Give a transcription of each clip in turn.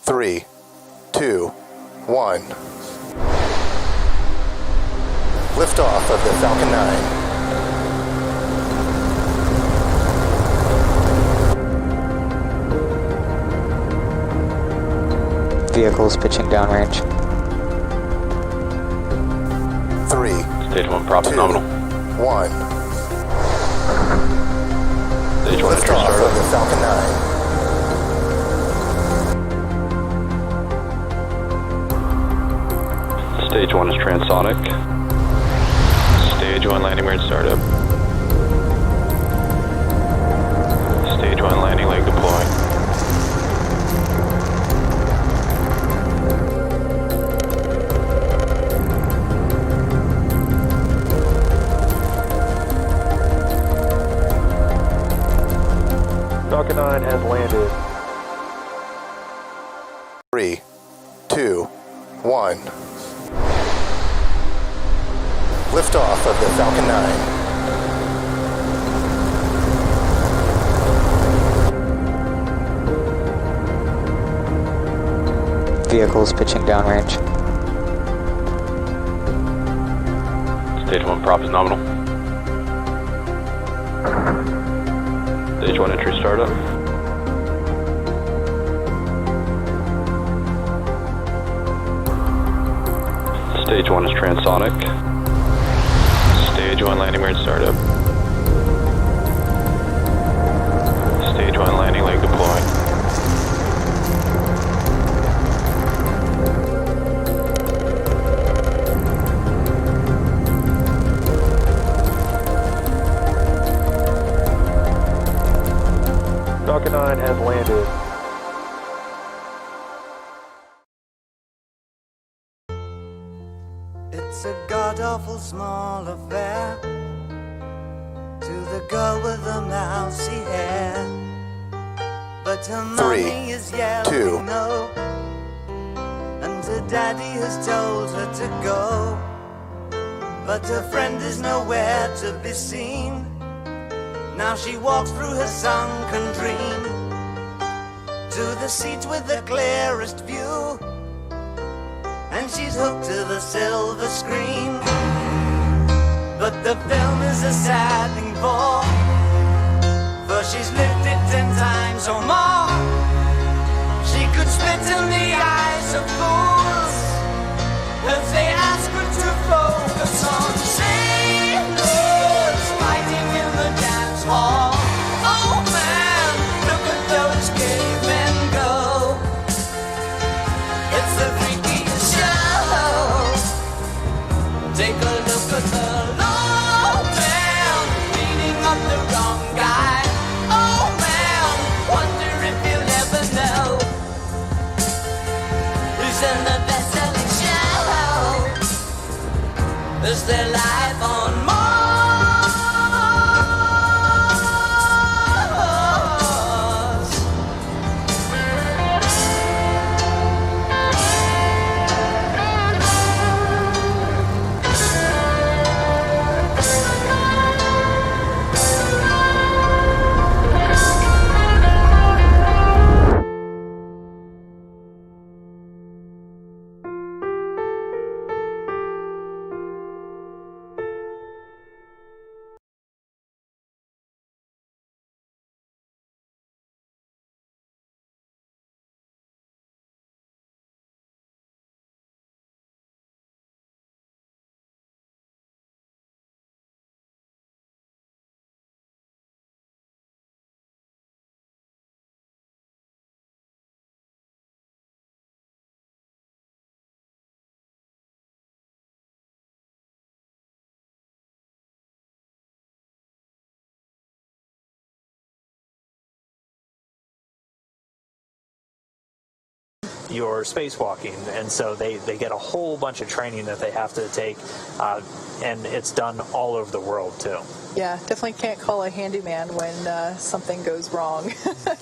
3, 2, 1. Liftoff of the Falcon 9. Vehicles pitching downrange. 3, Stage 1 prop is 2, nominal. 1. Stage 1 entry Liftoff of startup. the Falcon 9. Stage 1 is transonic. Stage 1 landing weird startup. Stage 1 landing leg deploying. Falcon 9 has landed. 3, 2, 1. Liftoff of the Falcon 9. Vehicles pitching downrange. Stage 1 prop is nominal. Stage 1 entry startup. Stage 1 is transonic. Stage 1 landing weird startup. Stage 1 landing leg deploying. Falcon 9 has landed. It's a god-awful small affair to the girl with the mousy hair, but her mommy is yelling 2, no, and her daddy has told her to go, but her friend is nowhere to be seen. Now she walks through her sunken dream to the seat with the clearest view, and she's hooked to the silver screen. But the film is a sad thing for she's lived it 10 times or more. She could spit in the eyes of fools if they ask her to focus on sailors fighting in the dance hall. Oh man, look at those cavemen go. It's the freakiest show. Take a look at the low man beating up the wrong guy. Oh man, wonder if you'll ever know who's in the best-selling show. Is there life on Mars? You're spacewalking, and so they get a whole bunch of training that they have to take, and it's done all over the world too. Yeah, definitely can't call a handyman when something goes wrong.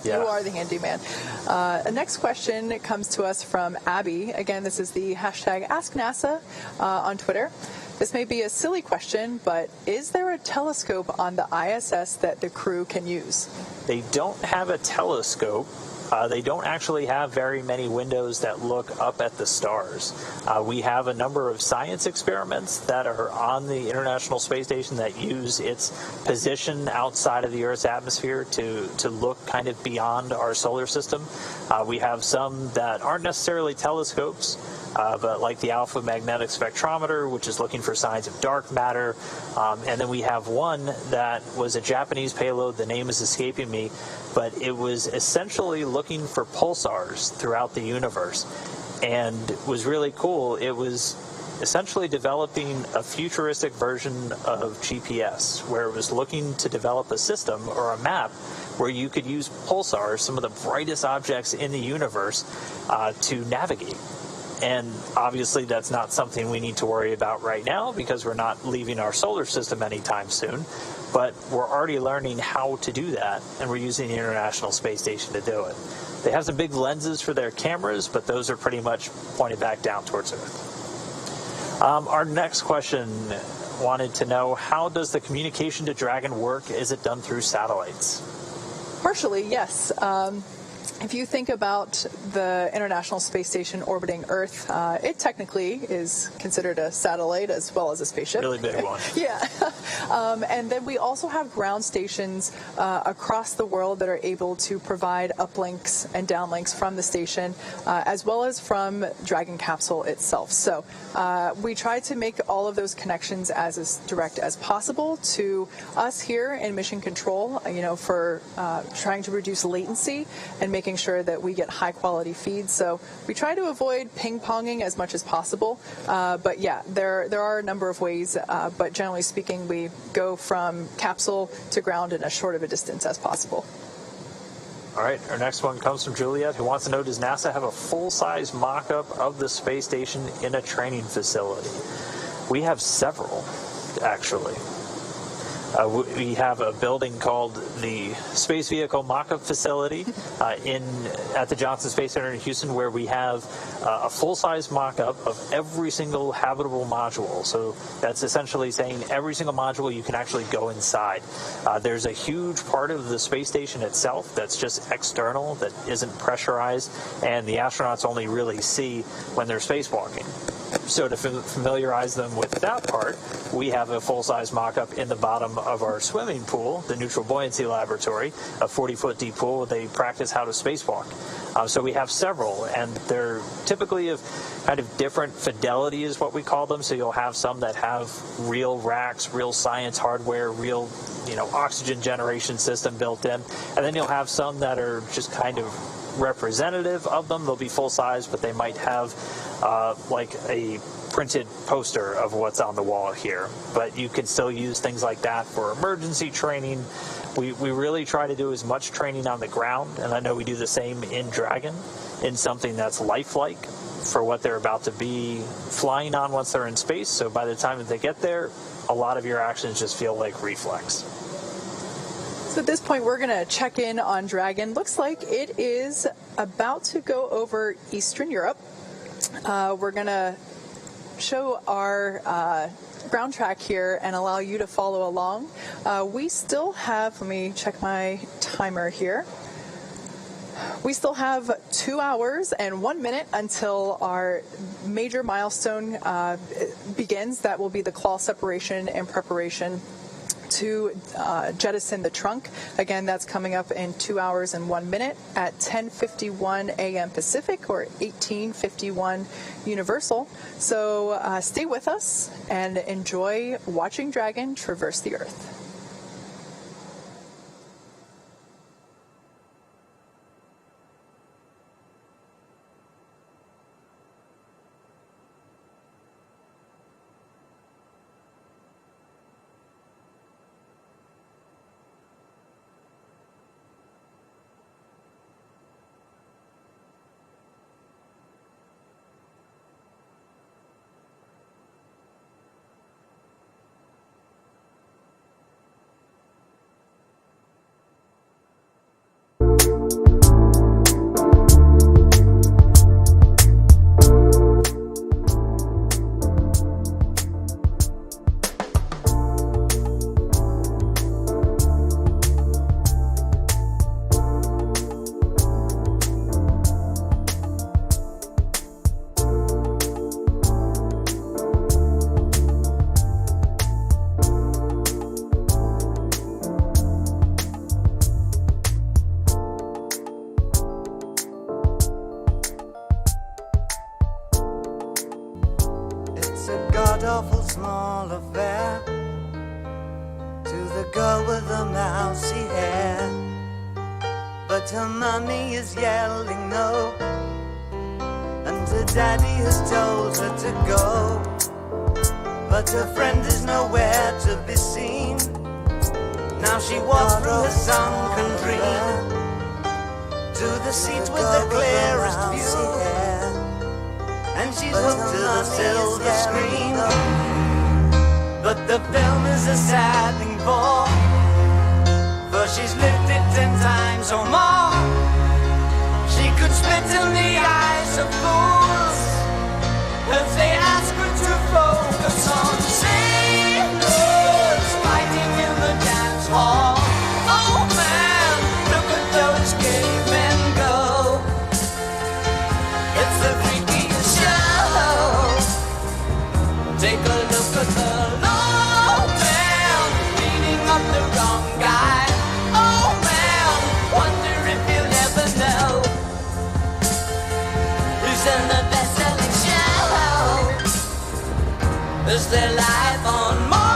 Yeah. You are the handyman. The next question comes to us from Abby. Again, this is the hashtag AskNASA on Twitter. This may be a silly question, but is there a telescope on the ISS that the crew can use? They don't have a telescope. They don't actually have very many windows that look up at the stars. We have a number of science experiments that are on the International Space Station that use its position outside of the Earth's atmosphere to look kind of beyond our solar system. We have some that aren't necessarily telescopes, but like the Alpha Magnetic Spectrometer, which is looking for signs of dark matter. And then we have one that was a Japanese payload. The name is escaping me, but it was essentially looking for pulsars throughout the universe, and was really cool. It was essentially developing a futuristic version of GPS, where it was looking to develop a system or a map where you could use pulsars, some of the brightest objects in the universe, to navigate. And obviously that's not something we need to worry about right now because we're not leaving our solar system anytime soon. But we're already learning how to do that, and we're using the International Space Station to do it. They have some big lenses for their cameras, but those are pretty much pointed back down towards Earth. Our next question wanted to know, how does the communication to Dragon work? Is it done through satellites? Partially, yes. If you think about the International Space Station orbiting Earth, it technically is considered a satellite as well as a spaceship. Really big one. Yeah. And then we also have ground stations across the world that are able to provide uplinks and downlinks from the station, as well as from Dragon capsule itself. So we try to make all of those connections as direct as possible to us here in Mission Control, for trying to reduce latency and making sure that we get high quality feeds. So we try to avoid ping-ponging as much as possible. But yeah, there are a number of ways, but generally speaking, we go from capsule to ground in as short of a distance as possible. All right, our next one comes from Juliet, who wants to know, does NASA have a full-size mock-up of the space station in a training facility? We have several, actually. We have a building called the Space Vehicle Mock-up Facility at the Johnson Space Center in Houston, where we have a full-size mock-up of every single habitable module. So that's essentially saying every single module you can actually go inside. There's a huge part of the space station itself that's just external, that isn't pressurized, and the astronauts only really see when they're spacewalking. So to familiarize them with that part, we have a full-size mock-up in the bottom of our swimming pool, the Neutral Buoyancy Laboratory, a 40-foot deep pool where they practice how to spacewalk. So we have several, and they're typically of kind of different fidelity is what we call them. So you'll have some that have real racks, real science hardware, real oxygen generation system built in, and then you'll have some that are just kind of representative of them. They'll be full size, but they might have like a printed poster of what's on the wall here. But you can still use things like that for emergency training. We really try to do as much training on the ground, and I know we do the same in Dragon, in something that's lifelike for what they're about to be flying on once they're in space. So by the time that they get there, a lot of your actions just feel like reflex. So at this point, we're going to check in on Dragon. Looks like it is about to go over Eastern Europe. We're going to show our ground track here and allow you to follow along. We still have, let me check my timer here. We still have 2 hours and 1 minute until our major milestone begins. That will be the claw separation and preparation to jettison the trunk. Again, that's coming up in 2 hours and 1 minute at 10:51 a.m. Pacific or 18:51 Universal. So stay with us and enjoy watching Dragon traverse the Earth. Awful small affair to the girl with the mousy hair, but her mommy is yelling no, and her daddy has told her to go, but her friend is nowhere to be seen. Now she walks through her sunken dream to the seat with the clearest view, and she's hooked to the silver screen. But the film is a sad thing for she's lived it 10 times or more. She could spit in the eyes of fools if they ask her to focus on sailors fighting in the dance hall. Oh man, look at those gay men go. It's the freakiest show. Take a look at the low man beating up the wrong guy. Oh man, wonder if you'll ever know who's in the best-selling show. Is there life on Mars?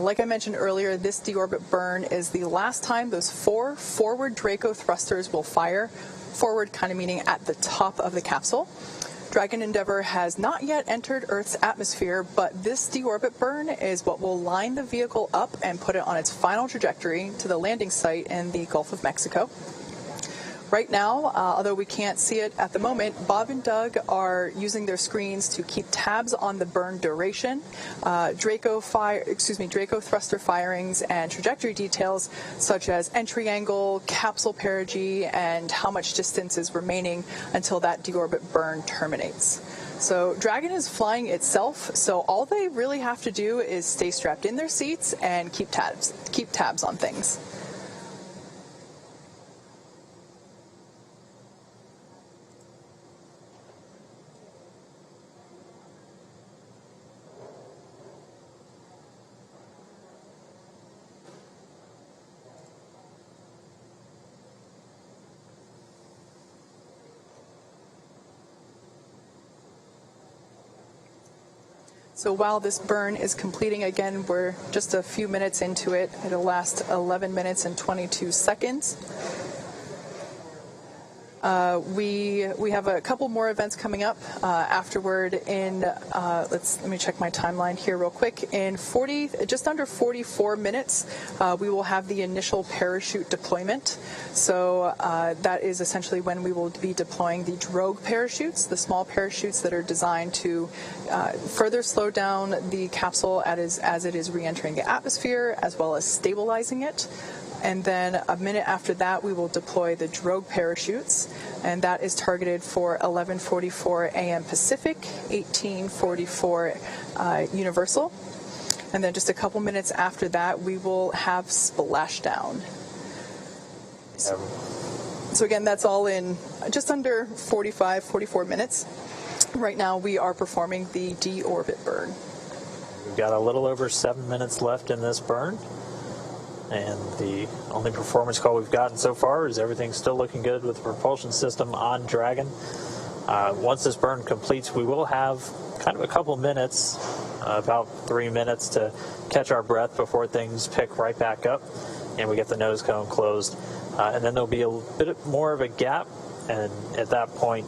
Like I mentioned earlier, this deorbit burn is the last time those 4 forward Draco thrusters will fire. Forward kind of meaning at the top of the capsule. Dragon Endeavour has not yet entered Earth's atmosphere, but this deorbit burn is what will line the vehicle up and put it on its final trajectory to the landing site in the Gulf of Mexico. Right now, although we can't see it at the moment, Bob and Doug are using their screens to keep tabs on the burn duration, Draco thruster firings, and trajectory details such as entry angle, capsule perigee, and how much distance is remaining until that deorbit burn terminates. So Dragon is flying itself, so all they really have to do is stay strapped in their seats and keep tabs on things. So while this burn is completing, again, we're just a few minutes into it. It'll last 11 minutes and 22 seconds. We have a couple more events coming up afterward. In let me check my timeline here real quick. In just under 44 minutes, we will have the initial parachute deployment. So that is essentially when we will be deploying the drogue parachutes, the small parachutes that are designed to further slow down the capsule as it is re-entering the atmosphere, as well as stabilizing it. And then a minute after that, we will deploy the drogue parachutes, and that is targeted for 11:44 a.m. Pacific, 18:44 Universal. And then just a couple minutes after that, we will have splashdown. So again, that's all in just under 44 minutes. Right now, we are performing the deorbit burn. We've got a little over 7 minutes left in this burn. And the only performance call we've gotten so far is everything's still looking good with the propulsion system on Dragon. Once this burn completes, we will have kind of a couple minutes, about 3 minutes to catch our breath before things pick right back up and we get the nose cone closed. And then there'll be a bit more of a gap, and at that point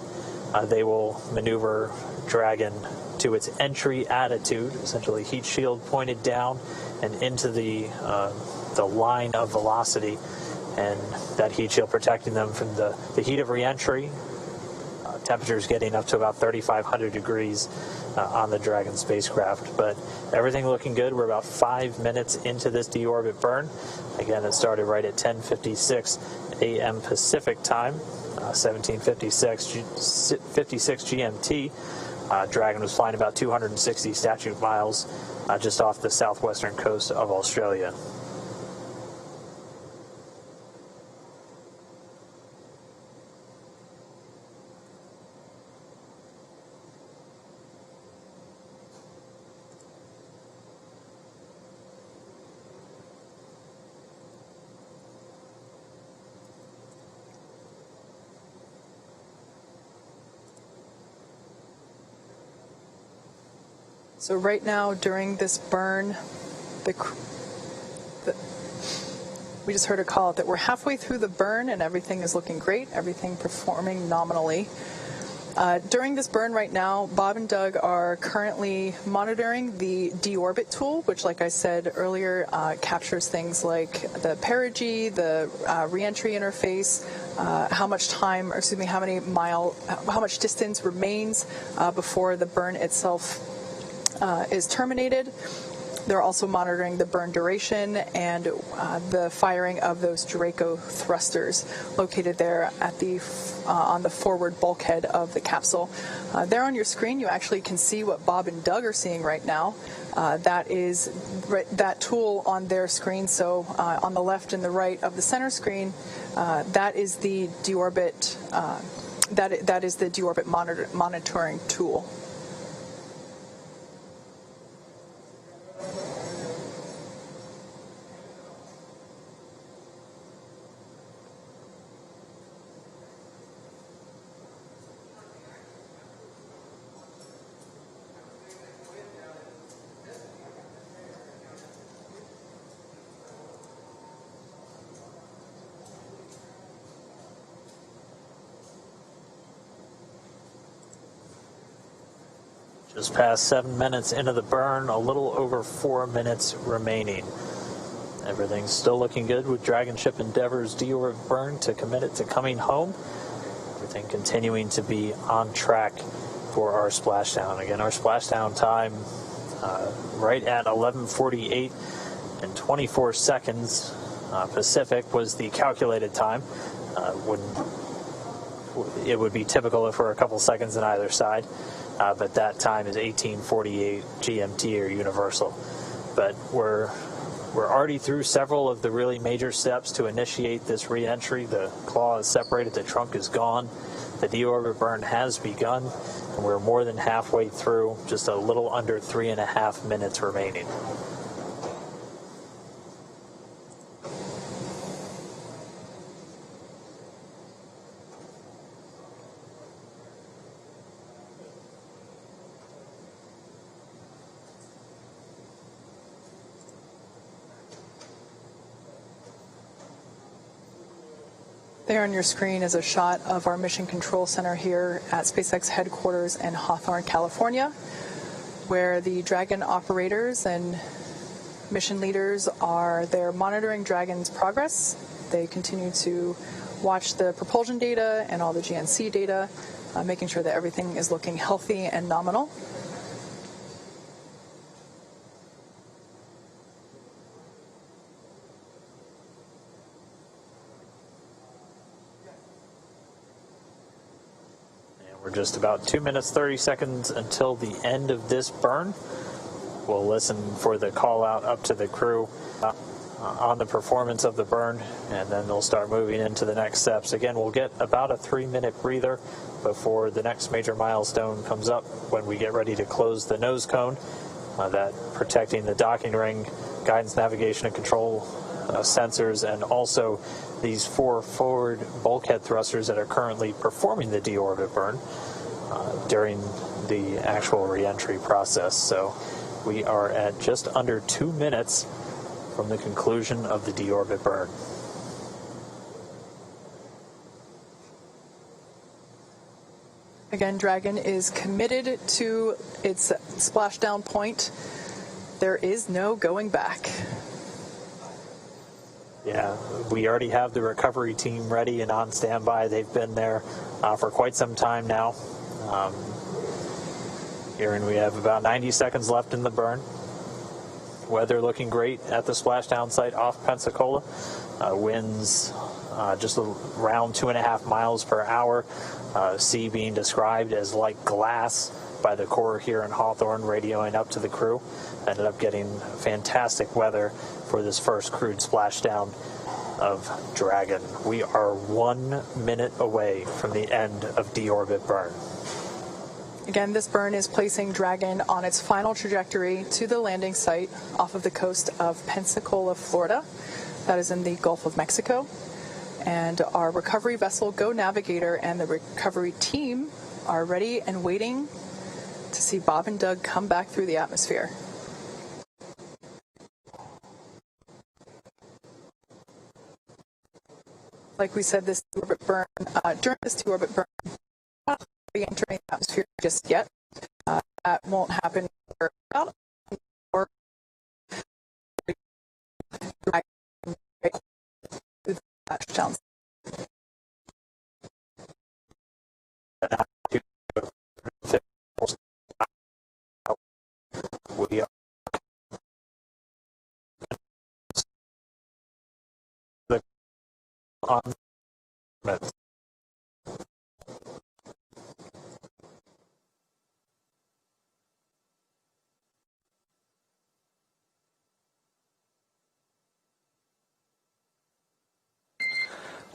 they will maneuver Dragon to its entry attitude, essentially heat shield pointed down and into the line of velocity, and that heat shield protecting them from the heat of re-entry. Temperatures getting up to about 3,500 degrees on the Dragon spacecraft, but everything looking good. We're about 5 minutes into this deorbit burn. Again, it started right at 10:56 a.m. Pacific time, 17:56 GMT. Dragon was flying about 260 statute miles just off the southwestern coast of Australia. So right now, during this burn, we just heard a call out that we're halfway through the burn and everything is looking great, everything performing nominally. During this burn right now, Bob and Doug are currently monitoring the deorbit tool, which, like I said earlier, captures things like the perigee, the reentry interface, how much distance remains before the burn itself is terminated. They're also monitoring the burn duration and the firing of those Draco thrusters located there at on the forward bulkhead of the capsule. There on your screen, you actually can see what Bob and Doug are seeing right now. That is that tool on their screen. So on the left and the right of the center screen, that is the deorbit. That is the deorbit monitoring tool. Just past 7 minutes into the burn, a little over 4 minutes remaining. Everything's still looking good with Dragon Ship Endeavour's deorbit burn to commit it to coming home. Everything continuing to be on track for our splashdown. Again, our splashdown time right at 11:48 and 24 seconds Pacific was the calculated time. It would be typical if we're a couple seconds on either side, but that time is 18:48 GMT or Universal. But we're already through several of the really major steps to initiate this re-entry. The claw is separated, the trunk is gone, the deorbit burn has begun, and we're more than halfway through, just a little under 3.5 minutes remaining. There on your screen is a shot of our Mission Control Center here at SpaceX headquarters in Hawthorne, California, where the Dragon operators and mission leaders are there monitoring Dragon's progress. They continue to watch the propulsion data and all the GNC data, making sure that everything is looking healthy and nominal. We're just about 2 minutes, 30 seconds until the end of this burn. We'll listen for the call out up to the crew on the performance of the burn, and then they'll start moving into the next steps. Again, we'll get about a 3-minute breather before the next major milestone comes up when we get ready to close the nose cone, that protecting the docking ring, guidance, navigation, and control sensors, and also these 4 forward bulkhead thrusters that are currently performing the deorbit burn during the actual re-entry process. So we are at just under 2 minutes from the conclusion of the deorbit burn. Again, Dragon is committed to its splashdown point. There is no going back. Yeah, we already have the recovery team ready and on standby. They've been there for quite some time now. Here, and we have about 90 seconds left in the burn. Weather looking great at the splashdown site off Pensacola. Winds just around 2.5 miles per hour. Sea being described as like glass by the Corps here in Hawthorne, radioing up to the crew. Ended up getting fantastic weather for this first crewed splashdown of Dragon. We are 1 minute away from the end of deorbit burn. Again, this burn is placing Dragon on its final trajectory to the landing site off of the coast of Pensacola, Florida. That is in the Gulf of Mexico. And our recovery vessel, Go Navigator, and the recovery team are ready and waiting to see Bob and Doug come back through the atmosphere. Like we said, this deorbit burn, during this deorbit burn, we're not re-entering the atmosphere just yet. That won't happen for about an hour. We are on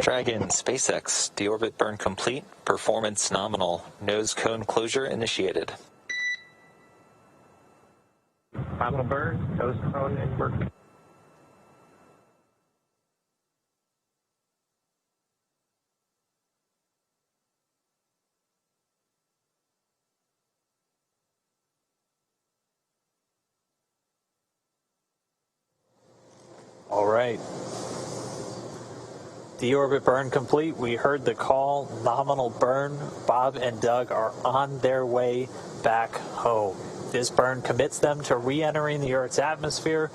Dragon, SpaceX, deorbit burn complete, performance nominal, nose cone closure initiated. final burn, nose cone, and burn. All right. Deorbit burn complete. We heard the call, nominal burn. Bob and Doug are on their way back home. This burn commits them to re-entering the Earth's atmosphere.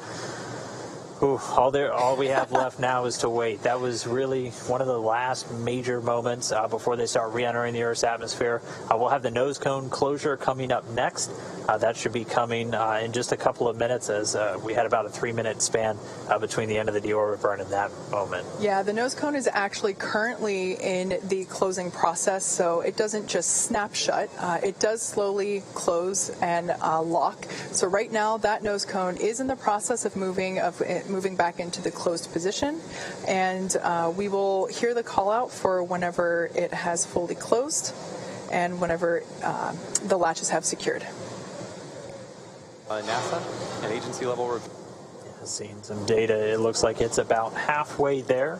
All we have left now is to wait. That was really one of the last major moments before they start re-entering the Earth's atmosphere. We'll have the nose cone closure coming up next. That should be coming in just a couple of minutes, as we had about a 3-minute span between the end of the deorbit burn and that moment. Yeah, the nose cone is actually currently in the closing process, so it doesn't just snap shut. It does slowly close and lock. So right now, that nose cone is in the process of moving back into the closed position, and we will hear the call out for whenever it has fully closed and whenever the latches have secured. NASA and agency level review. Seeing some data, it looks like it's about halfway there.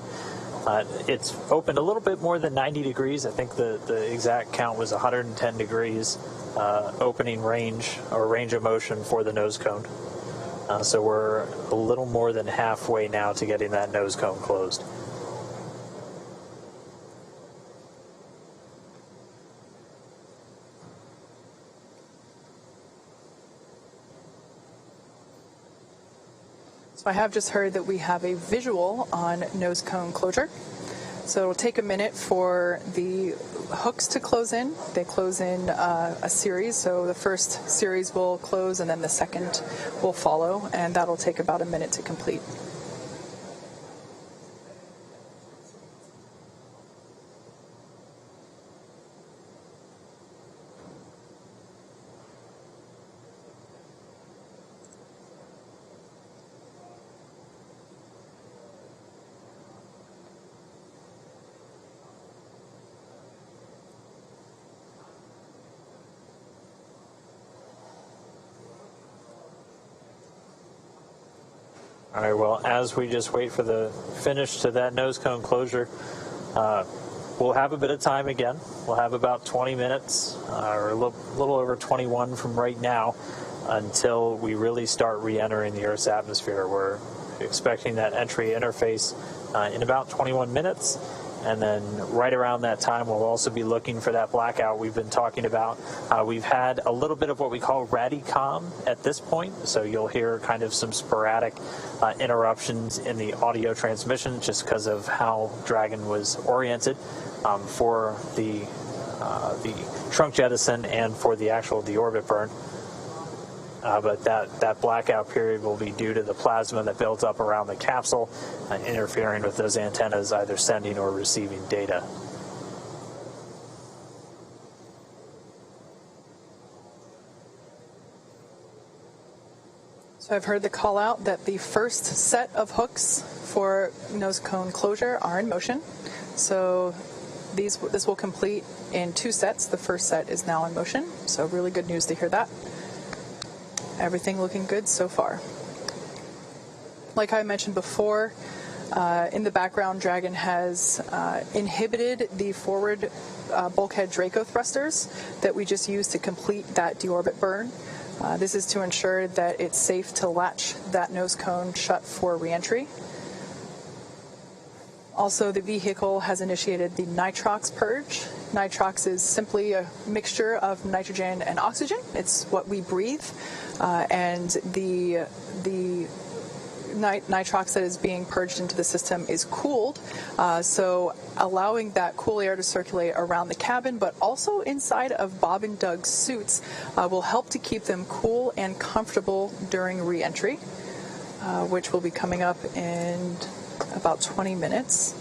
It's opened a little bit more than 90 degrees. I think the exact count was 110 degrees opening range or range of motion for the nose cone. So we're a little more than halfway now to getting that nose cone closed. So I have just heard that we have a visual on nose cone closure. So it'll take a minute for the hooks to close in. They close in a series, so the first series will close and then the second will follow, and that'll take about a minute to complete. All right, well, as we just wait for the finish to that nose cone closure, we'll have a bit of time again. We'll have about 20 minutes, or a little over 21 from right now, until we really start re-entering the Earth's atmosphere. We're expecting that entry interface in about 21 minutes. And then right around that time, we'll also be looking for that blackout we've been talking about. We've had a little bit of what we call radicom at this point, so you'll hear kind of some sporadic interruptions in the audio transmission just because of how Dragon was oriented for the trunk jettison and for the actual deorbit burn. But that blackout period will be due to the plasma that builds up around the capsule, interfering with those antennas either sending or receiving data. So I've heard the call out that the first set of hooks for nose cone closure are in motion. So this will complete in 2 sets. The first set is now in motion, so really good news to hear that. Everything looking good so far. Like I mentioned before, in the background, Dragon has inhibited the forward bulkhead Draco thrusters that we just used to complete that deorbit burn. This is to ensure that it's safe to latch that nose cone shut for reentry. Also, the vehicle has initiated the nitrox purge. Nitrox is simply a mixture of nitrogen and oxygen. It's what we breathe, and the nitrox that is being purged into the system is cooled, so allowing that cool air to circulate around the cabin, but also inside of Bob and Doug's suits, will help to keep them cool and comfortable during re-entry, which will be coming up in about 20 minutes.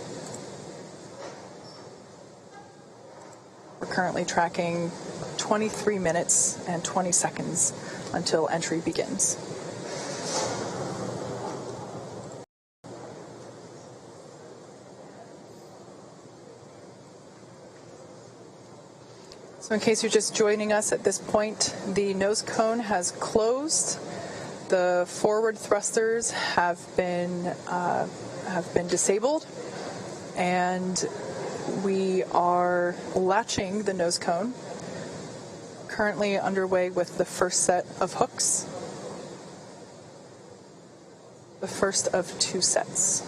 We're currently tracking 23 minutes and 20 seconds until entry begins. So in case you're just joining us at this point, the nose cone has closed. The forward thrusters have been disabled, and we are latching the nose cone. Currently underway with the first set of hooks. The first of 2 sets.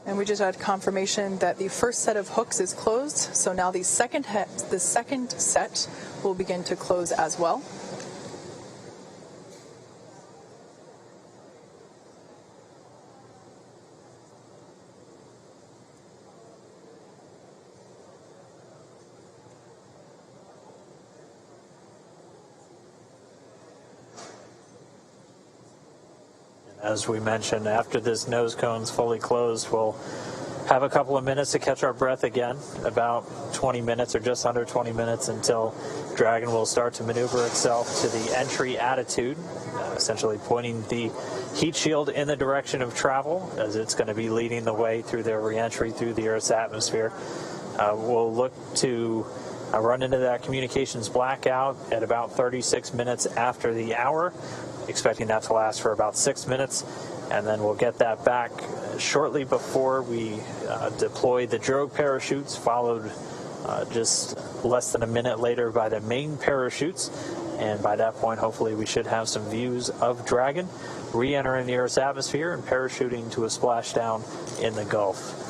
And we just had confirmation that the first set of hooks is closed, so now the second set will begin to close as well. As we mentioned, after this nose cone's fully closed, we'll have a couple of minutes to catch our breath again, about 20 minutes or just under 20 minutes until Dragon will start to maneuver itself to the entry attitude, essentially pointing the heat shield in the direction of travel as it's going to be leading the way through their re-entry through the Earth's atmosphere. We'll look to run into that communications blackout at about 36 minutes after the hour, expecting that to last for about 6 minutes, and then we'll get that back shortly before we deploy the drogue parachutes, followed just less than a minute later by the main parachutes, and by that point hopefully we should have some views of Dragon re-entering the Earth's atmosphere and parachuting to a splashdown in the Gulf.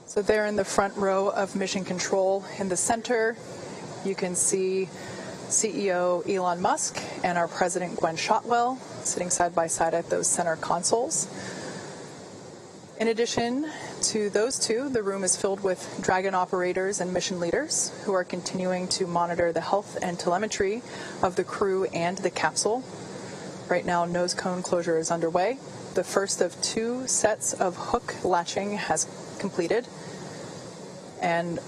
So there in the front row of Mission Control in the center, you can see CEO Elon Musk and our President Gwen Shotwell sitting side by side at those center consoles. In addition to those two, the room is filled with Dragon operators and mission leaders who are continuing to monitor the health and telemetry of the crew and the capsule. Right now, nose cone closure is underway. The first of 2 sets of hook latching has completed. And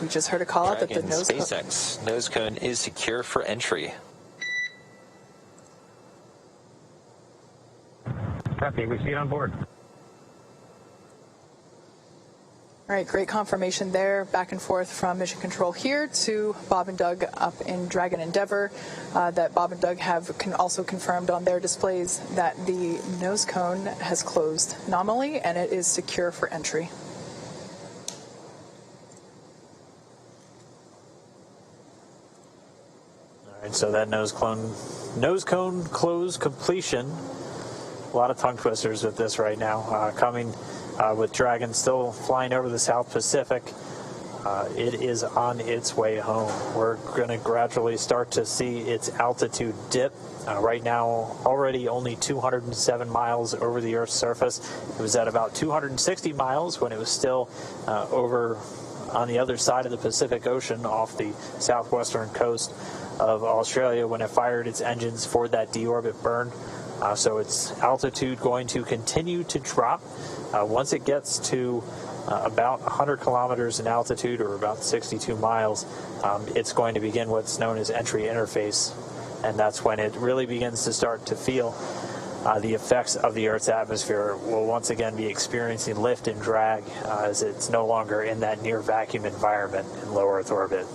we just heard a call out that the nose SpaceX nose cone is secure for entry. Copy, we see it on board. All right, great confirmation there. Back and forth from Mission Control here to Bob and Doug up in Dragon Endeavour. That Bob and Doug have also confirmed on their displays that the nose cone has closed nominally and it is secure for entry. All right, so that nose cone close completion. A lot of tongue twisters with this right now. Coming with Dragon still flying over the South Pacific. It is on its way home. We're going to gradually start to see its altitude dip. Right now, already only 207 miles over the Earth's surface. It was at about 260 miles when it was still over on the other side of the Pacific Ocean off the southwestern coast of Australia when it fired its engines for that deorbit burn. So its altitude going to continue to drop. Once it gets to about 100 kilometers in altitude, or about 62 miles, it's going to begin what's known as entry interface, and that's when it really begins to start to feel the effects of the Earth's atmosphere. Will once again be experiencing lift and drag as it's no longer in that near vacuum environment in low Earth orbit.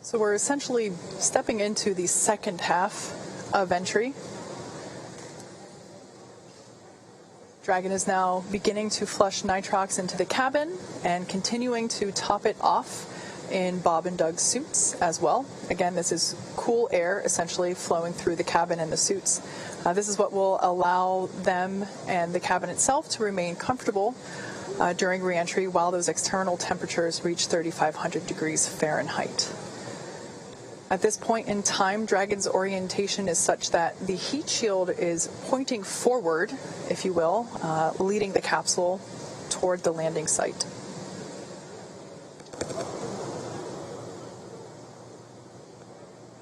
So we're essentially stepping into the second half of entry. Dragon is now beginning to flush nitrox into the cabin and continuing to top it off in Bob and Doug's suits as well. Again, this is cool air essentially flowing through the cabin and the suits. This is what will allow them and the cabin itself to remain comfortable during re-entry while those external temperatures reach 3,500 degrees Fahrenheit. At this point in time, Dragon's orientation is such that the heat shield is pointing forward, if you will, leading the capsule toward the landing site.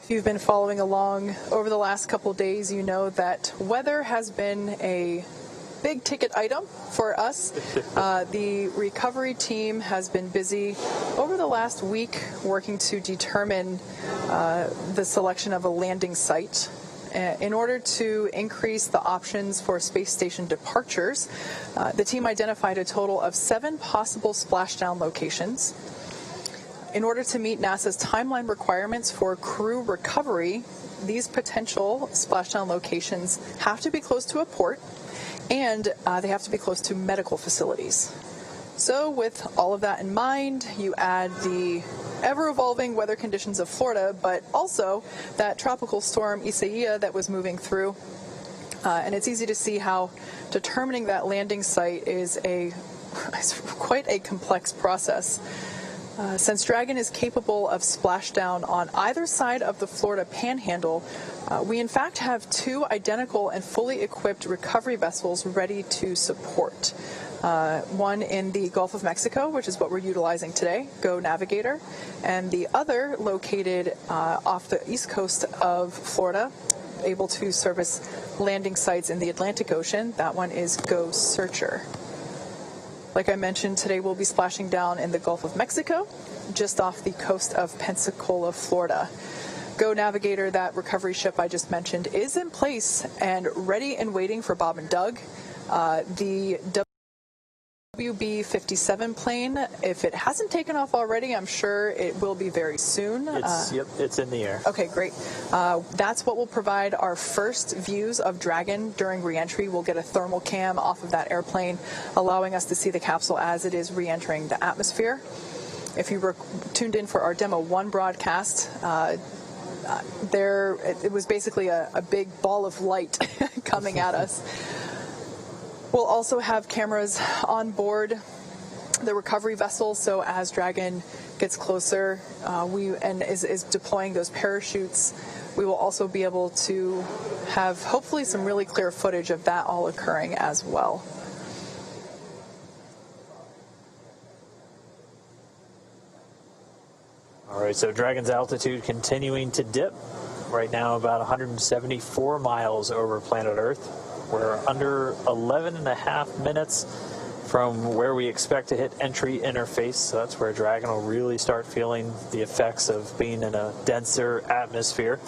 If you've been following along over the last couple of days, you know that weather has been a big ticket item for us. The recovery team has been busy over the last week working to determine the selection of a landing site In order to increase the options for space station departures, the team identified a total of 7 possible splashdown locations. In order to meet NASA's timeline requirements for crew recovery, these potential splashdown locations have to be close to a port, and they have to be close to medical facilities. So with all of that in mind, you add the ever-evolving weather conditions of Florida, but also that tropical storm Isaiah that was moving through. And it's easy to see how determining that landing site is quite a complex process. Since Dragon is capable of splashdown on either side of the Florida Panhandle, we in fact have 2 identical and fully equipped recovery vessels ready to support. One in the Gulf of Mexico, which is what we're utilizing today, Go Navigator, and the other located off the east coast of Florida, able to service landing sites in the Atlantic Ocean. That one is Go Searcher. Like I mentioned, today we'll be splashing down in the Gulf of Mexico, just off the coast of Pensacola, Florida. Go Navigator, that recovery ship I just mentioned, is in place and ready and waiting for Bob and Doug. The WB-57 plane, if it hasn't taken off already, I'm sure it will be very soon. It's in the air. Okay, great. That's what will provide our first views of Dragon during reentry. We'll get a thermal cam off of that airplane, allowing us to see the capsule as it is reentering the atmosphere. If you were tuned in for our Demo 1 broadcast, it was basically a big ball of light coming at us. We'll also have cameras on board the recovery vessel, so as Dragon gets closer and is deploying those parachutes, we will also be able to have hopefully some really clear footage of that all occurring as well. All right, so Dragon's altitude continuing to dip. Right now about 174 miles over planet Earth. We're under 11 and a half minutes from where we expect to hit entry interface. So that's where Dragon will really start feeling the effects of being in a denser atmosphere.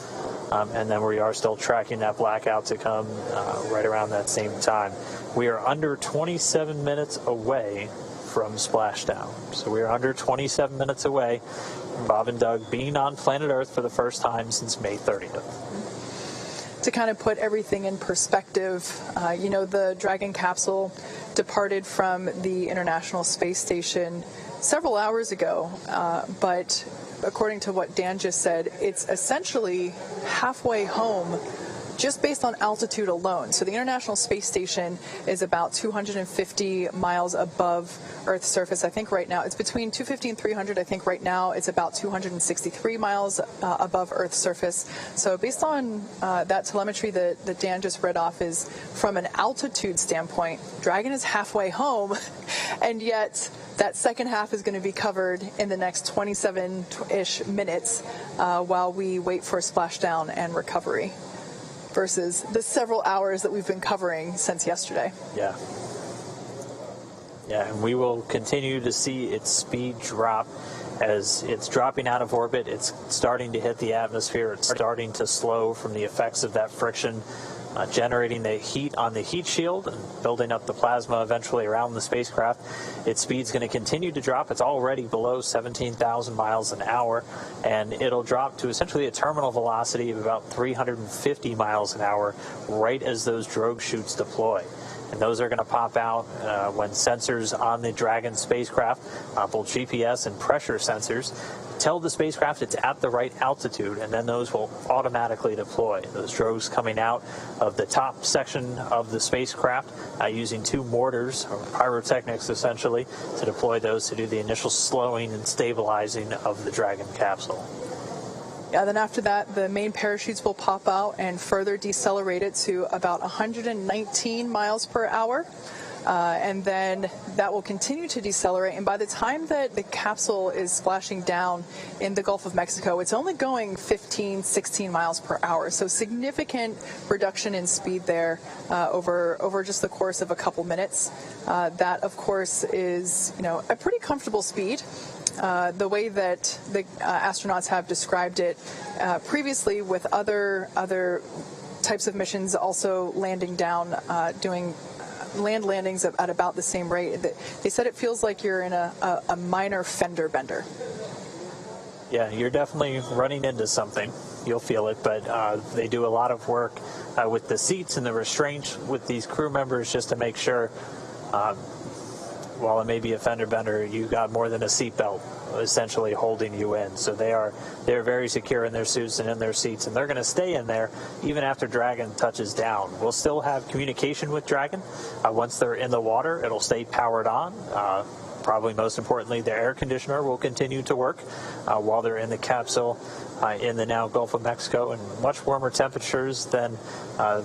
And then we are still tracking that blackout to come right around that same time. We are under 27 minutes away from splashdown. So we are under 27 minutes away from Bob and Doug being on planet Earth for the first time since May 30th. To kind of put everything in perspective, the Dragon capsule departed from the International Space Station several hours ago, but according to what Dan just said, it's essentially halfway home just based on altitude alone. So the International Space Station is about 250 miles above Earth's surface. I think right now it's between 250 and 300. I think right now it's about 263 miles above Earth's surface. So based on that telemetry that Dan just read off, is from an altitude standpoint, Dragon is halfway home, and yet that second half is going to be covered in the next 27-ish minutes while we wait for splashdown and recovery, versus the several hours that we've been covering since yesterday. Yeah, and we will continue to see its speed drop as it's dropping out of orbit. It's starting to hit the atmosphere. It's starting to slow from the effects of that friction, generating the heat on the heat shield and building up the plasma eventually around the spacecraft. Its speed's going to continue to drop. It's already below 17,000 miles an hour, and it'll drop to essentially a terminal velocity of about 350 miles an hour right as those drogue chutes deploy. And those are going to pop out when sensors on the Dragon spacecraft, both GPS and pressure sensors, tell the spacecraft it's at the right altitude, and then those will automatically deploy. Those drogues coming out of the top section of the spacecraft using 2 mortars, or pyrotechnics essentially, to deploy those to do the initial slowing and stabilizing of the Dragon capsule. Yeah, then after that, the main parachutes will pop out and further decelerate it to about 119 miles per hour. And then that will continue to decelerate. And by the time that the capsule is splashing down in the Gulf of Mexico, it's only going 15, 16 miles per hour. So significant reduction in speed there over just the course of a couple minutes. That, of course, is a pretty comfortable speed. The way that the astronauts have described it previously with other types of missions also landing down, doing land landings at about the same rate. They said it feels like you're in a minor fender bender. Yeah, you're definitely running into something. You'll feel it, but they do a lot of work with the seats and the restraint with these crew members just to make sure, while it may be a fender bender, you got more than a seatbelt essentially holding you in. So they're very secure in their suits and in their seats, and they're going to stay in there even after Dragon touches down. We'll still have communication with Dragon. Once they're in the water, it'll stay powered on. Probably most importantly, the air conditioner will continue to work while they're in the capsule in the now Gulf of Mexico, and much warmer temperatures than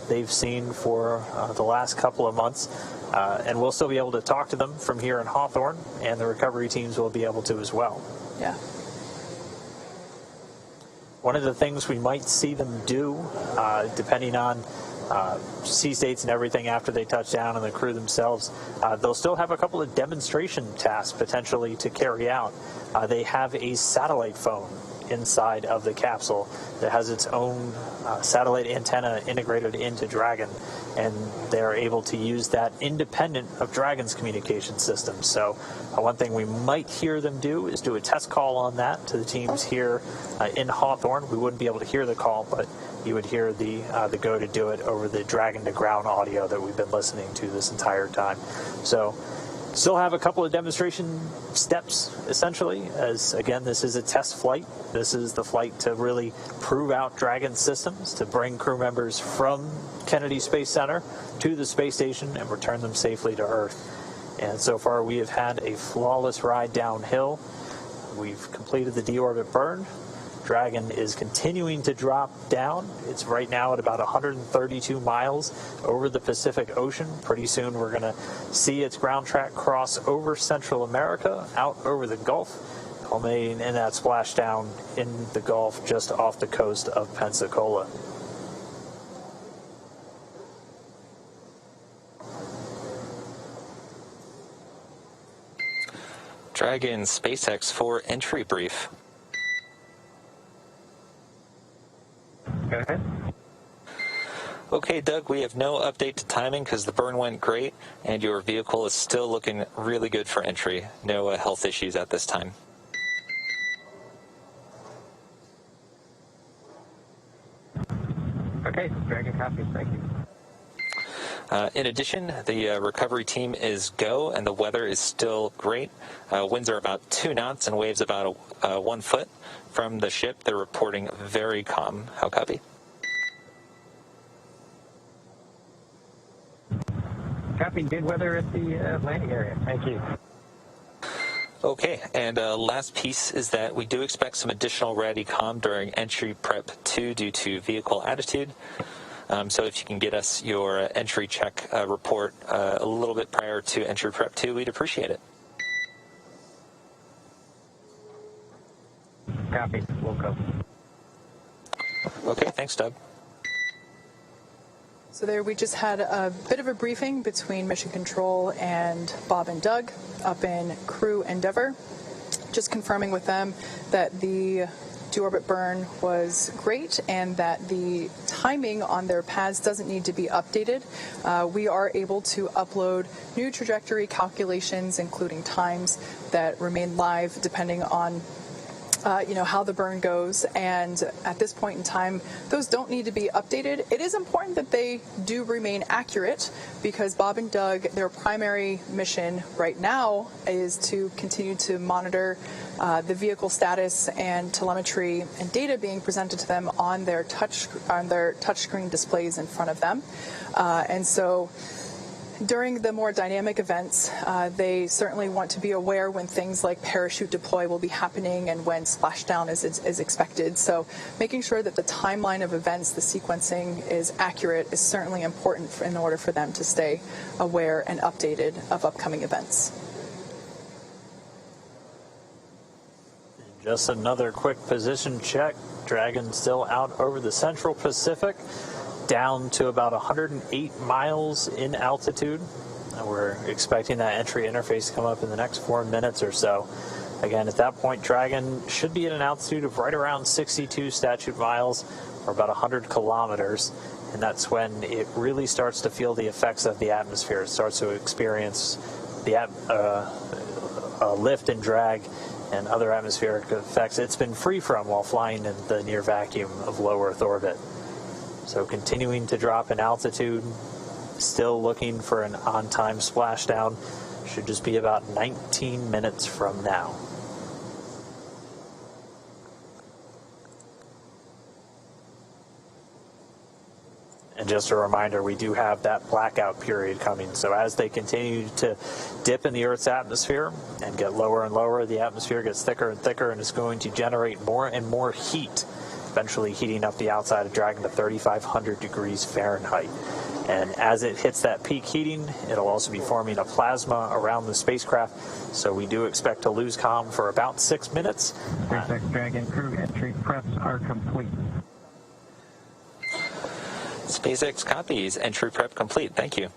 they've seen for the last couple of months. And we'll still be able to talk to them from here in Hawthorne, and the recovery teams will be able to as well. Yeah. One of the things we might see them do, depending on sea states and everything after they touch down and the crew themselves, they'll still have a couple of demonstration tasks potentially to carry out. They have a satellite phone inside of the capsule that has its own satellite antenna integrated into Dragon, and they're able to use that independent of Dragon's communication system. So one thing we might hear them do is do a test call on that to the teams here in Hawthorne. We wouldn't be able to hear the call, but you would hear the go to do it over the Dragon to ground audio that we've been listening to this entire time. So still have a couple of demonstration steps, essentially, as, again, this is a test flight. This is the flight to really prove out Dragon systems, to bring crew members from Kennedy Space Center to the space station and return them safely to Earth. And so far, we have had a flawless ride downhill. We've completed the deorbit burn. Dragon is continuing to drop down. It's right now at about 132 miles over the Pacific Ocean. Pretty soon we're going to see its ground track cross over Central America, out over the Gulf, culminating in that splashdown in the Gulf just off the coast of Pensacola. Dragon SpaceX for entry brief. Go ahead. Okay, Doug, we have no update to timing because the burn went great, and your vehicle is still looking really good for entry. No health issues at this time. Okay, Dragon copies. Thank you. In addition, the recovery team is go, and the weather is still great. Winds are about 2 knots and waves about 1 foot. From the ship, they're reporting very calm. How copy? Copy. Good weather at the landing area. Thank you. Okay, and last piece is that we do expect some additional RADICOM during entry prep 2 due to vehicle attitude. So if you can get us your entry check report a little bit prior to entry prep 2, we'd appreciate it. Copy. We'll go. Okay, thanks, Doug. So there we just had a bit of a briefing between Mission Control and Bob and Doug up in Crew Endeavor, just confirming with them that the deorbit burn was great and that the timing on their pads doesn't need to be updated. We are able to upload new trajectory calculations, including times that remain live depending on how the burn goes, and at this point in time, those don't need to be updated. It is important that they do remain accurate because Bob and Doug, their primary mission right now is to continue to monitor the vehicle status and telemetry and data being presented to them on their touchscreen displays in front of them, and so during the more dynamic events, they certainly want to be aware when things like parachute deploy will be happening and when splashdown is expected. So making sure that the timeline of events, the sequencing is accurate is certainly important in order for them to stay aware and updated of upcoming events. Just another quick position check. Dragon still out over the Central Pacific, down to about 108 miles in altitude. We're expecting that entry interface to come up in the next 4 minutes or so. Again, at that point, Dragon should be at an altitude of right around 62 statute miles, or about 100 kilometers. and that's when it really starts to feel the effects of the atmosphere. It starts to experience the lift and drag and other atmospheric effects it's been free from while flying in the near vacuum of low Earth orbit. So continuing to drop in altitude, still looking for an on-time splashdown, should just be about 19 minutes from now. And just a reminder, we do have that blackout period coming. So as they continue to dip in the Earth's atmosphere and get lower and lower, the atmosphere gets thicker and thicker, and it's going to generate more and more heat, eventually heating up the outside of Dragon to 3,500 degrees Fahrenheit. And as it hits that peak heating, it'll also be forming a plasma around the spacecraft. So we do expect to lose comm for about 6 minutes. SpaceX Dragon crew entry preps are complete. SpaceX copies. Entry prep complete. Thank you.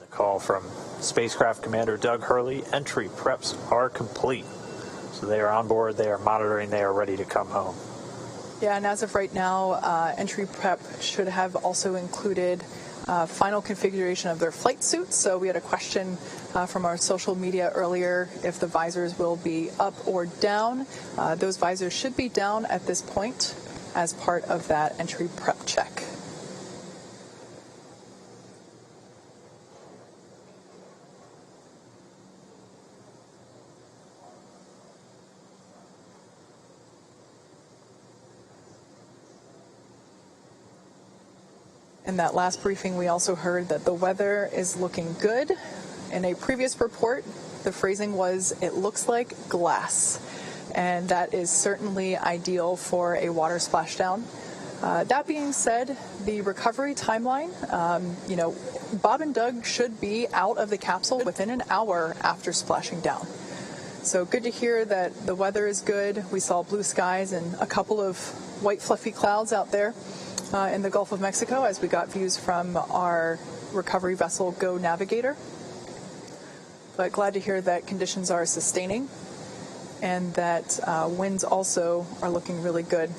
The call from Spacecraft Commander Doug Hurley. Entry preps are complete. So they are on board, they are monitoring, they are ready to come home. Yeah, and as of right now, entry prep should have also included final configuration of their flight suits. So we had a question from our social media earlier if the visors will be up or down. Those visors should be down at this point as part of that entry prep check. In that last briefing, we also heard that the weather is looking good. In a previous report, the phrasing was, "It looks like glass." And that is certainly ideal for a water splashdown. That being said, the recovery timeline, Bob and Doug should be out of the capsule within an hour after splashing down. So good to hear that the weather is good. We saw blue skies and a couple of white fluffy clouds out there in the Gulf of Mexico as we got views from our recovery vessel Go Navigator. But glad to hear that conditions are sustaining and that winds also are looking really good,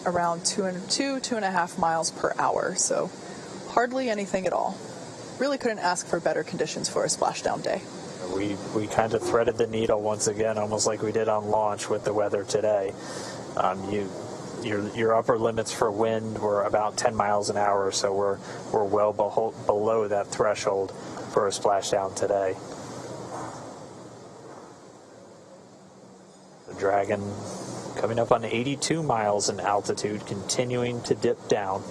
around 2.5 miles per hour. So hardly anything at all. Really couldn't ask for better conditions for a splashdown day. We kind of threaded the needle once again, almost like we did on launch with the weather today. Your upper limits for wind were about 10 miles an hour, so we're well below that threshold for a splashdown today. The Dragon coming up on 82 miles in altitude, continuing to dip down.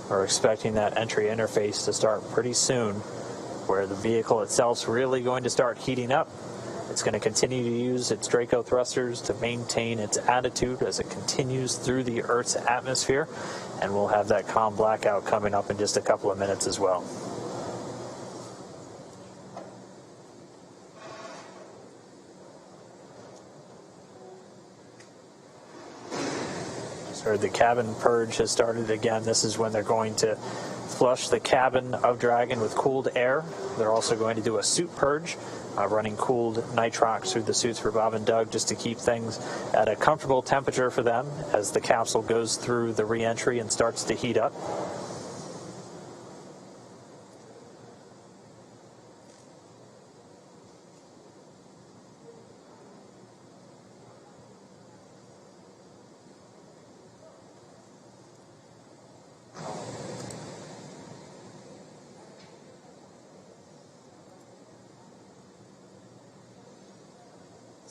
We're expecting that entry interface to start pretty soon, where the vehicle itself's really going to start heating up. It's going to continue to use its Draco thrusters to maintain its attitude as it continues through the Earth's atmosphere, and we'll have that comm blackout coming up in just a couple of minutes as well. The cabin purge has started again. This is when they're going to flush the cabin of Dragon with cooled air. They're also going to do a suit purge, running cooled nitrox through the suits for Bob and Doug just to keep things at a comfortable temperature for them as the capsule goes through the re-entry and starts to heat up.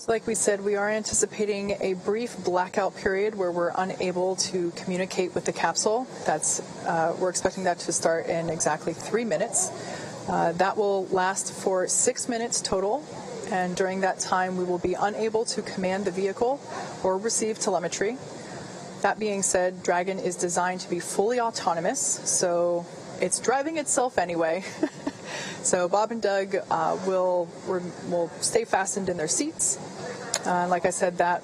Like we said, we are anticipating a brief blackout period where we're unable to communicate with the capsule. We're expecting that to start in exactly 3 minutes. That will last for 6 minutes total, and during that time we will be unable to command the vehicle or receive telemetry. That being said, Dragon is designed to be fully autonomous, so it's driving itself anyway. So Bob and Doug will stay fastened in their seats. Like I said, that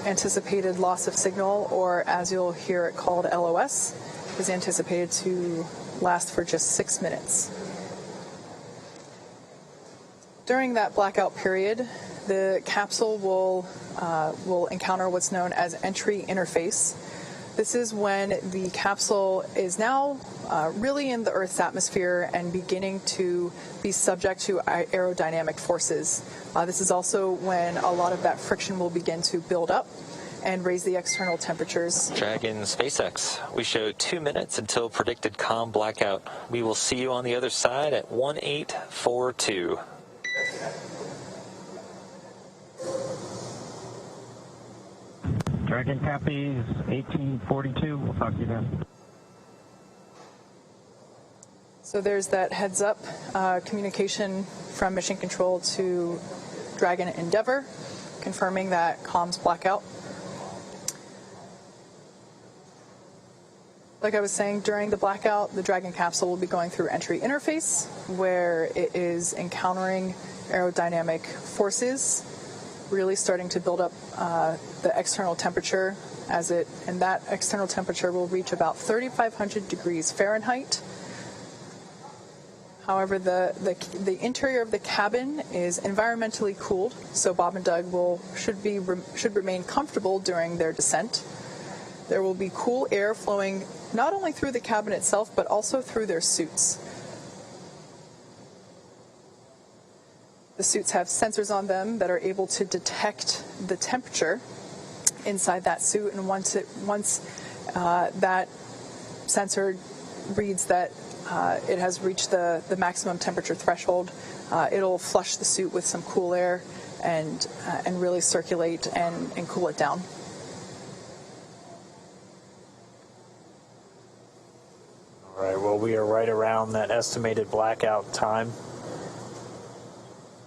anticipated loss of signal, or as you'll hear it called LOS, is anticipated to last for just 6 minutes. During that blackout period, the capsule will encounter what's known as entry interface. This is when the capsule is now really in the Earth's atmosphere and beginning to be subject to aerodynamic forces. This is also when a lot of that friction will begin to build up and raise the external temperatures. Dragon SpaceX. We show 2 minutes until predicted calm blackout. We will see you on the other side at 1842. Dragon copies 1842. We'll talk to you then. So there's that heads up communication from Mission Control to Dragon Endeavour, confirming that comms blackout. Like I was saying, during the blackout, the Dragon capsule will be going through entry interface, where it is encountering aerodynamic forces, really starting to build up the external temperature and that external temperature will reach about 3,500 degrees Fahrenheit. However, the interior of the cabin is environmentally cooled, so Bob and Doug should remain comfortable during their descent. There will be cool air flowing not only through the cabin itself, but also through their suits. The suits have sensors on them that are able to detect the temperature inside that suit, and once that sensor reads that it has reached the maximum temperature threshold, it'll flush the suit with some cool air and really circulate and cool it down. All right, well, we are right around that estimated blackout time.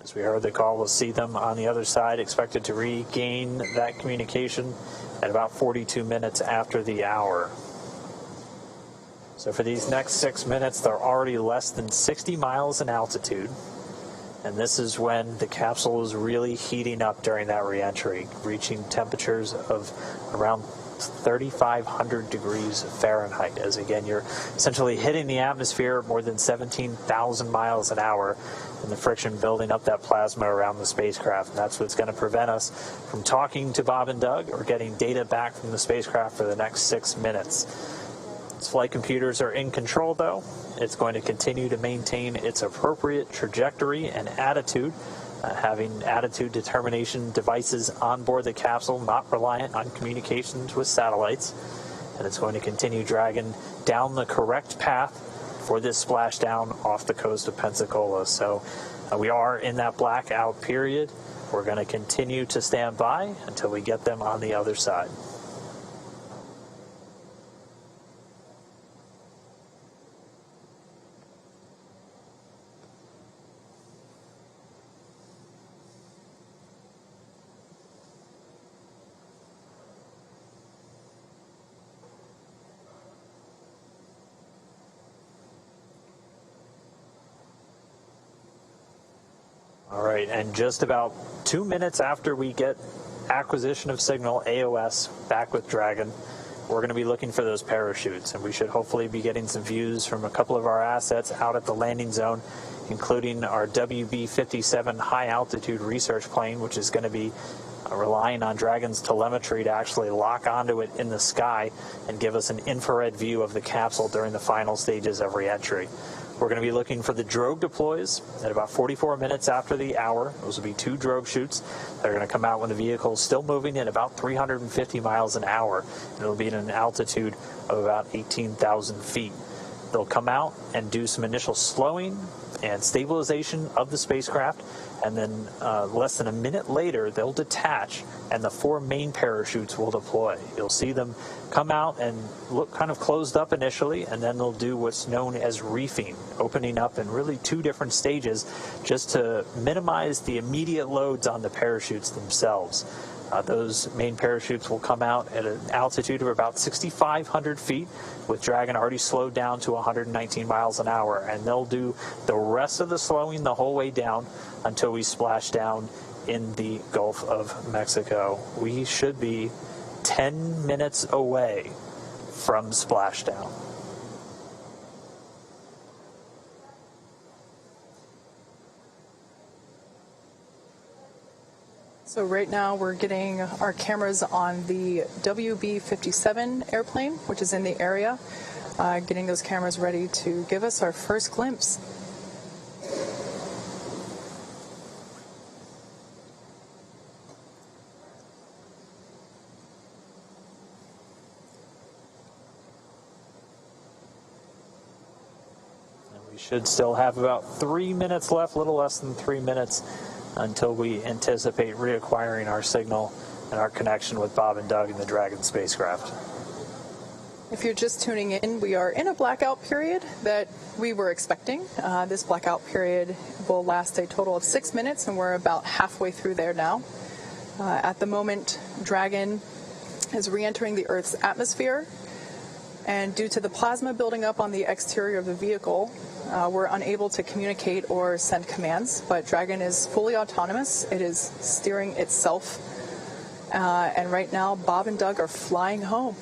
As we heard the call, we'll see them on the other side, expected to regain that communication at about 42 minutes after the hour. So for these next 6 minutes, they're already less than 60 miles in altitude. And this is when the capsule is really heating up during that reentry, reaching temperatures of around 3,500 degrees Fahrenheit. As again, you're essentially hitting the atmosphere more than 17,000 miles an hour, and the friction building up that plasma around the spacecraft. And that's what's going to prevent us from talking to Bob and Doug or getting data back from the spacecraft for the next 6 minutes. Its flight computers are in control, though. It's going to continue to maintain its appropriate trajectory and attitude, having attitude determination devices on board the capsule, not reliant on communications with satellites. And it's going to continue dragging down the correct path for this splashdown off the coast of Pensacola. So we are in that blackout period. We're going to continue to stand by until we get them on the other side. All right, and just about 2 minutes after we get acquisition of signal, AOS, back with Dragon, we're going to be looking for those parachutes, and we should hopefully be getting some views from a couple of our assets out at the landing zone, including our WB-57 high-altitude research plane, which is going to be relying on Dragon's telemetry to actually lock onto it in the sky and give us an infrared view of the capsule during the final stages of reentry. We're going to be looking for the drogue deploys at about 44 minutes after the hour. Those will be 2 drogue shoots that are going to come out when the vehicle is still moving at about 350 miles an hour. And it'll be at an altitude of about 18,000 feet. They'll come out and do some initial slowing and stabilization of the spacecraft, and then less than a minute later, they'll detach, and the 4 main parachutes will deploy. You'll see them come out and look kind of closed up initially, and then they'll do what's known as reefing, opening up in really 2 different stages just to minimize the immediate loads on the parachutes themselves. Those main parachutes will come out at an altitude of about 6,500 feet, with Dragon already slowed down to 119 miles an hour, and they'll do the rest of the slowing the whole way down until we splash down in the Gulf of Mexico. We should be 10 minutes away from splashdown. So right now we're getting our cameras on the WB-57 airplane, which is in the area, getting those cameras ready to give us our first glimpse. We should still have about 3 minutes left, a little less than 3 minutes, until we anticipate reacquiring our signal and our connection with Bob and Doug in the Dragon spacecraft. If you're just tuning in, we are in a blackout period that we were expecting. This blackout period will last a total of 6 minutes, and we're about halfway through there now. At the moment, Dragon is re-entering the Earth's atmosphere, and due to the plasma building up on the exterior of the vehicle, we're unable to communicate or send commands, but Dragon is fully autonomous. It is steering itself, and right now Bob and Doug are flying home.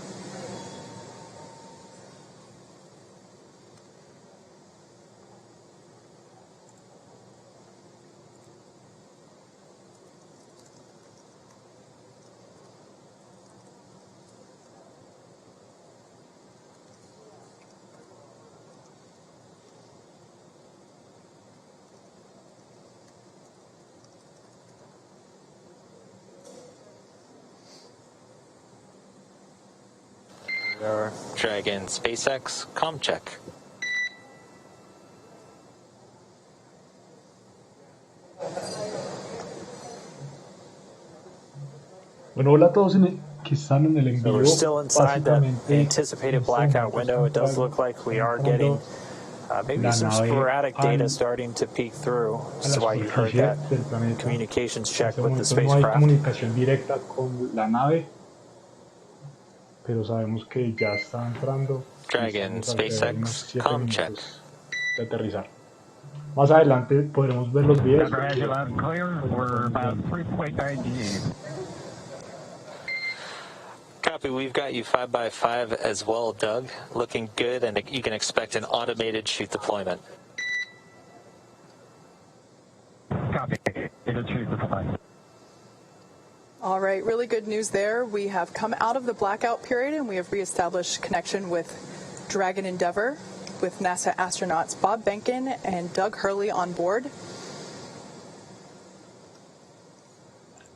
Dragon SpaceX comm check. Bueno, hola a todos que están en el en So vivo. we're still inside the Básicamente, anticipated blackout window. It does look like we are getting maybe some sporadic data starting to peek through. This is why you heard that communications check with the No hay spacecraft. comunicación directa con la nave, pero sabemos que ya está entrando. Dragon SpaceX comm check. De aterrizar. Más adelante podremos ver los videos. Roger, has you loud and clear. We're about 3.9 Gs. Copy, we've got you 5x5 as well, Doug. Looking good, and you can expect an automated chute deployment. Copy. It'll choose the flight. All right, really good news there. We have come out of the blackout period and we have reestablished connection with Dragon Endeavour with NASA astronauts Bob Behnken and Doug Hurley on board.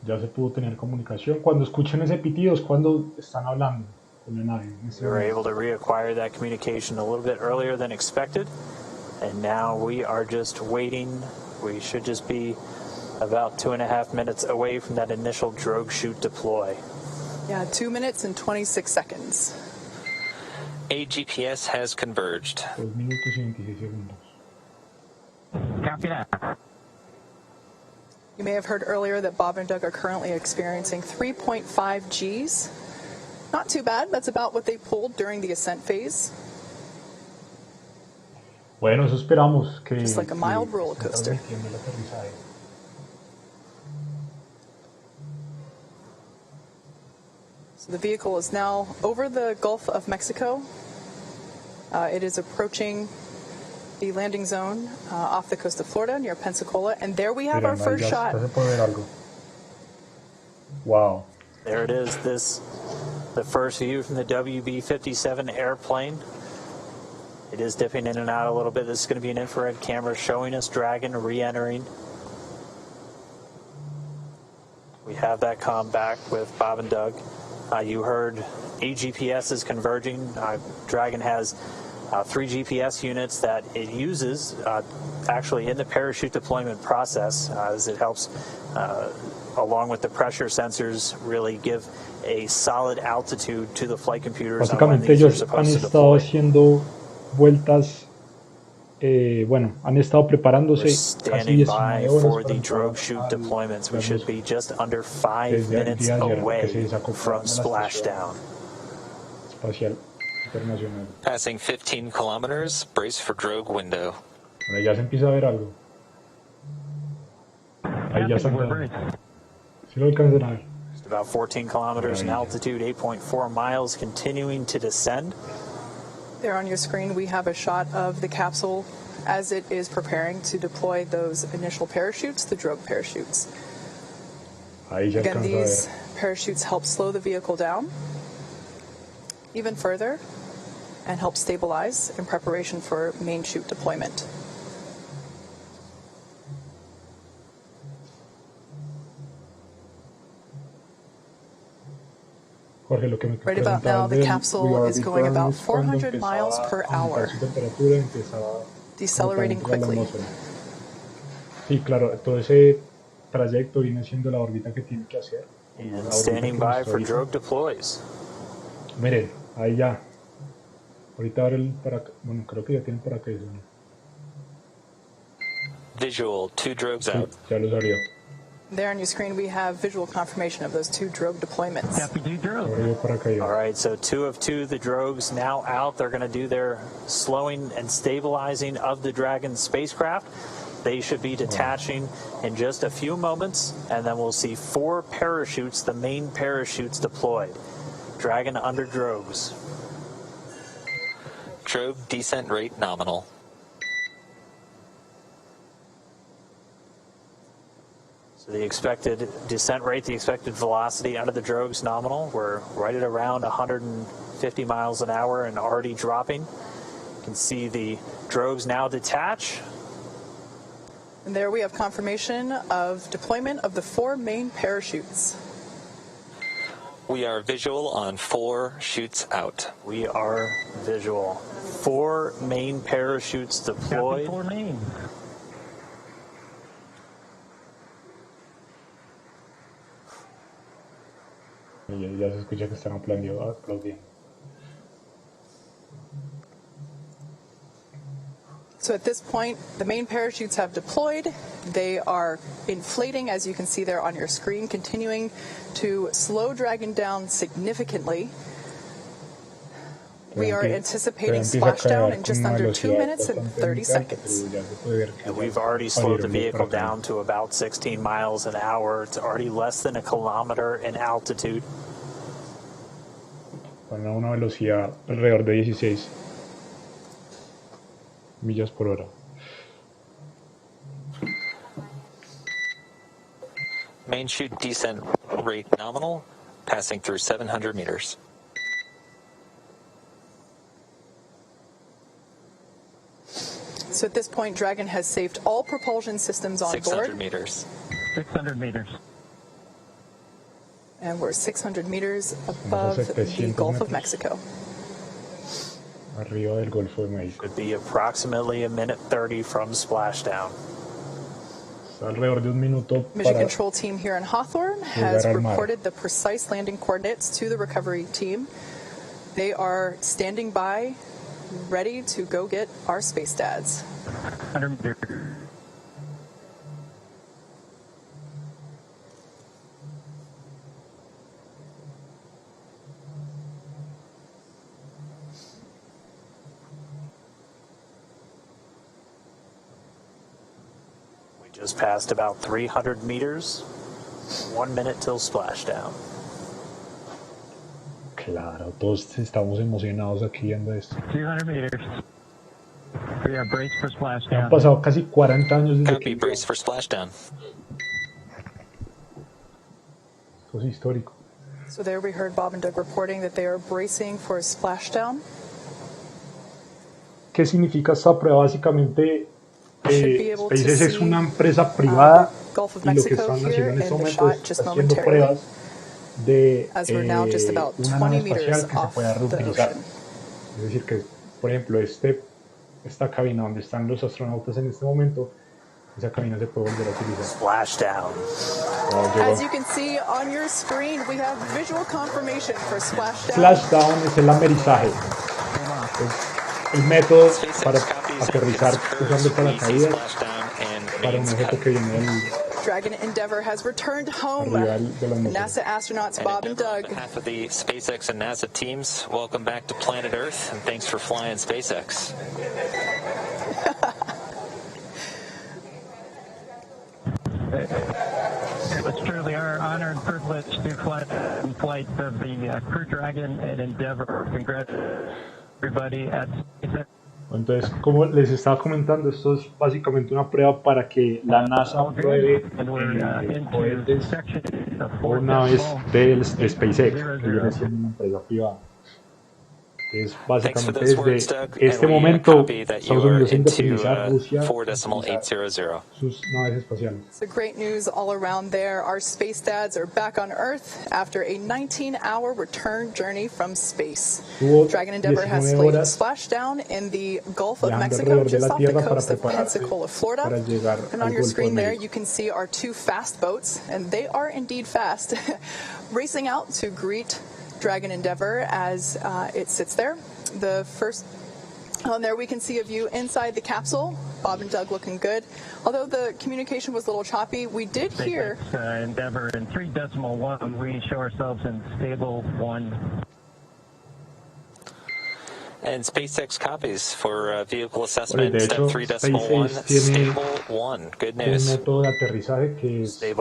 Ya se pudo tener comunicación. Cuando escuchen ese pitido es cuando están hablando con la nave. We were able to reacquire that communication a little bit earlier than expected, and now we are just waiting. We should just be about 2.5 minutes away from that initial drogue chute deploy. Yeah, 2 minutes and 26 seconds. A GPS has converged. 2 minutos y 26 segundos. Copy that. You may have heard earlier that Bob and Doug are currently experiencing 3.5 Gs. Not too bad. That's about what they pulled during the ascent phase. Bueno, eso esperamos que Just like a mild roller esté coaster. transmitiendo el aterrizaje. So the vehicle is now over the Gulf of Mexico. It is approaching the landing zone off the coast of Florida near Pensacola, and there we have our Miren, first ya shot. se puede ver algo. Wow. There it is. The first view from the WB-57 airplane. It is dipping in and out a little bit. This is going to be an infrared camera showing us Dragon re-entering. We have that comm back with Bob and Doug. You heard AGPS is converging. Dragon has 3 GPS units that it uses actually in the parachute deployment process as it helps, along with the pressure sensors, really give a solid altitude to the flight computers on when Básicamente these are ellos han supposed to estado deploy. haciendo vueltas, bueno, han estado preparándose We're casi standing by 19 for horas the para drogue entrar chute al- deployments. We should be just under 5 Desde el minutes día de ayer que away se desacoplaron from de la splashdown. espacial internacional. Passing 15 kilometers, brace for drogue window. Ahora ya se empieza a ver algo. Ahí ya están We're quedando. ready. ¿Sí lo alcanzan a ver? Just about 14 kilometers in altitude, 8.4 miles, continuing to descend. There on your screen, we have a shot of the capsule as it is preparing to deploy those initial parachutes, the drogue parachutes. Ahí se Again, alcanza a ver. these parachutes help slow the vehicle down even further and help stabilize in preparation for main chute deployment. Jorge, lo que me Right about now, the capsule is going about 400 miles per hour, decelerating quickly. Sí, claro, todo ese trayecto viene siendo la órbita que tiene que hacer. And standing by for drogue deploys. Miren, ahí ya. Ahorita abre el bueno, creo que ya tienen paracaídas, ¿no? Visual, 2 drogues Sí, out. ya los abrió. There on your screen, we have visual confirmation of those 2 drogue deployments. Abrió paracaídas. All right, so 2 of 2, the drogues now out. They're going to do their slowing and stabilizing of the Dragon spacecraft. They should be detaching in just a few moments, and then we'll see 4 parachutes, the main parachutes deployed. Dragon under drogues. Drogue descent rate nominal. So the expected descent rate, the expected velocity under the drogues nominal. We're right at around 150 miles an hour and already dropping. You can see the drogues now detach. And there we have confirmation of deployment of the 4 main parachutes. We are visual on 4 chutes out. We are visual. 4 main parachutes deployed. 4 main. Ya se escucha que están aplaudiendo. So at this point, the main parachutes have deployed. They are inflating, as you can see there on your screen, continuing to slow Dragon down significantly. We are anticipating splashdown in just under 2 minutes and 30 seconds. And we've already slowed the vehicle down to about 16 miles an hour. It's already less than a kilometer in altitude. Van a una velocidad alrededor de 16 millas por hora. Main chute descent rate nominal, passing through 700 meters. So at this point, Dragon has saved all propulsion systems on 600 board. meters. 600 meters. And we're 600 meters above the Gulf of Mexico. Arriba del Golfo de México. Could be approximately a minute 30 from splashdown. Alrededor de un minuto Mission para control team here in Hawthorne has reported the precise landing coordinates to the recovery team. They are standing by, ready to go get our space dads. 100 meters. Just passed about 300 meters. 1 minute till splashdown. Claro, todos estamos emocionados aquí viendo esto. 200 meters. We are braced for Han splashdown. pasado casi 40 años desde Copy, que brace for splashdown. esto es histórico. So there we heard Bob and Doug reporting that they are bracing for a splashdown. ¿Qué significa esta prueba? Básicamente, Should be able to SpaceX es see, una empresa privada Gulf of y lo que Mexico están here haciendo en in este the momento shot es just haciendo momentarily, pruebas de as we're now just about una 20 nave meters espacial que se off pueda the reutilizar. ocean. Es decir, que, por ejemplo, esta cabina donde están los astronautas en este momento, esa cabina se puede volver a utilizar. Splashdown. As you can see on your screen, we have visual confirmation for splashdown. Splashdown es el amerizaje. Es el método para aterrizar usando paracaídas para un objeto que viene del Dragon Endeavour has returned home. arriba de la atmósfera. NASA astronauts Bob and On Doug. behalf of the SpaceX and NASA teams, welcome back to planet Earth, and thanks for flying SpaceX. It was truly our honor and privilege to fly in flight of the Crew Dragon and Endeavour. Congrats everybody at SpaceX Entonces, como les estaba comentando, esto es básicamente una prueba para que la NASA pruebe cohetes o naves de SpaceX, que viene siendo una empresa privada. Entonces, básicamente desde este momento, Estados Unidos independiza Rusia sus naves espaciales. So great news all around there. Our space dads are back on Earth after a 19-hour return journey from space. Dragon Endeavour has played splashdown in the Gulf of Mexico, just off the coast of Pensacola, Florida. And on your screen there, you can see our two fast boats, and they are indeed fast, racing out to greet Dragon Endeavour as it sits there. The first on there we can see a view inside the capsule. Bob and Doug looking good. Although the communication was a little choppy, we did hear Endeavour in 3.1. We show ourselves in stable 1. And SpaceX copies for vehicle assessment, step hecho, 3.1, stable 1. Good news. Stable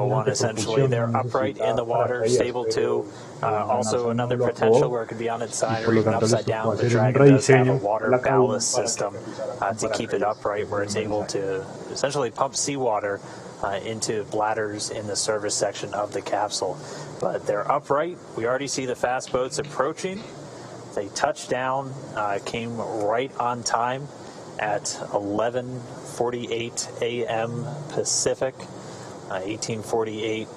1, essentially, they're upright in the water. Stable 2, also another potential where it could be on its side or even upside down. The Dragon does have a water ballast system to keep it upright, where it's able to essentially pump seawater into bladders in the service section of the capsule. But they're upright. We already see the fast boats approaching. They touched down, came right on time at 11:48 a.m. Pacific, 18:48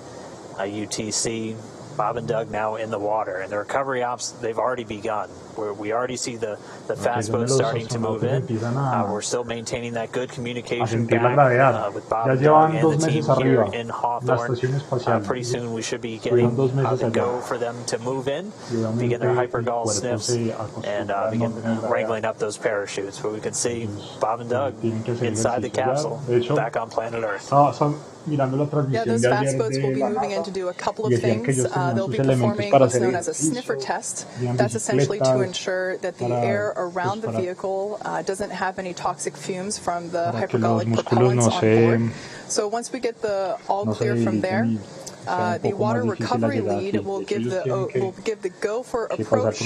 UTC. Bob and Doug now in the water, and the recovery ops, they've already begun. We already see the fast boats starting to move in. We're still maintaining that good communication back with Bob and Doug and the team here in Hawthorne. Pretty soon we should be getting the go for them to move in, begin their hypergol sniffs, and begin wrangling up those parachutes. But we can see Bob and Doug inside the capsule, back on planet Earth. Yeah, those fast boats will be moving in to do a couple of things. They'll be performing what's known as a sniffer test. That's essentially to ensure that the air around the vehicle doesn't have any toxic fumes from the hypergolic propellants on board. So once we get the all clear from there, the water recovery lead will give the go for approach,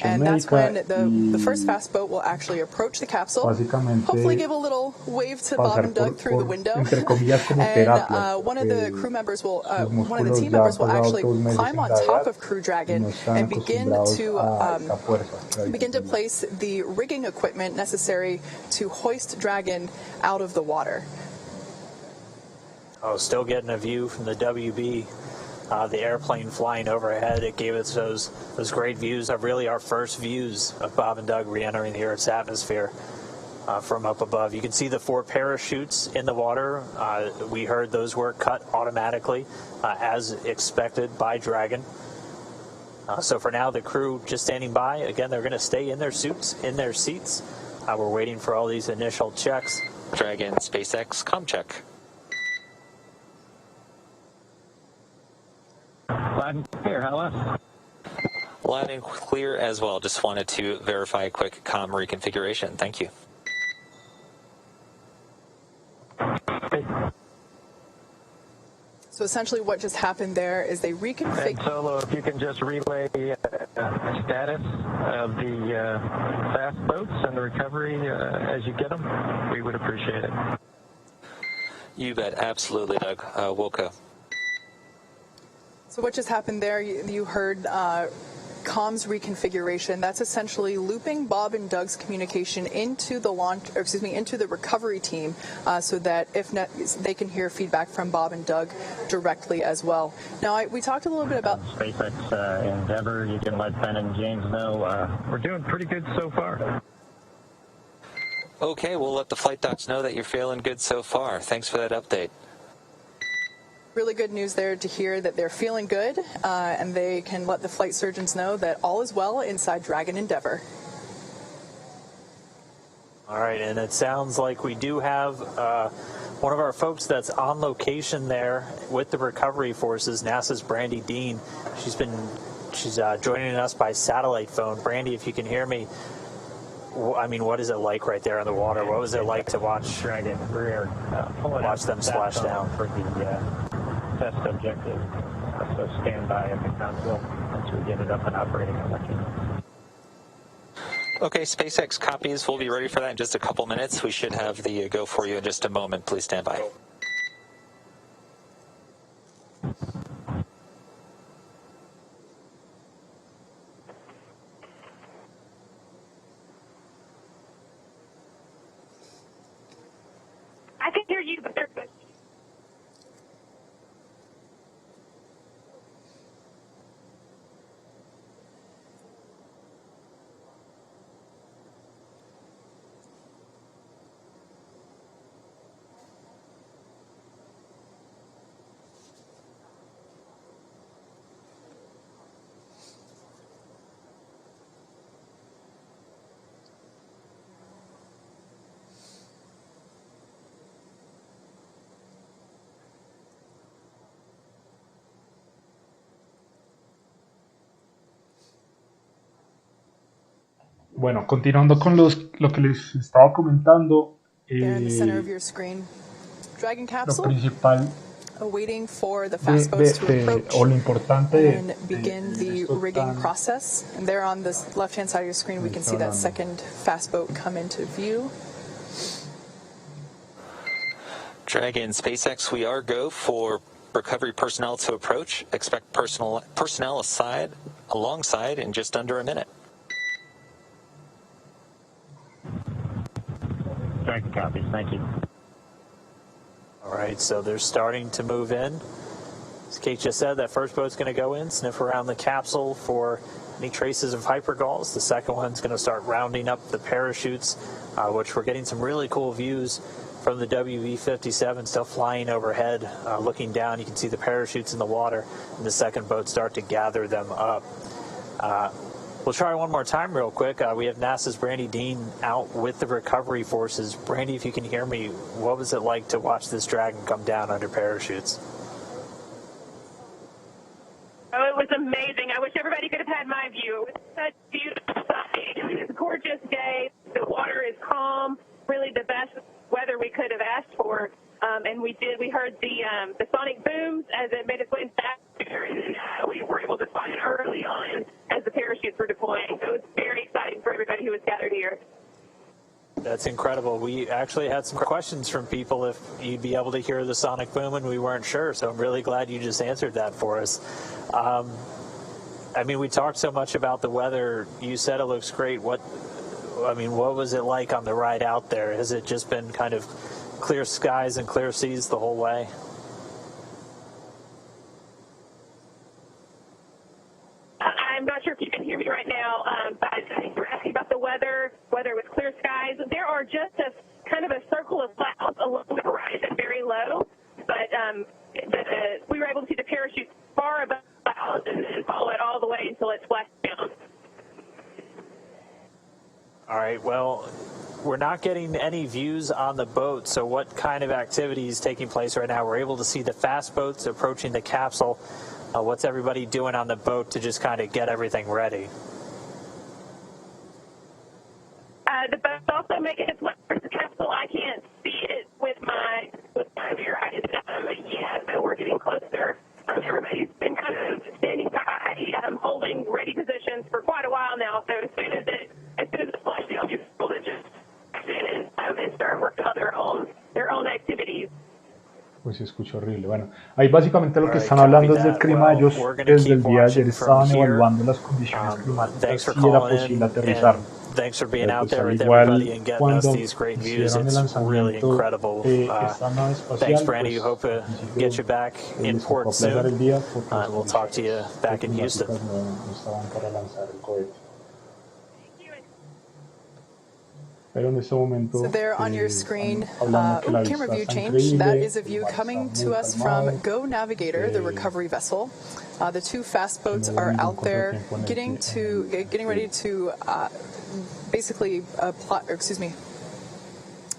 and that's when the first fast boat will actually approach the capsule, hopefully give a little wave to Bob and Doug through the window, and one of the crew members will, one of the team members will actually climb on top of Crew Dragon and begin to place the rigging equipment necessary to hoist Dragon out of the water. Oh, still getting a view from the WB, the airplane flying overhead. It gave us those great views, really our first views of Bob and Doug re-entering the Earth's atmosphere from up above. You can see the 4 parachutes in the water. We heard those were cut automatically, as expected by Dragon. So for now, the crew just standing by. Again, they're going to stay in their suits, in their seats. We're waiting for all these initial checks. Dragon, SpaceX, comm check. Loud and clear, how else? Loud and clear as well. Just wanted to verify a quick comm reconfiguration. Thank you. So essentially what just happened there is they reconfigured... Solo, if you can just relay status of the fast boats and the recovery as you get them, we would appreciate it. You bet. Absolutely, Doug. Wilco. So what just happened there, you heard comms reconfiguration. That's essentially looping Bob and Doug's communication into the into the recovery team, so that they can hear feedback from Bob and Doug directly as well. Now, we talked a little bit about SpaceX Endeavour. You can let Ben and James know we're doing pretty good so far. Okay, we'll let the flight docs know that you're feeling good so far. Thanks for that update. Really good news there to hear that they're feeling good, and they can let the flight surgeons know that all is well inside Dragon Endeavour. All right, and it sounds like we do have one of our folks that's on location there with the recovery forces, NASA's Brandy Dean. She's joining us by satellite phone. Brandy, if you can hear me, I mean, what is it like right there in the water? What was it like to watch Dragon rear, watch them splash down for the test objective? So stand by at the console once we get it up and operating. I'll let you know. Okay, SpaceX copies. We'll be ready for that in just a couple minutes. We should have the go for you in just a moment. Please stand by. I can hear you, but they're good. Bueno, continuando con lo que les estaba comentando, There in the center of your screen, Dragon lo capsule principal waiting for the fast boats to approach o lo importante and begin the esto rigging tan process. And there on the left-hand side of your screen, we can see that second fast boat come into view. Dragon SpaceX, we are go for recovery personnel to approach. Expect personnel alongside in just under a minute. Dragon copies. Thank you. All right, so they're starting to move in. As Kate just said, that first boat's going to go in, sniff around the capsule for any traces of hypergulls. The second one's going to start rounding up the parachutes, which we're getting some really cool views from the WV-57 still flying overhead. Looking down, you can see the parachutes in the water, and the second boat start to gather them up. We'll try one more time real quick. We have NASA's Brandy Dean out with the recovery forces. Brandy, if you can hear me, what was it like to watch this Dragon come down under parachutes? Oh, it was amazing. I wish everybody could have had my view. It was such a beautiful sight. It was a gorgeous day. The water is calm. Really the best weather we could have asked for. And we heard the sonic booms as it made its way back there, and we were able to find it early on as the parachutes were deploying. So it was very exciting for everybody who was gathered here. That's incredible. We actually had some questions from people if you'd be able to hear the sonic boom, and we weren't sure. So I'm really glad you just answered that for us. I mean, we talked so much about the weather. You said it looks great. What was it like on the ride out there? Has it just been kind of clear skies and clear seas the whole way? I'm not sure if you can hear me right now, but I think you're asking about the weather, whether it was clear skies. There are just a kind of a circle of clouds along the horizon, very low, but we were able to see the parachute far above the clouds and follow it all the way until it splashed down. All right, well, we're not getting any views on the boat, so what kind of activity is taking place right now? We're able to see the fast boats approaching the capsule. What's everybody doing on the boat to just kind of get everything ready? The boat's also making its way towards the capsule. I can't see it with my viewer eyes yet, but we're getting closer. Everybody's been kind of standing by, holding ready positions for quite a while now. So as soon as it flashed down, you're able to just stand and start working on their own activities. Pues se escucha horrible. Bueno, ahí básicamente lo que están hablando es del clima. Ellos desde el día de ayer estaban evaluando las condiciones climáticas si era posible aterrizar. Thanks for being out Pues there al with igual everybody and getting us cuando these great views. hicieron el It's really lanzamiento incredible. esta nave espacial, Thanks, Brandy. pues Hope to al principio get you back in les tocó port aplazar soon. el día porque las We'll talk to you back in condiciones Houston. climáticas no estaban para lanzar el cohete. Pero en este momento, So there on your screen, hablando que la camera vista view está change. increíble, That is a el view mar está coming muy to us calmado. from Go Navigator, the recovery vessel. The two fast boats no hubo are ningún out there contratiempo getting ready to basically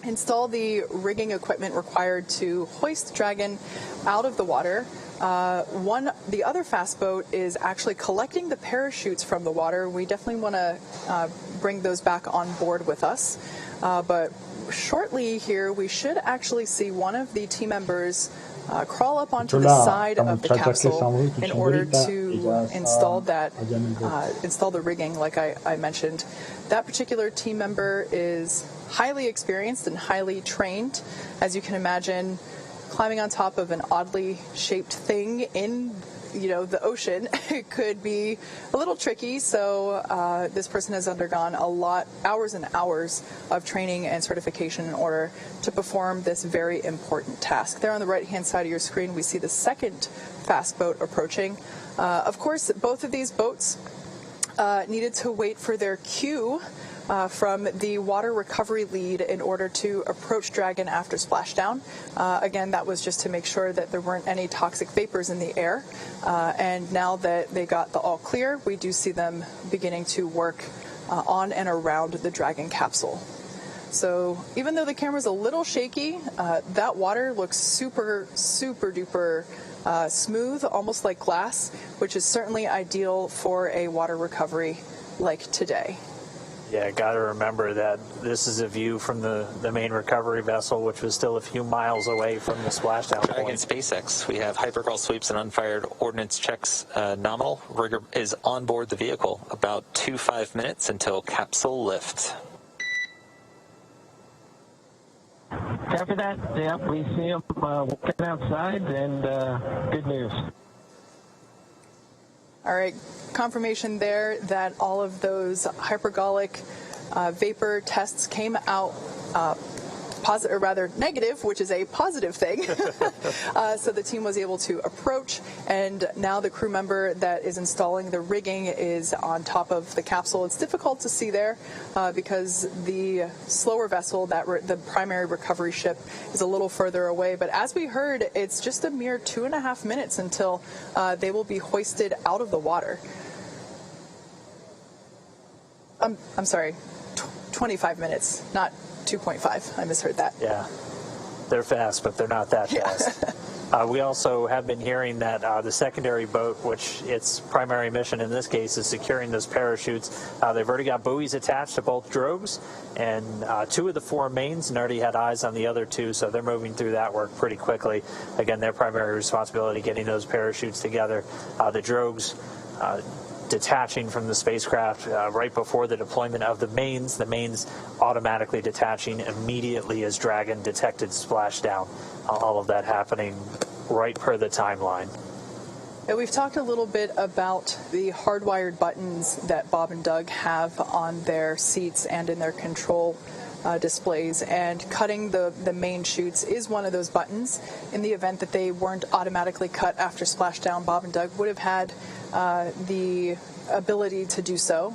install the rigging equipment required to hoist the Dragon out of the water. The other fast boat is actually collecting the parachutes from the water. We definitely want to bring those back on board with us. But shortly here, we should actually see one of the team members crawl up onto the side of the capsule in order to install the rigging, like I mentioned. That particular team member is highly experienced and highly trained. As you can imagine, climbing on top of an oddly shaped thing in the ocean could be a little tricky, so this person has undergone hours and hours of training and certification in order to perform this very important task. There on the right-hand side of your screen, we see the second fast boat approaching. Of course, both of these boats needed to wait for their cue from the water recovery lead in order to approach Dragon after splashdown. Again, that was just to make sure that there weren't any toxic vapors in the air. And now that they got the all clear, we do see them beginning to work on and around the Dragon capsule. So even though the camera's a little shaky, that water looks super, super duper smooth, almost like glass, which is certainly ideal for a water recovery like today. Yeah, got to remember that this is a view from the main recovery vessel, which was still a few miles away from the splashdown Dragon point. SpaceX. We have hypercrawl sweeps and unfired ordnance checks nominal. Rigger is on board the vehicle. About 5 minutes until capsule lift. After that, yeah, we see them walking outside, and good news. All right, confirmation there that all of those hypergolic vapor tests came out positive, or rather negative, which is a positive thing. So the team was able to approach, and now the crew member that is installing the rigging is on top of the capsule. It's difficult to see there because the slower vessel, the primary recovery ship, is a little further away. But as we heard, it's just a mere 2.5 minutes until they will be hoisted out of the water. I'm sorry, 25 minutes, not 2.5. I misheard that. Yeah, they're fast, but they're not that fast. We also have been hearing that the secondary boat, which its primary mission in this case is securing those parachutes, they've already got buoys attached to both drogues, and 2 of the 4 mains and already had eyes on the other 2, so they're moving through that work pretty quickly. Again, their primary responsibility getting those parachutes together. The drogues detaching from the spacecraft right before the deployment of the mains automatically detaching immediately as Dragon detected splashdown. All of that happening right per the timeline. And we've talked a little bit about the hardwired buttons that Bob and Doug have on their seats and in their control displays, and cutting the main chutes is one of those buttons. In the event that they weren't automatically cut after splashdown, Bob and Doug would have had the ability to do so.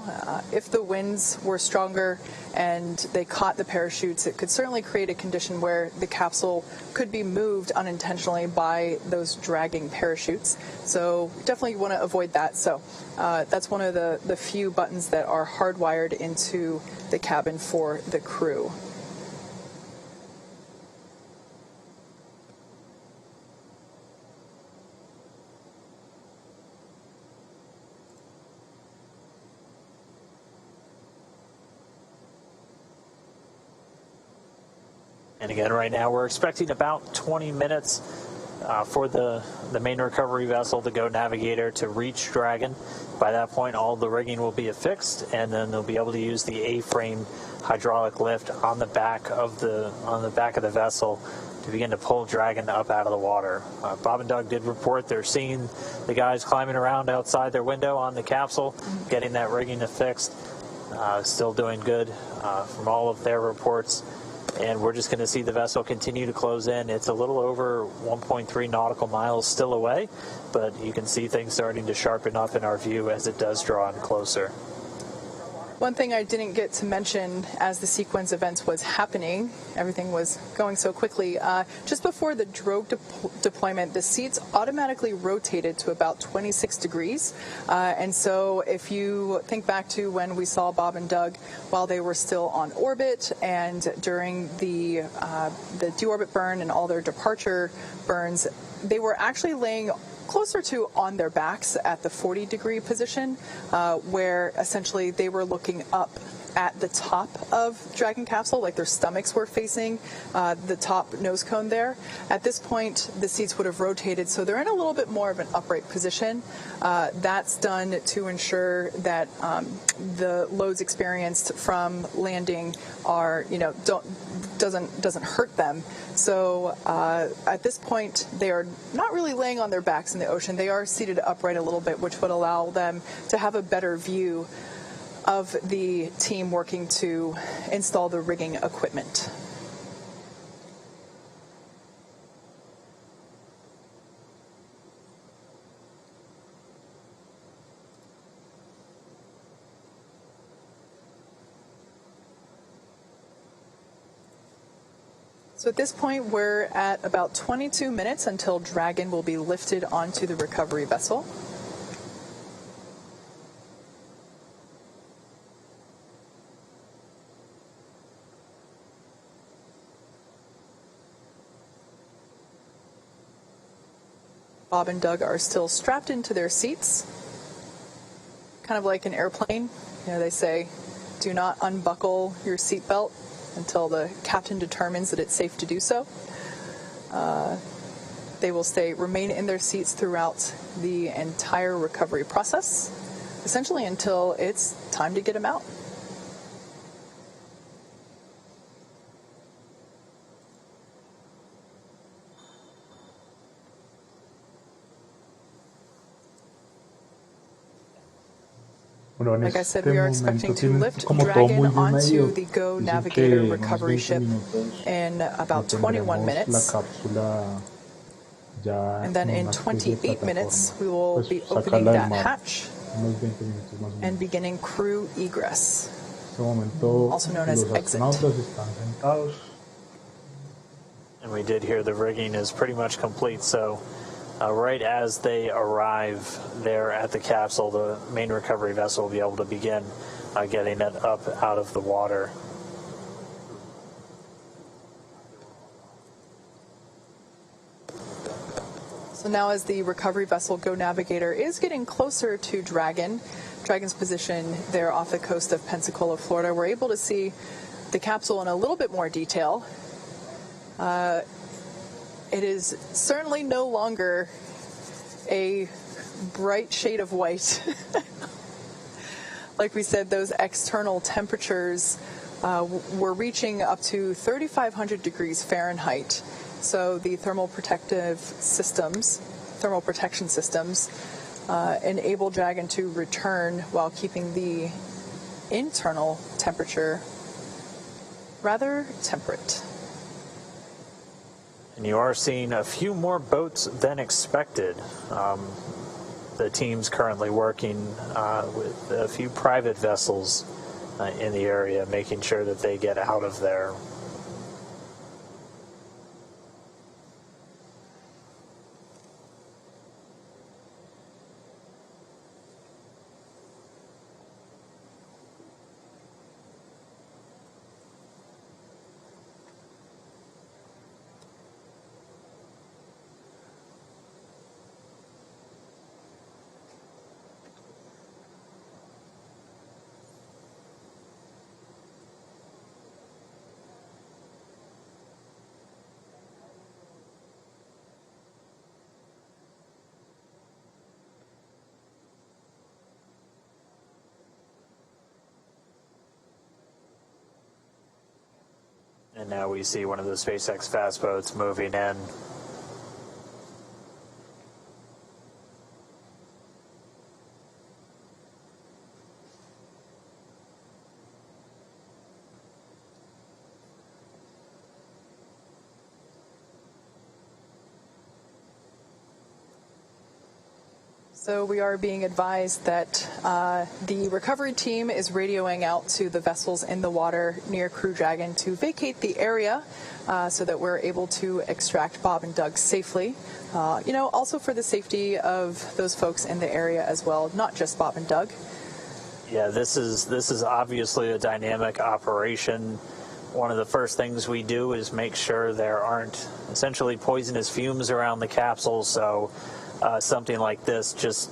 If the winds were stronger and they caught the parachutes, it could certainly create a condition where the capsule could be moved unintentionally by those dragging parachutes. So definitely want to avoid that. So that's one of the few buttons that are hardwired into the cabin for the crew. And again, right now we're expecting about 20 minutes for the main recovery vessel to go Navigator to reach Dragon. By that point, all the rigging will be affixed, and then they'll be able to use the A-frame hydraulic lift on the back of the vessel to begin to pull Dragon up out of the water. Bob and Doug did report they're seeing the guys climbing around outside their window on the capsule, getting that rigging affixed. Still doing good from all of their reports. And we're just going to see the vessel continue to close in. It's a little over 1.3 nautical miles still away, but you can see things starting to sharpen up in our view as it does draw in closer. One thing I didn't get to mention as the sequence events was happening, everything was going so quickly, just before the drogue deployment, the seats automatically rotated to about 26 degrees. And so if you think back to when we saw Bob and Doug while they were still on orbit and during the deorbit burn and all their departure burns, they were actually laying closer to on their backs at the 40-degree position, where essentially they were looking up at the top of Dragon capsule, like their stomachs were facing the top nose cone there. At this point, the seats would have rotated, so they're in a little bit more of an upright position. That's done to ensure that the loads experienced from landing are, doesn't hurt them. So at this point, they are not really laying on their backs in the ocean. They are seated upright a little bit, which would allow them to have a better view of the team working to install the rigging equipment. So at this point, we're at about 22 minutes until Dragon will be lifted onto the recovery vessel. Bob and Doug are still strapped into their seats, kind of like an airplane. They say, do not unbuckle your seatbelt until the captain determines that it's safe to do so. They will remain in their seats throughout the entire recovery process, essentially until it's time to get them out. Like I said, we are expecting to lift Dragon onto the Go Navigator recovery ship in about 21 minutes. And then in 28 minutes, we will be opening that hatch and beginning crew egress, also known as exit. And we did hear the rigging is pretty much complete, so right as they arrive there at the capsule, the main recovery vessel will be able to begin getting it up out of the water. So now as the recovery vessel Go Navigator is getting closer to Dragon's position there off the coast of Pensacola, Florida, we're able to see the capsule in a little bit more detail. It is certainly no longer a bright shade of white. Like we said, those external temperatures were reaching up to 3,500 degrees Fahrenheit. So the thermal protection systems enable Dragon to return while keeping the internal temperature rather temperate. And you are seeing a few more boats than expected. The team's currently working with a few private vessels in the area, making sure that they get out of there. And now we see one of the SpaceX fast boats moving in. So we are being advised that the recovery team is radioing out to the vessels in the water near Crew Dragon to vacate the area so that we're able to extract Bob and Doug safely. Also for the safety of those folks in the area as well, not just Bob and Doug. Yeah, this is obviously a dynamic operation. One of the first things we do is make sure there aren't essentially poisonous fumes around the capsule, so something like this just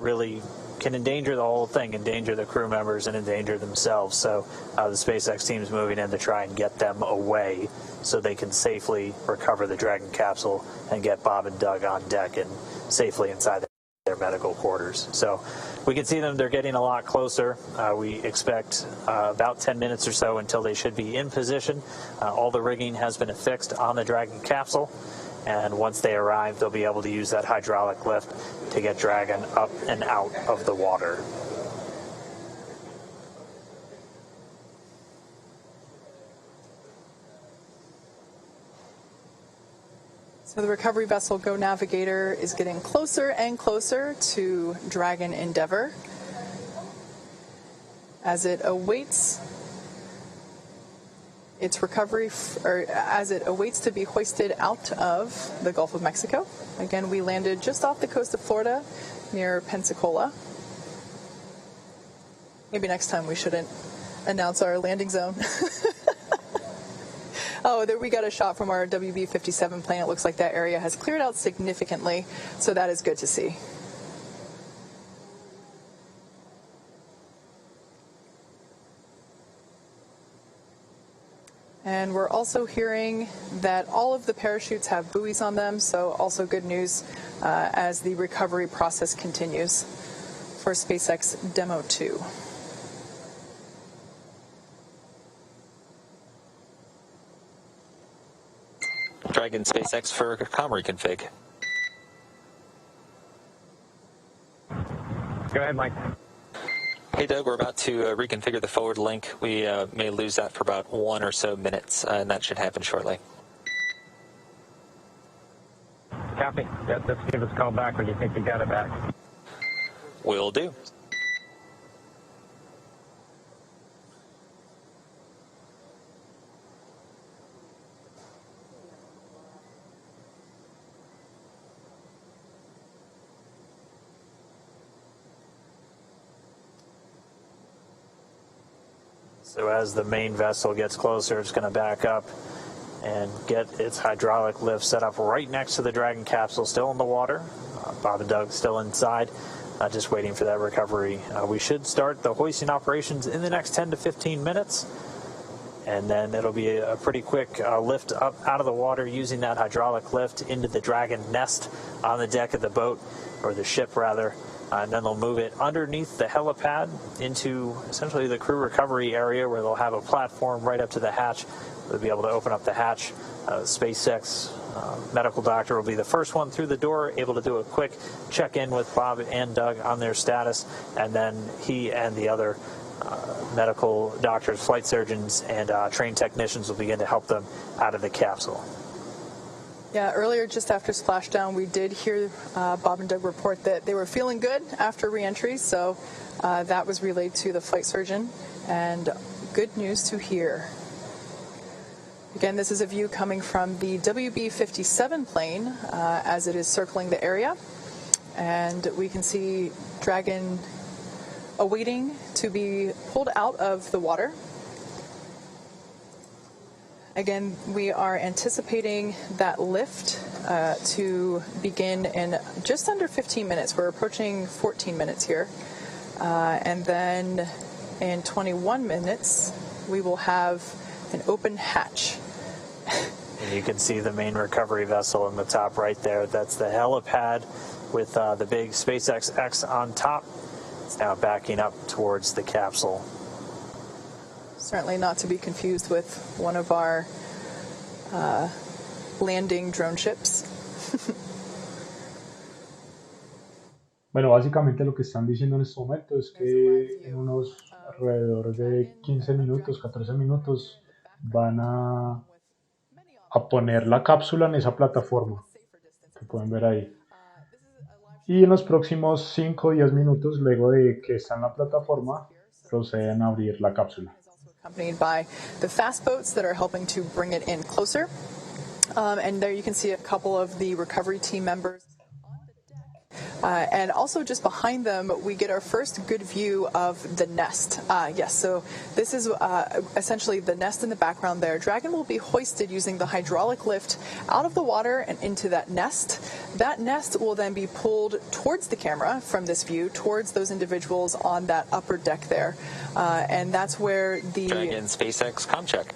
really can endanger the whole thing, endanger the crew members and endanger themselves. So the SpaceX team is moving in to try and get them away so they can safely recover the Dragon capsule and get Bob and Doug on deck and safely inside their medical quarters. So we can see them, they're getting a lot closer. We expect about 10 minutes or so until they should be in position. All the rigging has been affixed on the Dragon capsule, and once they arrive, they'll be able to use that hydraulic lift to get Dragon up and out of the water. So the recovery vessel Go Navigator is getting closer and closer to Dragon Endeavour as it awaits its recovery, or as it awaits to be hoisted out of the Gulf of Mexico. Again, we landed just off the coast of Florida near Pensacola. Maybe next time we shouldn't announce our landing zone. Oh, there we got a shot from our WB-57 plane. It looks like that area has cleared out significantly, so that is good to see. And we're also hearing that all of the parachutes have buoys on them, so also good news as the recovery process continues for SpaceX Demo 2. Dragon SpaceX for comm reconfig. Go ahead, Mike. Hey, Doug, we're about to reconfigure the forward link. We may lose that for about 1 or so minutes, and that should happen shortly. Copy. Yeah, just give us a call back when you think you got it back. Will do. So as the main vessel gets closer, it's going to back up and get its hydraulic lift set up right next to the Dragon capsule, still in the water. Bob and Doug still inside, just waiting for that recovery. We should start the hoisting operations in the next 10 to 15 minutes. And then it'll be a pretty quick lift up out of the water using that hydraulic lift into the Dragon nest on the deck of the boat, or the ship rather. And then they'll move it underneath the helipad into essentially the crew recovery area, where they'll have a platform right up to the hatch. They'll be able to open up the hatch. SpaceX medical doctor will be the first one through the door, able to do a quick check-in with Bob and Doug on their status, and then he and the other medical doctors, flight surgeons, and trained technicians will begin to help them out of the capsule. Yeah, earlier, just after splashdown, we did hear Bob and Doug report that they were feeling good after re-entry, so that was relayed to the flight surgeon, and good news to hear. Again, this is a view coming from the WB-57 plane as it is circling the area, and we can see Dragon awaiting to be pulled out of the water. Again, we are anticipating that lift to begin in just under 15 minutes. We're approaching 14 minutes here. And then in 21 minutes, we will have an open hatch. And you can see the main recovery vessel in the top right there. That's the helipad with the big SpaceX X on top. It's now backing up towards the capsule. Certainly not to be confused with one of our landing drone ships. Bueno, básicamente lo que están diciendo en este momento es que en unos alrededor de 15 minutos, 14 minutos van a poner la cápsula en esa plataforma que pueden ver ahí. Y en los próximos 5 o 10 minutos, luego de que está en la plataforma, proceden a abrir la cápsula. Accompanied by the fast boats that are helping to bring it in closer. And there you can see a couple of the recovery team members And also just behind them, we get our first good view of the nest. Yes, so this is essentially the nest in the background there. Dragon will be hoisted using the hydraulic lift out of the water and into that nest. That nest will then be pulled towards the camera from this view, towards those individuals on that upper deck there. And that's where the Dragon SpaceX comm check.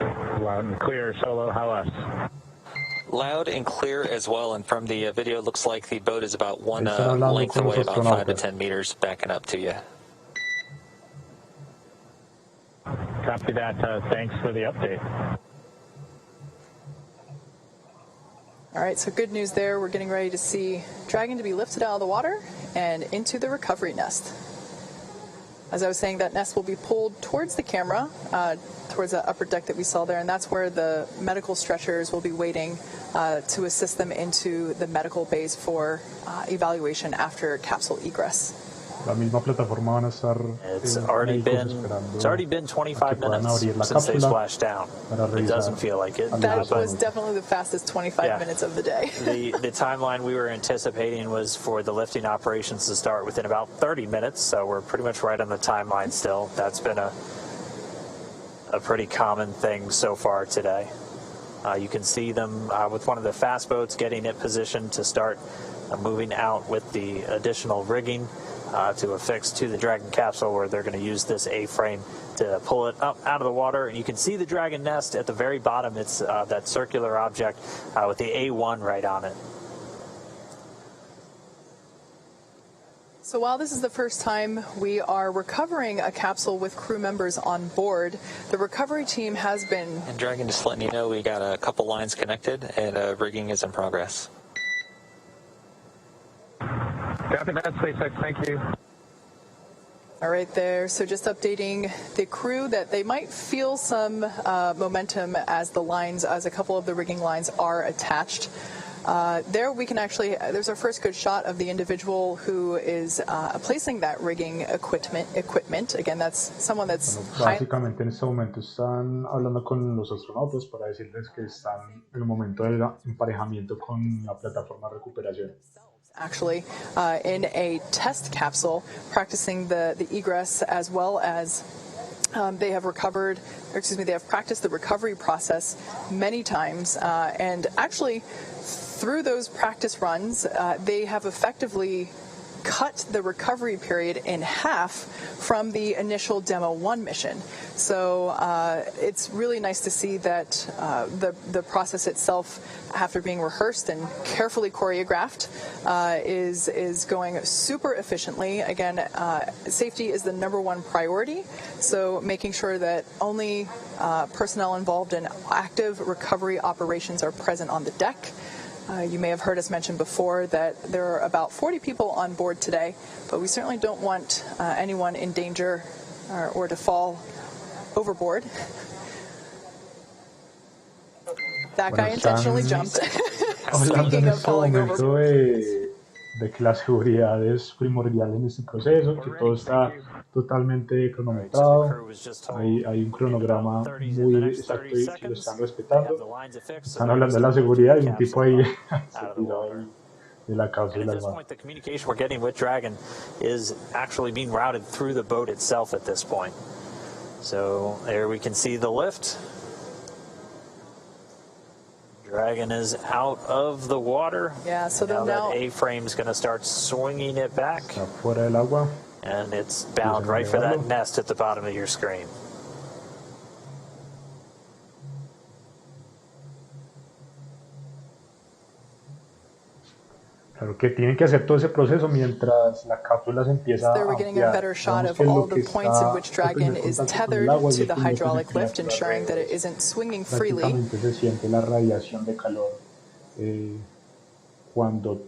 Loud and clear, Solo. How us? Loud and clear as well, and from the video, it looks like the boat is about one length away, about 5 to 10 meters, backing up to you. Copy that. Thanks for the update. All right, so good news there. We're getting ready to see Dragon to be lifted out of the water and into the recovery nest. As I was saying, that nest will be pulled towards the camera, towards the upper deck that we saw there, and that's where the medical stretchers will be waiting to assist them into the medical bays for evaluation after capsule egress. La misma plataforma van a estar It's already been 25 minutes since they splashed down. It doesn't feel like it. That was definitely the fastest 25 minutes of the day. The timeline we were anticipating was for the lifting operations to start within about 30 minutes, so we're pretty much right on the timeline still. That's been a pretty common thing so far today. You can see them with one of the fast boats getting it positioned to start moving out with the additional rigging to affix to the Dragon capsule, where they're going to use this A-frame to pull it up out of the water. And you can see the Dragon nest at the very bottom. It's that circular object with the A1 right on it. So while this is the first time we are recovering a capsule with crew members on board, the recovery team has been... And Dragon, just letting you know, we got a couple lines connected and rigging is in progress. Copy that, SpaceX. Thank you. All right there. So just updating the crew that they might feel some momentum as a couple of the rigging lines are attached. There we can actually, there's our first good shot of the individual who is placing that rigging equipment. Again, that's someone that's... Básicamente en este momento están hablando con los astronautas para decirles que están en el momento del emparejamiento con la plataforma de recuperación. Actually, in a test capsule, practicing the egress, as well as they have practiced the recovery process many times, and actually through those practice runs, they have effectively cut the recovery period in half from the initial Demo 1 mission. So it's really nice to see that the process itself, after being rehearsed and carefully choreographed, is going super efficiently. Again, safety is the #1 priority, so making sure that only personnel involved in active recovery operations are present on the deck. You may have heard us mention before that there are about 40 people on board today, but we certainly don't want anyone in danger or to fall overboard. That guy intentionally jumped. Speaking of falling overboard. De que la seguridad es primordial en este proceso, que todo está totalmente cronometrado. Hay un cronograma muy exacto y que lo están respetando. Están hablando de la seguridad y un tipo ahí se tiró de la cápsula. At this point, the communication we're getting with Dragon is actually being routed through the boat itself at this point. So there we can see the lift. Dragon is out of the water. Yeah, so now that A-frame is going to start swinging it back. Fuera del agua. And it's bound right for that nest at the bottom of your screen. Claro que tienen que hacer todo ese proceso mientras la cápsula se empieza a we're getting a better shot of all the points in which Dragon is tethered to the hydraulic lift, ensuring that it isn't swinging freely. Se siente la radiación de calor cuando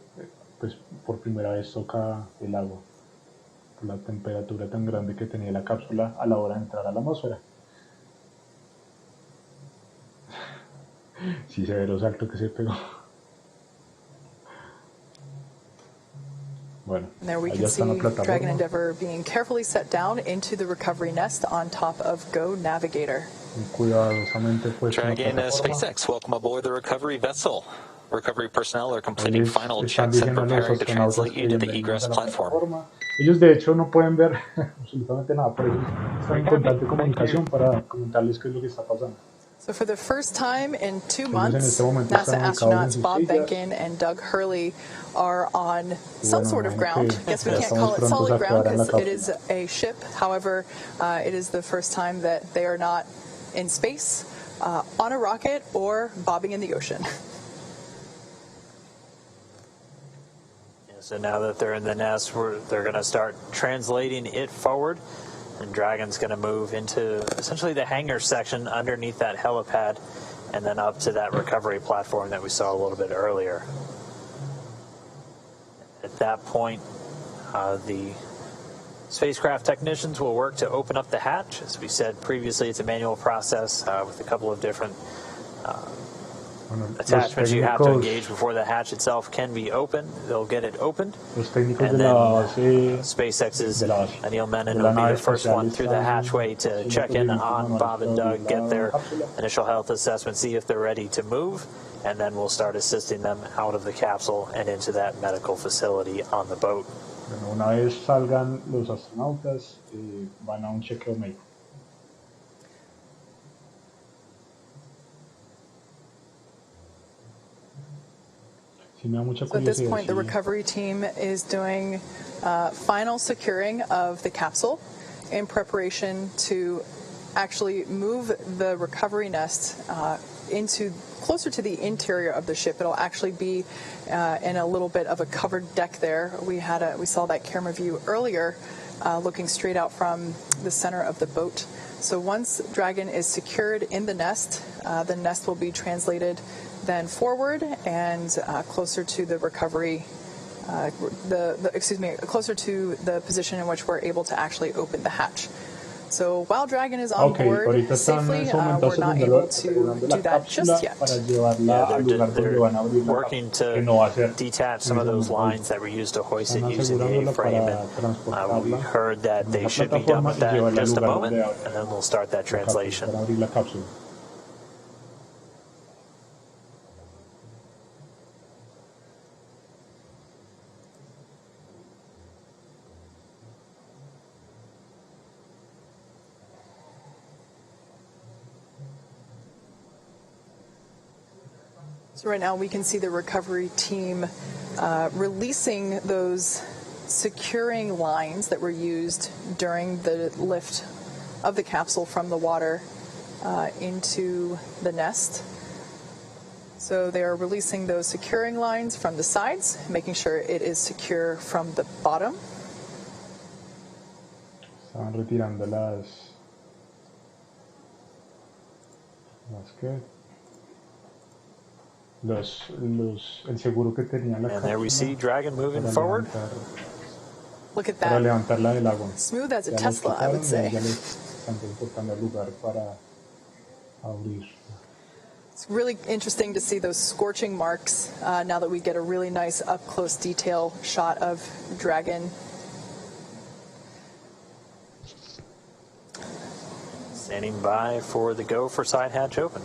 pues, por primera vez toca el agua, por la temperatura tan grande que tenía la cápsula a la hora de entrar a la atmósfera. Sí, severo salto que se pegó. Bueno, there we can see Dragon Endeavour being carefully set down into the recovery nest on top of Go Navigator. Cuidadosamente, pues, Dragon SpaceX, welcome aboard the recovery vessel. recovery personnel are completing Ellos final están checks and diciendo a los preparing to astronautas translate que you to the bienvenidos egress a la platform. plataforma. Ellos de hecho no pueden ver absolutamente nada, pero ellos están en constante comunicación para comentarles qué es lo que está pasando. So for the first time in 2 Ellos en months, este momento NASA están ubicados en astronauts sus Bob sillas. Behnken and Doug Hurley are on Y some bueno, sort of me ground. imagino I guess que we ya can't estamos call it prontos solid a ground quedar en la because it is cápsula. a ship. However, it is the first time that they are not in space, on a rocket, or bobbing in the ocean. So now that they're in the nest, they're going to start translating it forward, and Dragon's going to move into essentially the hangar section underneath that helipad, and then up to that recovery platform that we saw a little bit earlier. At that point, the spacecraft technicians will work to open up the hatch. As we said previously, it's a manual process with a couple of different attachments you have to engage before the hatch itself can be opened. They'll get it opened. Los técnicos And de then la base SpaceX's de la Anil Menon de la will be nave the first espacial one through the están hatchway to haciendo check in procedimientos on manuales Bob and para Doug, abrir get la their cápsula. initial health assessment, see if they're ready to move, and then we'll start assisting them out of the capsule and into that medical facility on the boat. Bueno, una vez salgan los astronautas, van a un chequeo médico. Sí, me da mucha So at this curiosidad. point, the Sí. recovery team is doing final securing of the capsule in preparation to actually move the recovery nest into closer to the interior of the ship. It'll actually be in a little bit of a covered deck there. We saw that camera view earlier, looking straight out from the center of the boat. So once Dragon is secured in the nest will be translated then forward and closer to the recovery, closer to the position in which we're able to actually open the hatch. So while Dragon is on board ahorita están safely, en ese momento we're not able to asegurando la do that cápsula just yet. para llevarla al lugar donde van a abrir la Working cápsula, que to no va a ser detach some of those lines that were used to hoist it Están using the asegurándola A-frame, para and we transportarla heard that en they la should be done plataforma with y that in llevarla al just a lugar moment, donde abren and then we'll start that la cápsula, translation. para abrir la cápsula. So right now we can see the recovery team releasing those securing lines that were used during the lift of the capsule from the water into the nest. So they are releasing those securing lines from the sides, making sure it is secure from the bottom. Estaban retirando el seguro que tenía la And there we see cápsula Dragon moving para forward. Look at para that. levantarla del agua. Smooth as a Ya los Tesla, I would quitaron y say. ya les están transportando al lugar para abrir. It's really interesting to see those scorching marks now that we get a really nice up-close detail shot of Dragon. Standing by for the go for side hatch open.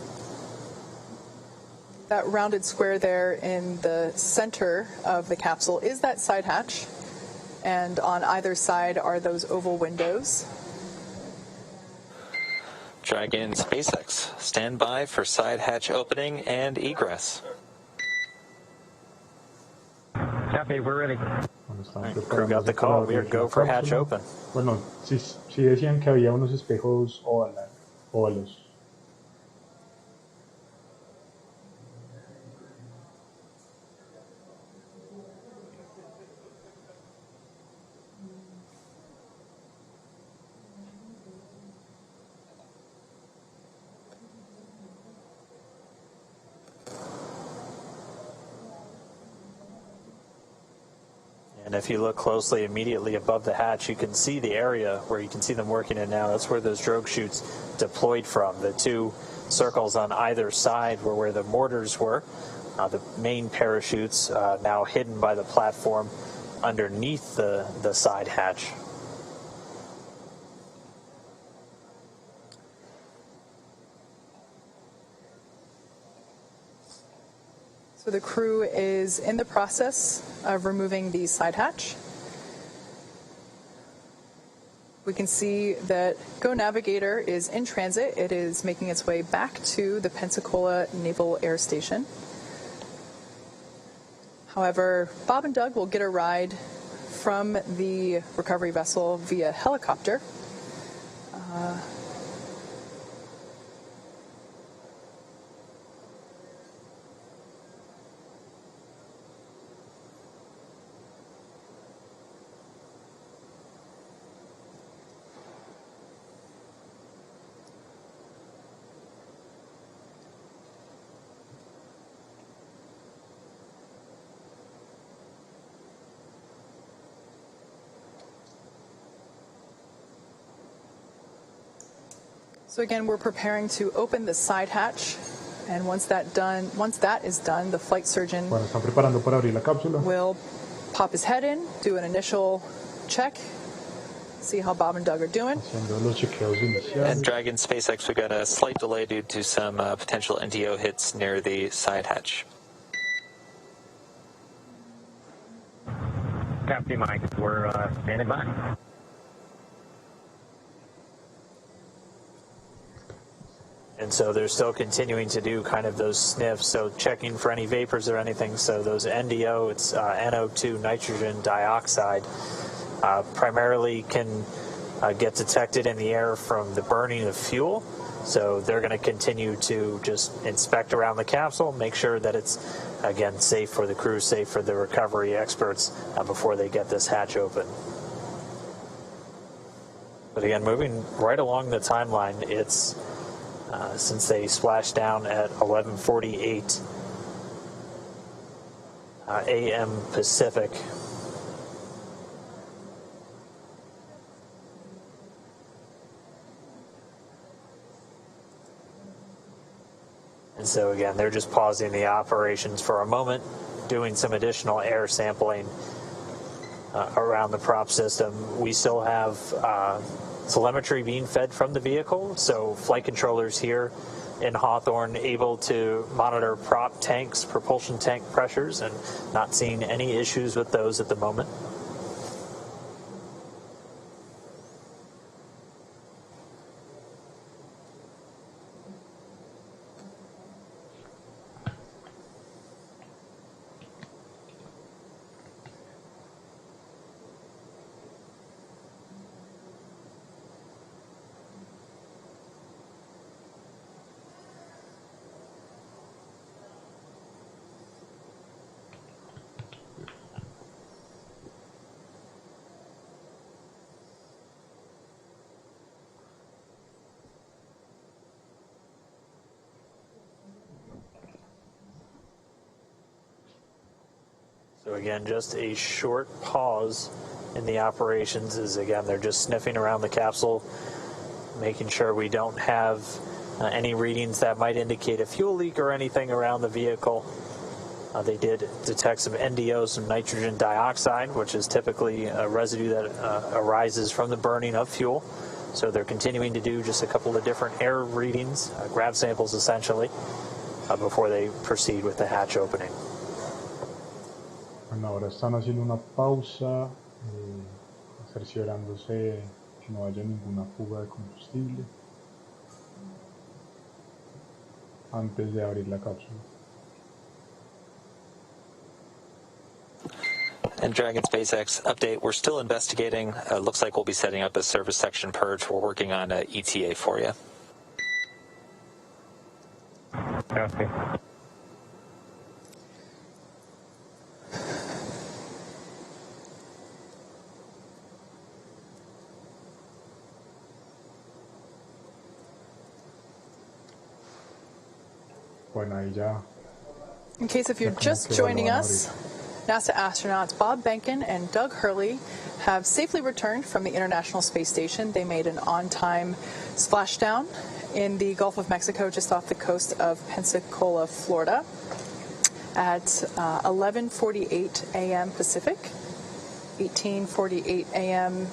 That rounded square there in the center of the capsule is that side hatch, and on either side are those oval windows. Dragon SpaceX, stand by for side hatch opening and egress. Copy, we're ready. Crew got the call. We are go for hatch open. Bueno, sí decían que había unos espejos óvalos. And if you look closely, immediately above the hatch, you can see the area where you can see them working in now. That's where those drogue chutes deployed from. The two circles on either side were where the mortars were. The main parachutes now hidden by the platform underneath the side hatch. So the crew is in the process of removing the side hatch. We can see that Go Navigator is in transit. It is making its way back to the Pensacola Naval Air Station. However, Bob and Doug will get a ride from the recovery vessel via helicopter. So again, we're preparing to open the side hatch, and once that is done, the flight surgeon Bueno, están preparando para abrir la cápsula. will pop his head in, do an initial check, see how Bob and Doug are doing. Haciendo los chequeos iniciales. And Dragon SpaceX, we got a slight delay due to some potential NDO hits near the side hatch. Copy, Mike. We're standing by. And so they're still continuing to do kind of those sniffs, so checking for any vapors or anything. So those NDO, it's NO2, nitrogen dioxide, primarily can get detected in the air from the burning of fuel. So they're going to continue to just inspect around the capsule, make sure that it's, again, safe for the crew, safe for the recovery experts before they get this hatch open. But again, moving right along the timeline, it's since they splashed down at 11:48 a.m. Pacific. And so again, they're just pausing the operations for a moment, doing some additional air sampling around the prop system. We still have telemetry being fed from the vehicle, so flight controllers here in Hawthorne able to monitor prop tanks, propulsion tank pressures, and not seeing any issues with those at the moment. So again, just a short pause in the operations as, again, they're just sniffing around the capsule, making sure we don't have any readings that might indicate a fuel leak or anything around the vehicle. They did detect some NDO, some nitrogen dioxide, which is typically a residue that arises from the burning of fuel. So they're continuing to do just a couple of different air readings, grab samples essentially, before they proceed with the hatch opening. Bueno, ahora están haciendo una pausa, cerciorándose que no haya ninguna fuga de combustible antes de abrir la cápsula. And Dragon SpaceX update, we're still investigating. Looks like we'll be setting up a service section purge. We're working on an ETA for you. Okay. Bueno, ahí ya. In case if you're just joining us, NASA astronauts Bob Behnken and Doug Hurley have safely returned from the International Space Station. They made an on-time splashdown in the Gulf of Mexico just off the coast of Pensacola, Florida at 11:48 a.m. Pacific, 18:48 a.m.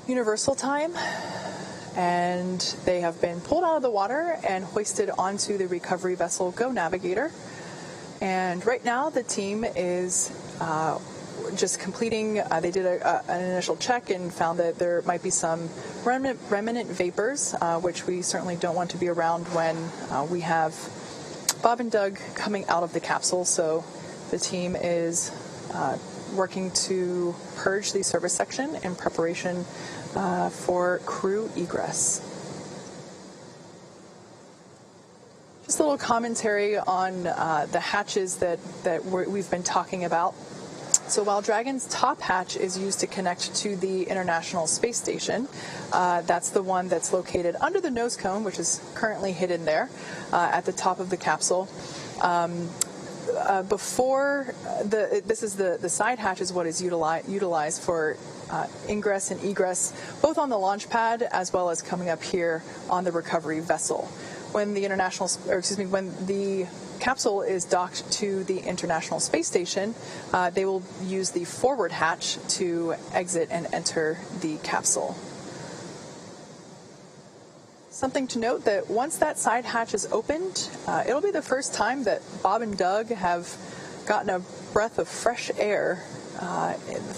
Universal Time. And they have been pulled out of the water and hoisted onto the recovery vessel Go Navigator. And right now the team is just completing, they did an initial check and found that there might be some remnant vapors, which we certainly don't want to be around when we have Bob and Doug coming out of the capsule. So the team is working to purge the service section in preparation for crew egress. Just a little commentary on the hatches that we've been talking about. So while Dragon's top hatch is used to connect to the International Space Station, that's the one that's located under the nose cone, which is currently hidden there at the top of the capsule. This is the side hatch is what is utilized for ingress and egress, both on the launch pad as well as coming up here on the recovery vessel. When the when the capsule is docked to the International Space Station, they will use the forward hatch to exit and enter the capsule. Something to note that once that side hatch is opened, it'll be the first time that Bob and Doug have gotten a breath of fresh air.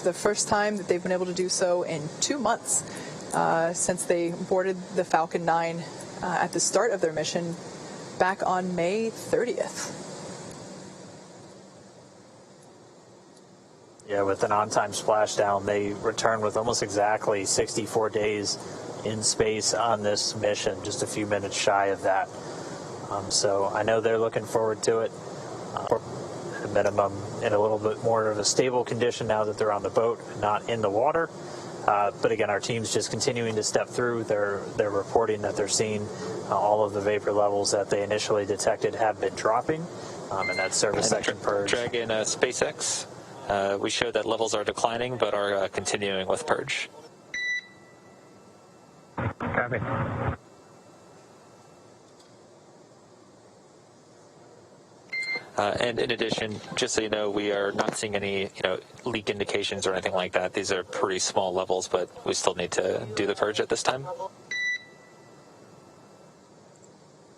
The first time that they've been able to do so in 2 months since they boarded the Falcon 9 at the start of their mission back on May 30th. Yeah, with an on-time splashdown, they return with almost exactly 64 days in space on this mission, just a few minutes shy of that. So I know they're looking forward to it. At a minimum, in a little bit more of a stable condition now that they're on the boat, not in the water. But again, our team's just continuing to step through. They're reporting that they're seeing all of the vapor levels that they initially detected have been dropping, and that service section purge. Dragon SpaceX, we showed that levels are declining, but are continuing with purge. Copy. And in addition, just so you know, we are not seeing any, leak indications or anything like that. These are pretty small levels, but we still need to do the purge at this time.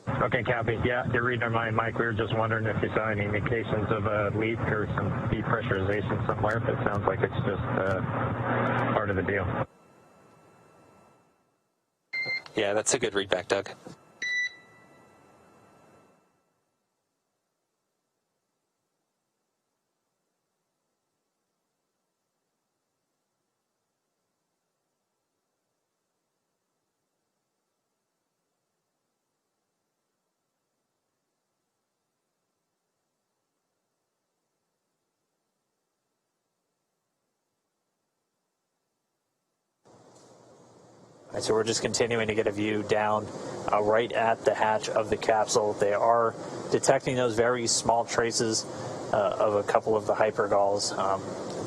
Okay, copy. Yeah, you're reading our mind, Mike. We were just wondering if you saw any indications of a leak or some depressurization somewhere, but it sounds like it's just part of the deal. Yeah, that's a good readback, Doug. So we're just continuing to get a view down right at the hatch of the capsule. They are detecting those very small traces of a couple of the hypergalls.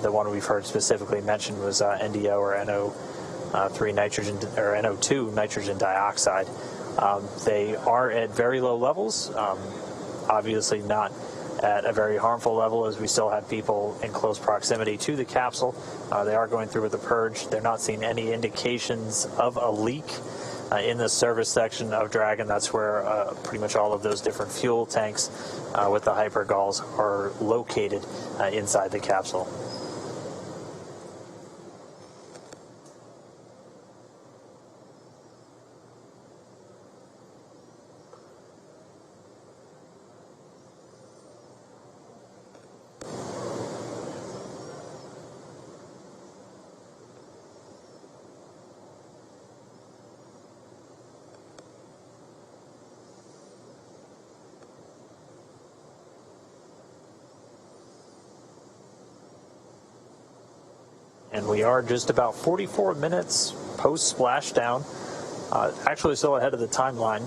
The one we've heard specifically mentioned was NDO or NO3 nitrogen or NO2 nitrogen dioxide. They are at very low levels, obviously not at a very harmful level, as we still have people in close proximity to the capsule. They are going through with the purge. They're not seeing any indications of a leak in the service section of Dragon. That's where pretty much all of those different fuel tanks with the hypergalls are located inside the capsule. And we are just about 44 minutes post-splashdown, actually still ahead of the timeline,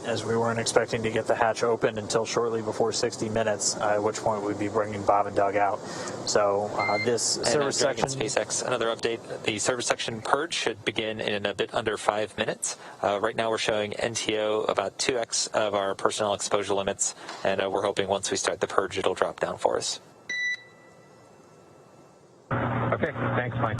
as we weren't expecting to get the hatch open until shortly before 60 minutes, at which point we'd be bringing Bob and Doug out. So this service section... SpaceX, another update. The service section purge should begin in a bit under 5 minutes. Right now we're showing NTO about 2x of our personnel exposure limits, and we're hoping once we start the purge it'll drop down for us. Okay, thanks, Mike.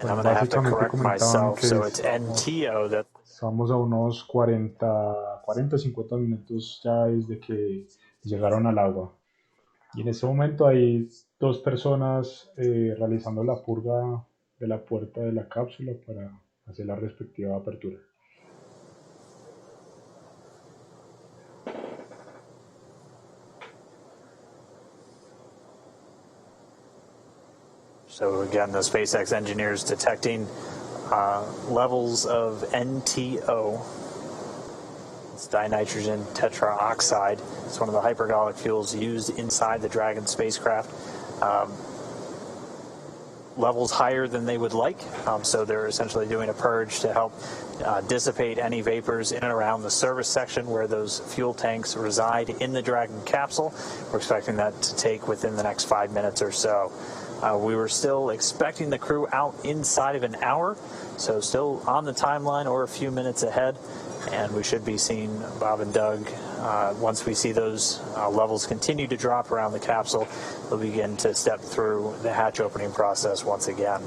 And I'm going to have to correct myself, so it's NTO. Estamos a unos 50 minutos ya desde que llegaron al agua. Y en este momento hay dos personas realizando la purga de la puerta de la cápsula para hacer la respectiva apertura. So again, the SpaceX engineers detecting levels of NTO. It's dinitrogen tetraoxide. It's one of the hypergolic fuels used inside the Dragon spacecraft. Levels higher than they would like, so they're essentially doing a purge to help dissipate any vapors in and around the service section where those fuel tanks reside in the Dragon capsule. We're expecting that to take within the next 5 minutes or so. We were still expecting the crew out inside of an hour, so still on the timeline or a few minutes ahead, and we should be seeing Bob and Doug. Once we see those levels continue to drop around the capsule, we'll begin to step through the hatch opening process once again.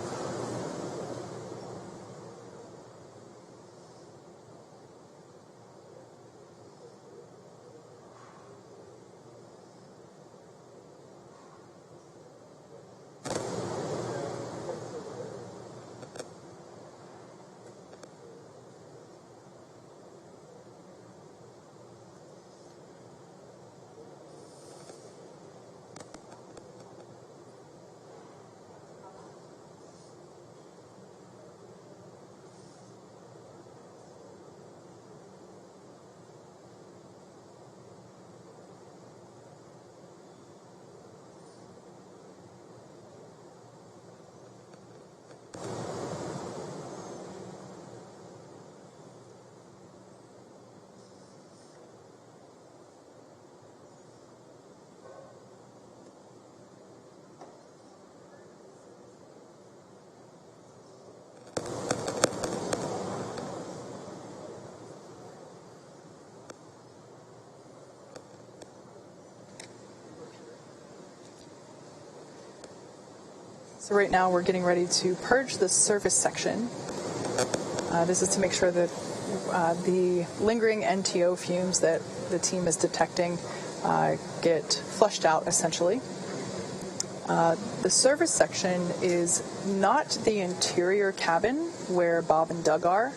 So right now we're getting ready to purge the surface section. This is to make sure that the lingering NTO fumes that the team is detecting get flushed out, essentially. The service section is not the interior cabin where Bob and Doug are.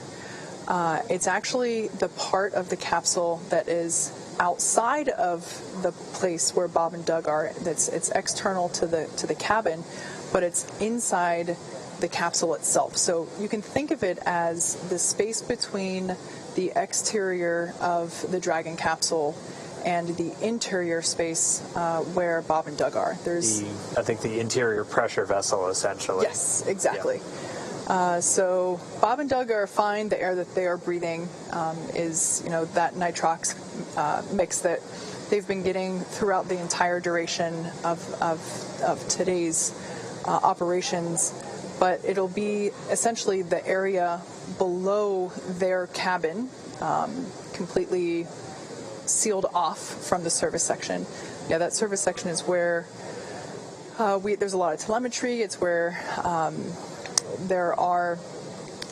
It's actually the part of the capsule that is outside of the place where Bob and Doug are. It's external to the cabin, but it's inside the capsule itself. So you can think of it as the space between the exterior of the Dragon capsule and the interior space where Bob and Doug are. I think the interior pressure vessel, essentially. Yes, exactly. So Bob and Doug are fine. The air that they are breathing is, that nitrox mix that they've been getting throughout the entire duration of today's operations. But it'll be essentially the area below their cabin, completely sealed off from the service section. Yeah, that service section is where there's a lot of telemetry. It's where there are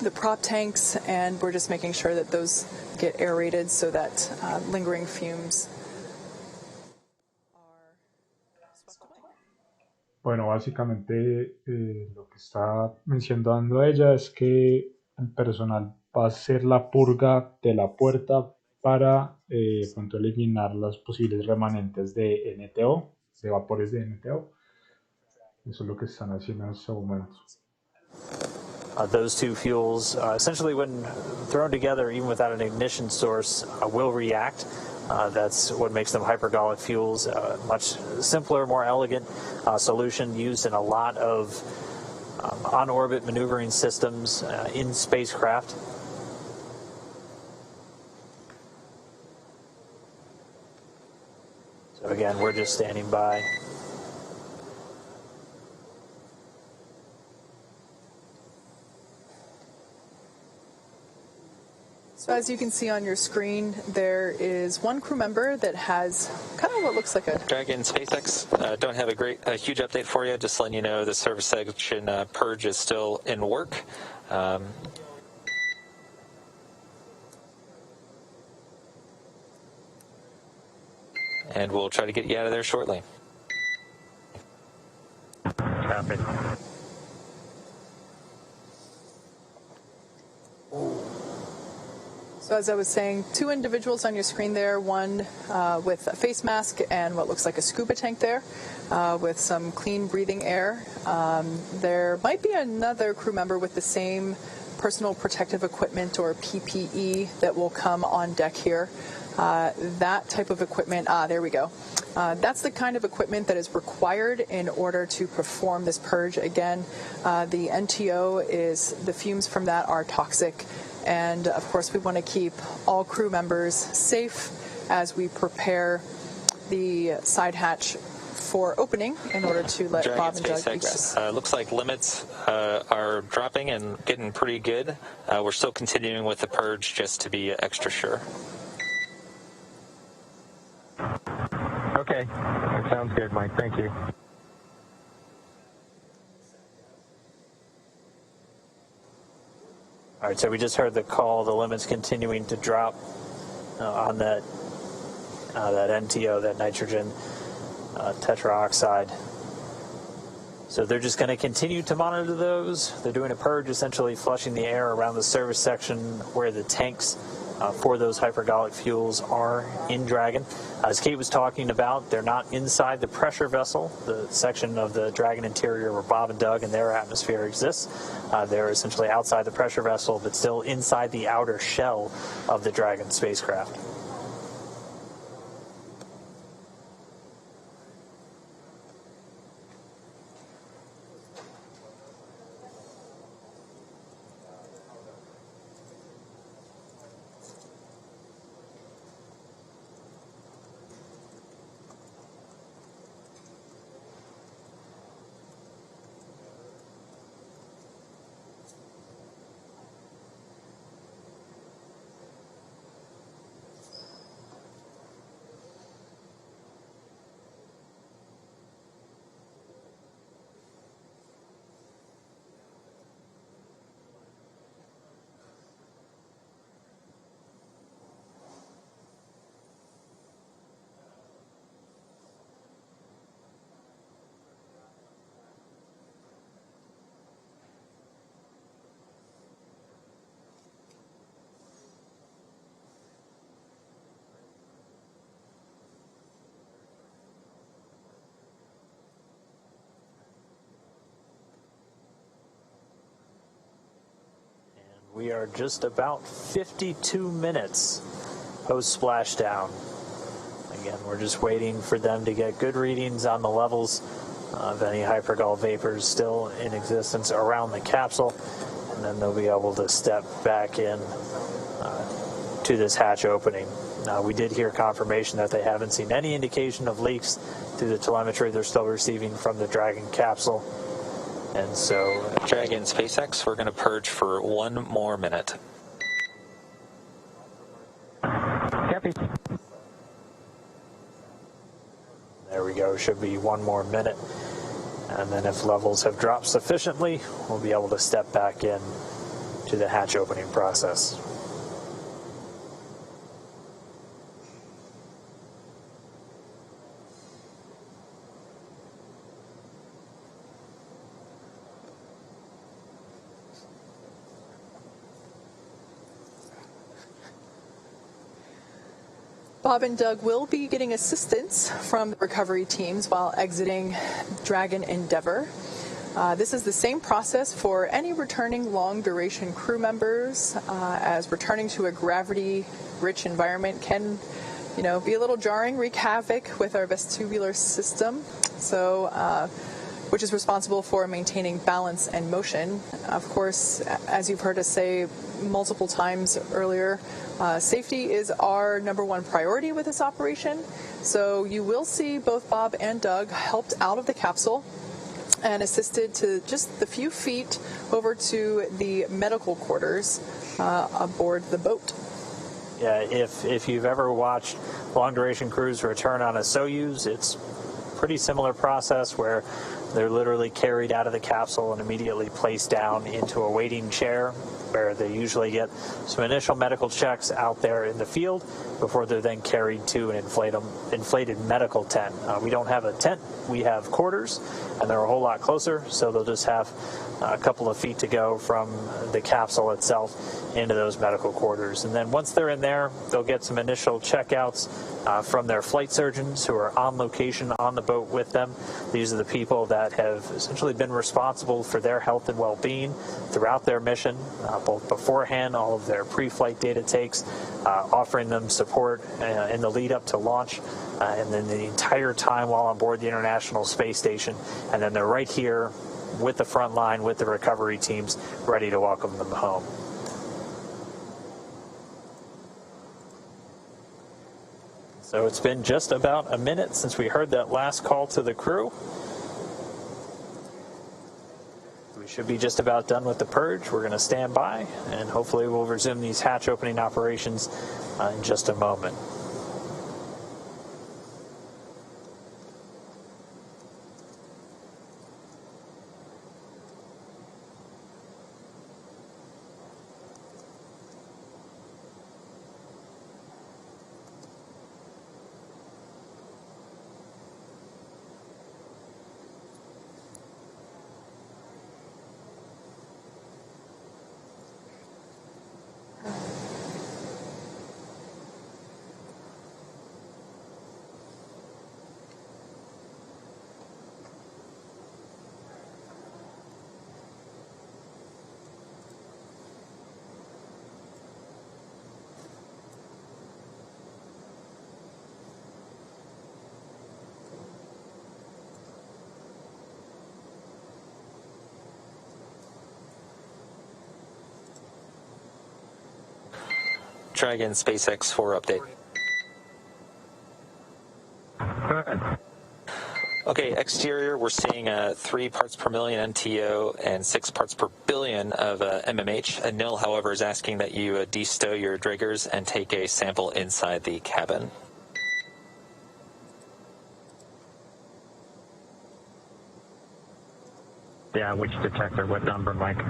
the prop tanks, and we're just making sure that those get aerated so that lingering fumes are swept away. Bueno, básicamente lo que está mencionando ella es que el personal va a hacer la purga de la puerta para pronto eliminar los posibles remanentes de NTO, de vapores de NTO. Eso es lo que están haciendo en este momento. Those two fuels, essentially when thrown together, even without an ignition source, will react. That's what makes them hypergolic fuels. Much simpler, more elegant solution used in a lot of on-orbit maneuvering systems in spacecraft. So again, we're just standing by. So as you can see on your screen, there is one crew member that has kind of what looks like a... Dragon SpaceX, don't have a huge update for you, just letting you know the service section purge is still in work. And we'll try to get you out of there shortly. Copy. So as I was saying, two individuals on your screen there, one with a face mask and what looks like a scuba tank there with some clean breathing air. There might be another crew member with the same personal protective equipment or PPE that will come on deck here. That type of equipment, there we go. That's the kind of equipment that is required in order to perform this purge. Again, the NTO the fumes from that are toxic. And of course, we want to keep all crew members safe as we prepare the side hatch for opening in order to let Dragon Bob and Doug SpaceX, egress. looks like limits are dropping and getting pretty good. We're still continuing with the purge just to be extra sure. Okay, that sounds good, Mike. Thank you. All right, so we just heard the call. The limit's continuing to drop on that NTO, that nitrogen tetraoxide. So they're just going to continue to monitor those. They're doing a purge, essentially flushing the air around the service section where the tanks for those hypergolic fuels are in Dragon. As Kate was talking about, they're not inside the pressure vessel, the section of the Dragon interior where Bob and Doug and their atmosphere exists. They're essentially outside the pressure vessel, but still inside the outer shell of the Dragon spacecraft. We are just about 52 minutes post-splashdown. Again, we're just waiting for them to get good readings on the levels of any hypergol vapors still in existence around the capsule, and then they'll be able to step back in to this hatch opening. We did hear confirmation that they haven't seen any indication of leaks through the telemetry they're still receiving from the Dragon capsule. And so, Dragon SpaceX, we're going to purge for 1 more minute. Copy. There we go. Should be 1 more minute. And then if levels have dropped sufficiently, we'll be able to step back in to the hatch opening process. Bob and Doug will be getting assistance from the recovery teams while exiting Dragon Endeavour. This is the same process for any returning long-duration crew members, as returning to a gravity-rich environment can, be a little jarring, wreak havoc with our vestibular system. So, which is responsible for maintaining balance and motion. Of course, as you've heard us say multiple times earlier, safety is our #1 priority with this operation. So you will see both Bob and Doug helped out of the capsule and assisted to just the few feet over to the medical quarters aboard the boat. Yeah, if you've ever watched long-duration crews return on a Soyuz, it's pretty similar process where they're literally carried out of the capsule and immediately placed down into a waiting chair where they usually get some initial medical checks out there in the field before they're then carried to an inflated medical tent. We don't have a tent, we have quarters, and they're a whole lot closer, so they'll just have a couple of feet to go from the capsule itself into those medical quarters. And then once they're in there, they'll get some initial checkouts from their flight surgeons who are on location on the boat with them. These are the people that have essentially been responsible for their health and well-being throughout their mission, both beforehand, all of their pre-flight data takes, offering them support in the lead up to launch, and then the entire time while on board the International Space Station. And then they're right here with the front line, with the recovery teams, ready to welcome them home. So it's been just about a minute since we heard that last call to the crew. We should be just about done with the purge. We're going to stand by, and hopefully we'll resume these hatch opening operations in just a moment. Try again, SpaceX 4 update. Okay, exterior, we're seeing 3 parts per million NTO and 6 parts per billion of MMH. Anil, however, is asking that you de-stow your Driggers and take a sample inside the cabin. Yeah, which detector? What number, Mike?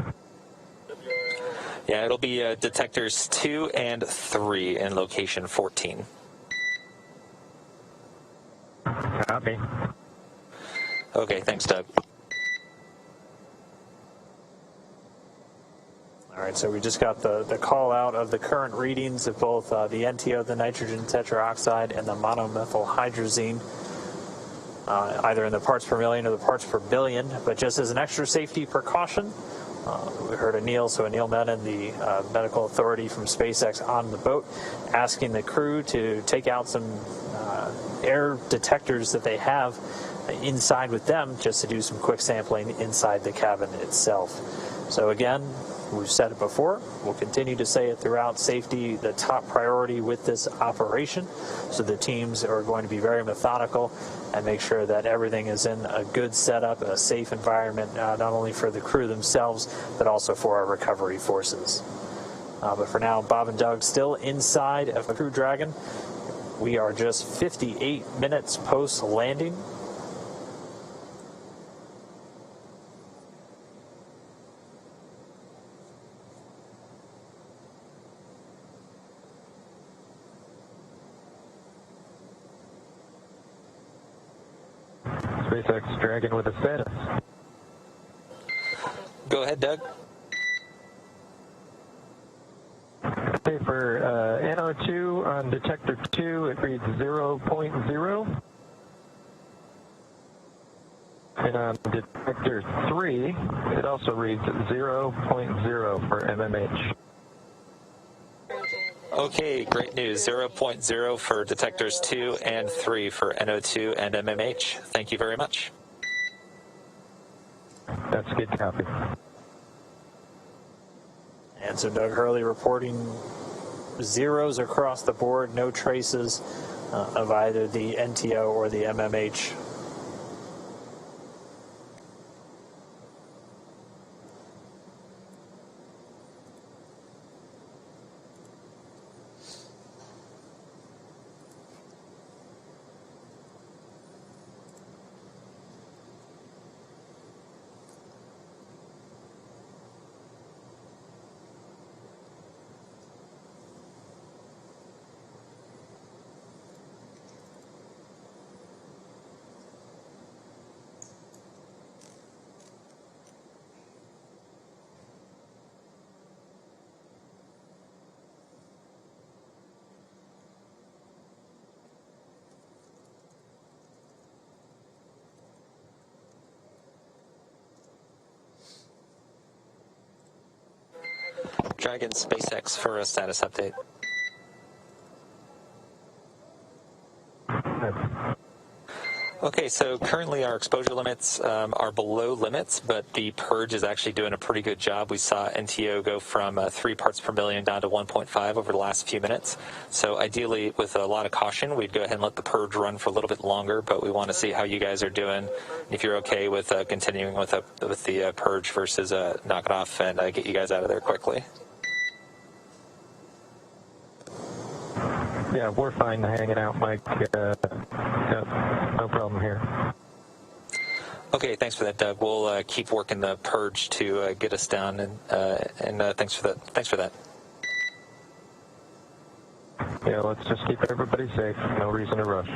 Yeah, it'll be detectors 2 and 3 in location 14. Copy. Okay, thanks, Doug. All right, so we just got the call out of the current readings of both the NTO, the nitrogen tetroxide, and the monomethyl hydrazine, either in the parts per million or the parts per billion. But just as an extra safety precaution, we heard Anil, so Anil Menon, the medical authority from SpaceX on the boat, asking the crew to take out some air detectors that they have inside with them just to do some quick sampling inside the cabin itself. So again, we've said it before, we'll continue to say it throughout, safety the top priority with this operation. So the teams are going to be very methodical and make sure that everything is in a good setup, a safe environment, not only for the crew themselves, but also for our recovery forces. But for now, Bob and Doug still inside of the Crew Dragon. We are just 58 minutes post-landing. SpaceX Dragon with a status. Go ahead, Doug. Okay, for NO2 on detector 2, it reads 0.0. And on detector 3, it also reads 0.0 for MMH. Okay, great news. 0.0 for detectors 2 and 3 for NO2 and MMH. Thank you very much. That's a good copy. And so Doug Hurley reporting zeros across the board, no traces of either the NTO or the MMH. Dragon SpaceX for a status update. Okay, so currently our exposure limits are below limits, but the purge is actually doing a pretty good job. We saw NTO go from 3 parts per million down to 1.5 over the last few minutes. So ideally, with a lot of caution, we'd go ahead and let the purge run for a little bit longer, but we want to see how you guys are doing. If you're okay with continuing with the purge versus knock it off and get you guys out of there quickly. Yeah, we're fine hanging out, Mike. No problem here. Okay, thanks for that, Doug. We'll keep working the purge to get us down, and thanks for that. Thanks for that. Yeah, let's just keep everybody safe. No reason to rush.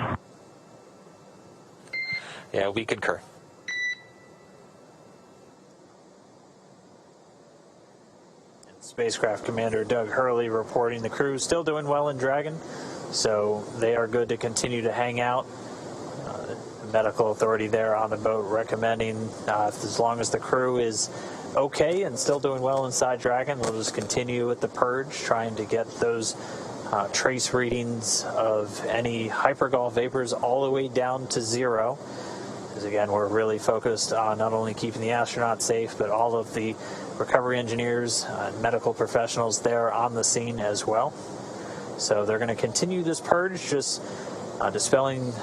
Yeah, we concur. Spacecraft Commander Doug Hurley reporting the crew still doing well in Dragon, so they are good to continue to hang out. The medical authority there on the boat recommending as long as the crew is okay and still doing well inside Dragon, we'll just continue with the purge, trying to get those trace readings of any hypergol vapors all the way down to 0. Because again, we're really focused on not only keeping the astronauts safe, but all of the recovery engineers and medical professionals there on the scene as well. So they're going to continue this purge, just dispelling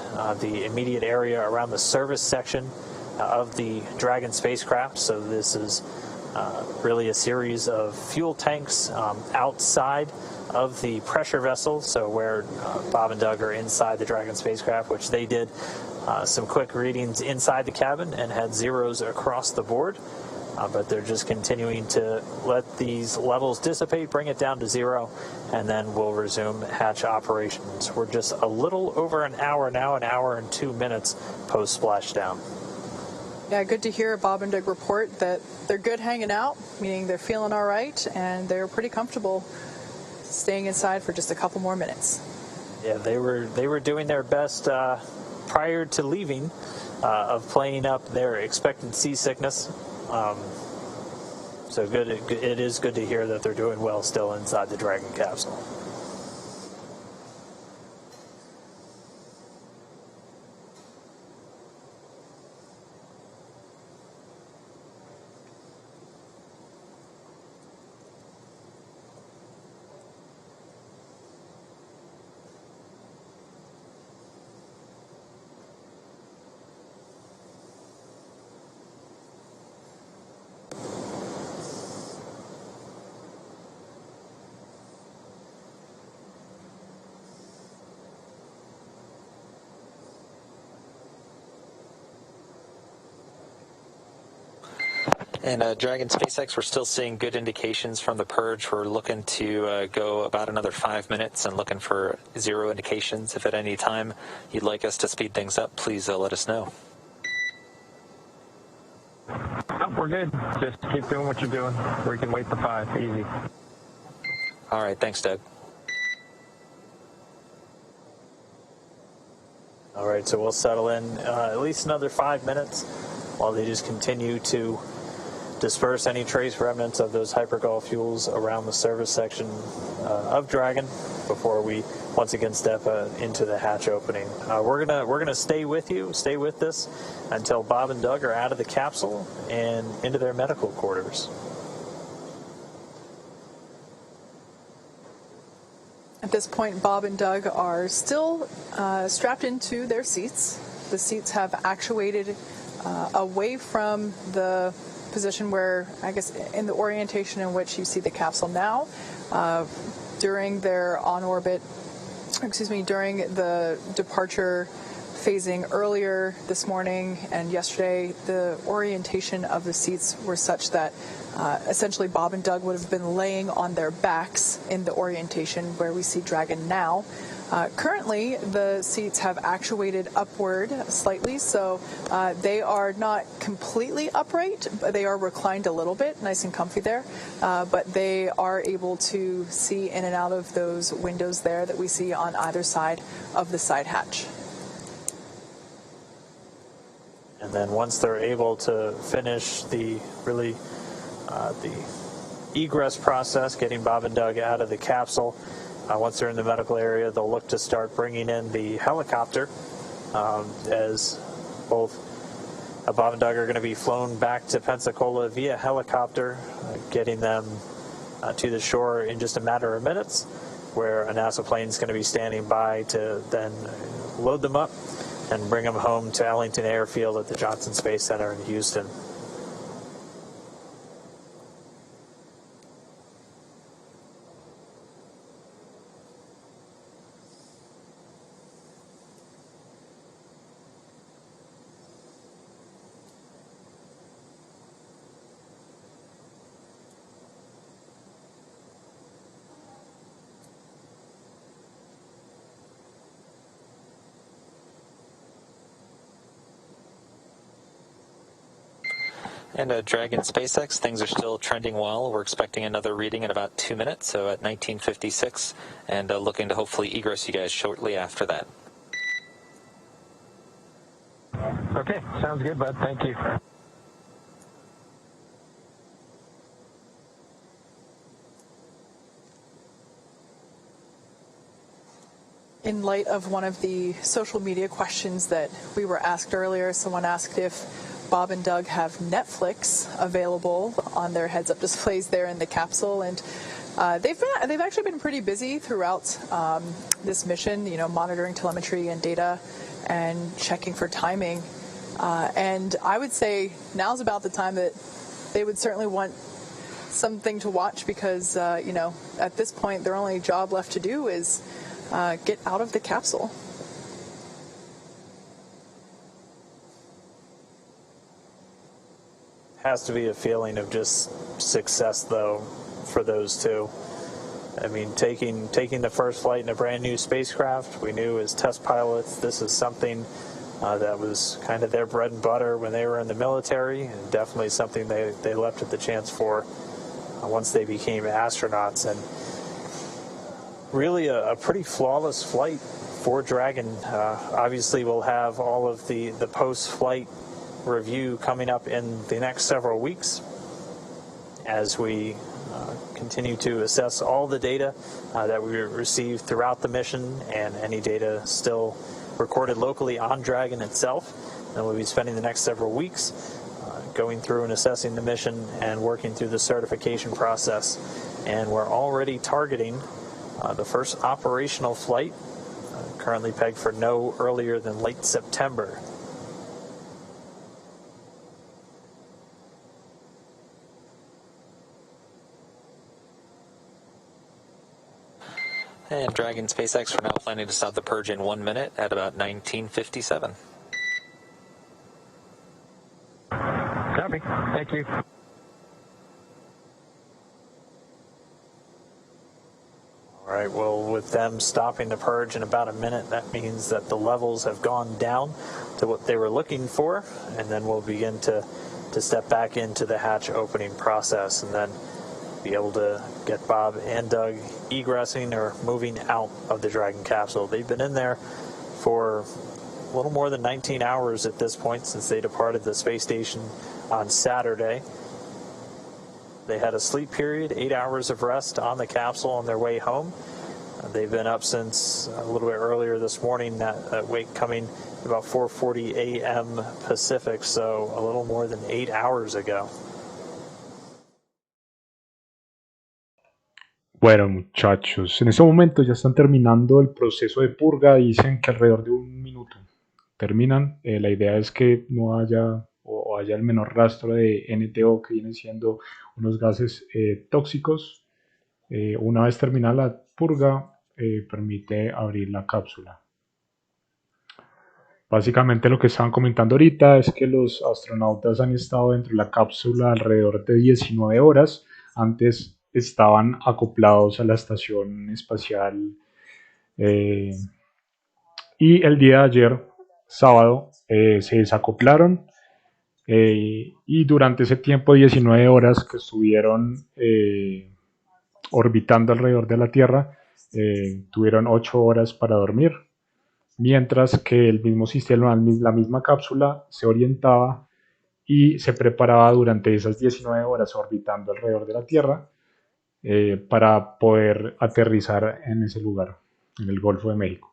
the immediate area around the service section of the Dragon spacecraft. So this is really a series of fuel tanks outside of the pressure vessel, so where Bob and Doug are inside the Dragon spacecraft, which they did some quick readings inside the cabin and had zeros across the board. But they're just continuing to let these levels dissipate, bring it down to 0, and then we'll resume hatch operations. We're just a little over an hour now, an hour and 2 minutes post-splashdown. Yeah, good to hear Bob and Doug report that they're good hanging out, meaning they're feeling all right, and they're pretty comfortable staying inside for just a couple more minutes. Yeah, they were doing their best prior to leaving of playing up their expected seasickness. So good. It is good to hear that they're doing well still inside the Dragon capsule. And Dragon SpaceX, we're still seeing good indications from the purge. We're looking to go about another 5 minutes and looking for 0 indications. If at any time you'd like us to speed things up, please let us know. Oh, we're good. Just keep doing what you're doing. We can wait the 5. Easy. All right. Thanks, Doug. All right, so we'll settle in at least another 5 minutes while they just continue to disperse any trace remnants of those hypergol fuels around the service section of Dragon before we once again step into the hatch opening. We're gonna stay with this until Bob and Doug are out of the capsule and into their medical quarters. At this point, Bob and Doug are still strapped into their seats. The seats have actuated away from the position where, I guess, in the orientation in which you see the capsule now. During their during the departure phasing earlier this morning and yesterday, the orientation of the seats were such that essentially Bob and Doug would have been laying on their backs in the orientation where we see Dragon now. Currently, the seats have actuated upward slightly, so they are not completely upright, but they are reclined a little bit, nice and comfy there. But they are able to see in and out of those windows there that we see on either side of the side hatch. And then once they're able to finish the egress process, getting Bob and Doug out of the capsule. Once they're in the medical area, they'll look to start bringing in the helicopter, as both Bob and Doug are going to be flown back to Pensacola via helicopter, getting them to the shore in just a matter of minutes, where a NASA plane is going to be standing by to then load them up and bring them home to Ellington Airfield at the Johnson Space Center in Houston. And Dragon SpaceX, things are still trending well. We're expecting another reading in about 2 minutes, so at 1956, and looking to hopefully egress you guys shortly after that. Okay, sounds good, bud. Thank you. In light of one of the social media questions that we were asked earlier, someone asked if Bob and Doug have Netflix available on their heads-up displays there in the capsule, and they've actually been pretty busy throughout this mission, you know, monitoring telemetry and data and checking for timing. And I would say now's about the time that they would certainly want something to watch, because you know, at this point their only job left to do is get out of the capsule. Has to be a feeling of just success, though, for those two. I mean, taking the first flight in a brand new spacecraft, we knew as test pilots this is something that was kind of their bread and butter when they were in the military, and definitely something they leapt at the chance for once they became astronauts. And really a pretty flawless flight for Dragon. Obviously, we'll have all of the post-flight review coming up in the next several weeks as we continue to assess all the data that we received throughout the mission and any data still recorded locally on Dragon itself. And we'll be spending the next several weeks going through and assessing the mission and working through the certification process. And we're already targeting the first operational flight, currently pegged for no earlier than late September. And Dragon SpaceX, we're now planning to stop the purge in 1 minute at about 1957. Copy. Thank you. All right, well, with them stopping the purge in about a minute, that means that the levels have gone down to what they were looking for, and then we'll begin to step back into the hatch opening process and then be able to get Bob and Doug egressing or moving out of the Dragon capsule. They've been in there for a little more than 19 hours at this point since they departed the space station on Saturday. They had a sleep period, 8 hours of rest on the capsule on their way home. They've been up since a little bit earlier this morning, that wake coming about 4:40 a.m. Pacific, so a little more than 8 hours ago. Bueno, muchachos, en este momento ya están terminando el proceso de purga. Dicen que alrededor de 1 minuto terminan. La idea es que no haya o haya el menor rastro de NTO, que vienen siendo unos gases tóxicos. Una vez terminada la purga, permite abrir la cápsula. Básicamente lo que estaban comentando ahorita es que los astronautas han estado dentro de la cápsula alrededor de 19 horas. Antes estaban acoplados a la estación espacial y el día de ayer, sábado, se desacoplaron y durante ese tiempo, 19 horas que estuvieron orbitando alrededor de la Tierra, tuvieron 8 horas para dormir, mientras que el mismo sistema, la misma cápsula, se orientaba y se preparaba durante esas 19 horas orbitando alrededor de la Tierra para poder aterrizar en ese lugar, en el Golfo de México.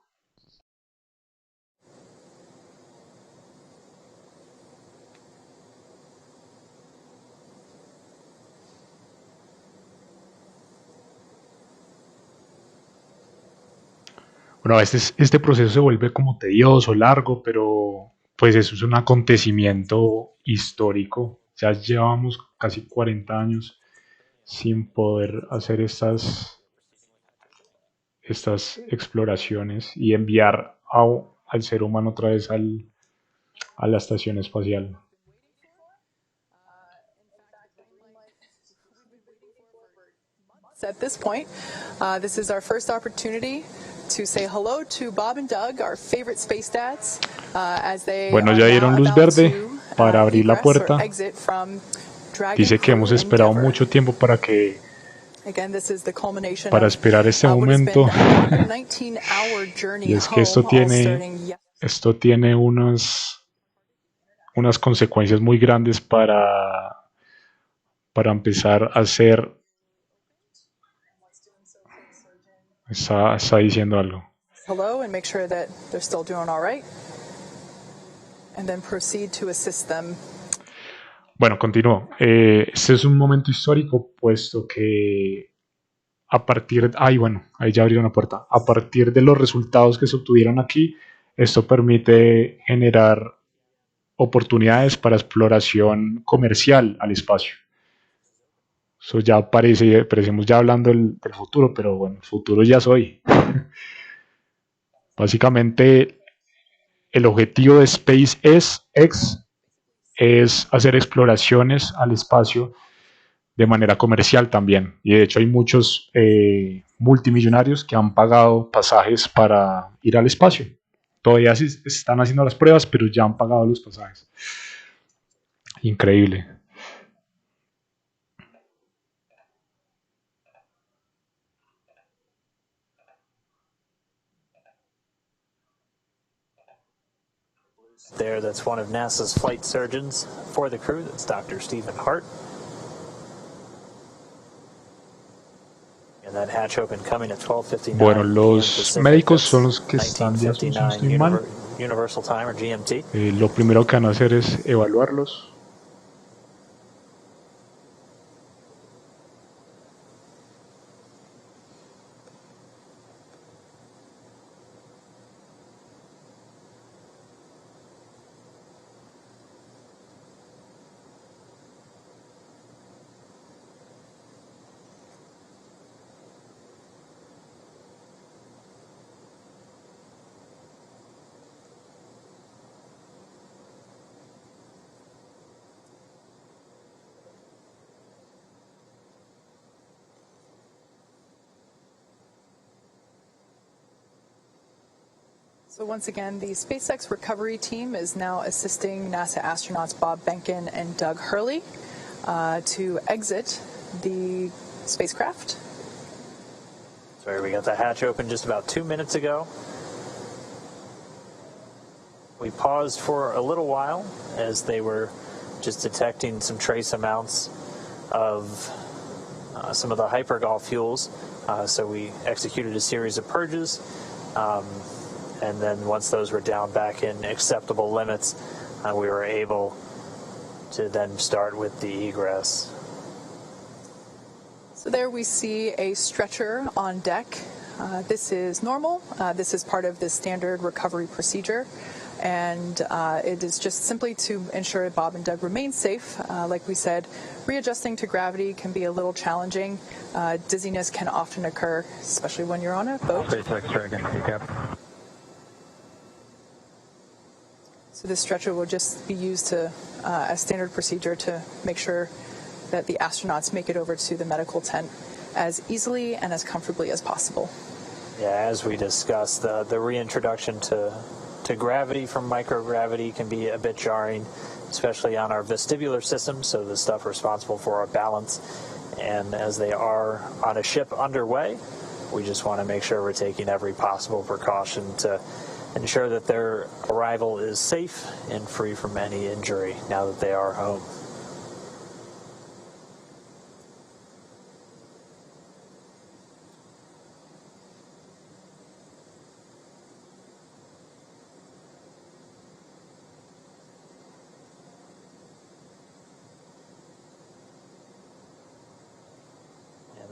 Bueno, a veces este proceso se vuelve como tedioso, largo, pero pues eso es un acontecimiento histórico. Ya llevamos casi 40 años sin poder hacer estas exploraciones y enviar al ser humano otra vez a la estación espacial. At this point, this is our first opportunity to say hello to Bob and Doug, our favorite space dads, as they Bueno, ya dieron luz verde para abrir la puerta. Dice que hemos esperado mucho tiempo para esperar este momento. Y es que esto tiene unas consecuencias muy grandes para empezar a hacer. Está diciendo algo. Hello and make sure that they're still doing all right, and then proceed to assist them. Bueno, continúo. Este es un momento histórico, puesto que ahí ya abrieron la puerta. A partir de los resultados que se obtuvieron aquí, esto permite generar oportunidades para exploración comercial al espacio. Eso ya parecemos ya hablando del futuro, pero bueno, el futuro ya es hoy. Básicamente, el objetivo de SpaceX es hacer exploraciones al espacio de manera comercial también. Y de hecho hay muchos multimillonarios que han pagado pasajes para ir al espacio. Todavía se están haciendo las pruebas, pero ya han pagado los pasajes. Increíble. There, that's one of NASA's flight surgeons for the crew. That's Dr. Stephen Hart. And that hatch open coming at 12:59. Bueno, los médicos son los que están de asunto, no estoy mal. Universal Time or GMT. Lo primero que van a hacer es evaluarlos. So once again, the SpaceX recovery team is now assisting NASA astronauts Bob Behnken and Doug Hurley to exit the spacecraft. So we got the hatch open just about 2 minutes ago. We paused for a little while as they were just detecting some trace amounts of some of the hypergol fuels. So we executed a series of purges. And then once those were down back in acceptable limits, we were able to then start with the egress. So there we see a stretcher on deck. This is normal. This is part of the standard recovery procedure. And it is just simply to ensure Bob and Doug remain safe. Like we said, readjusting to gravity can be a little challenging. Dizziness can often occur, especially when you're on a boat. So this stretcher will just be used to, as standard procedure to make sure that the astronauts make it over to the medical tent as easily and as comfortably as possible. Yeah, as we discussed, the reintroduction to gravity from microgravity can be a bit jarring, especially on our vestibular system, so the stuff responsible for our balance. And as they are on a ship underway, we just want to make sure we're taking every possible precaution to ensure that their arrival is safe and free from any injury now that they are home.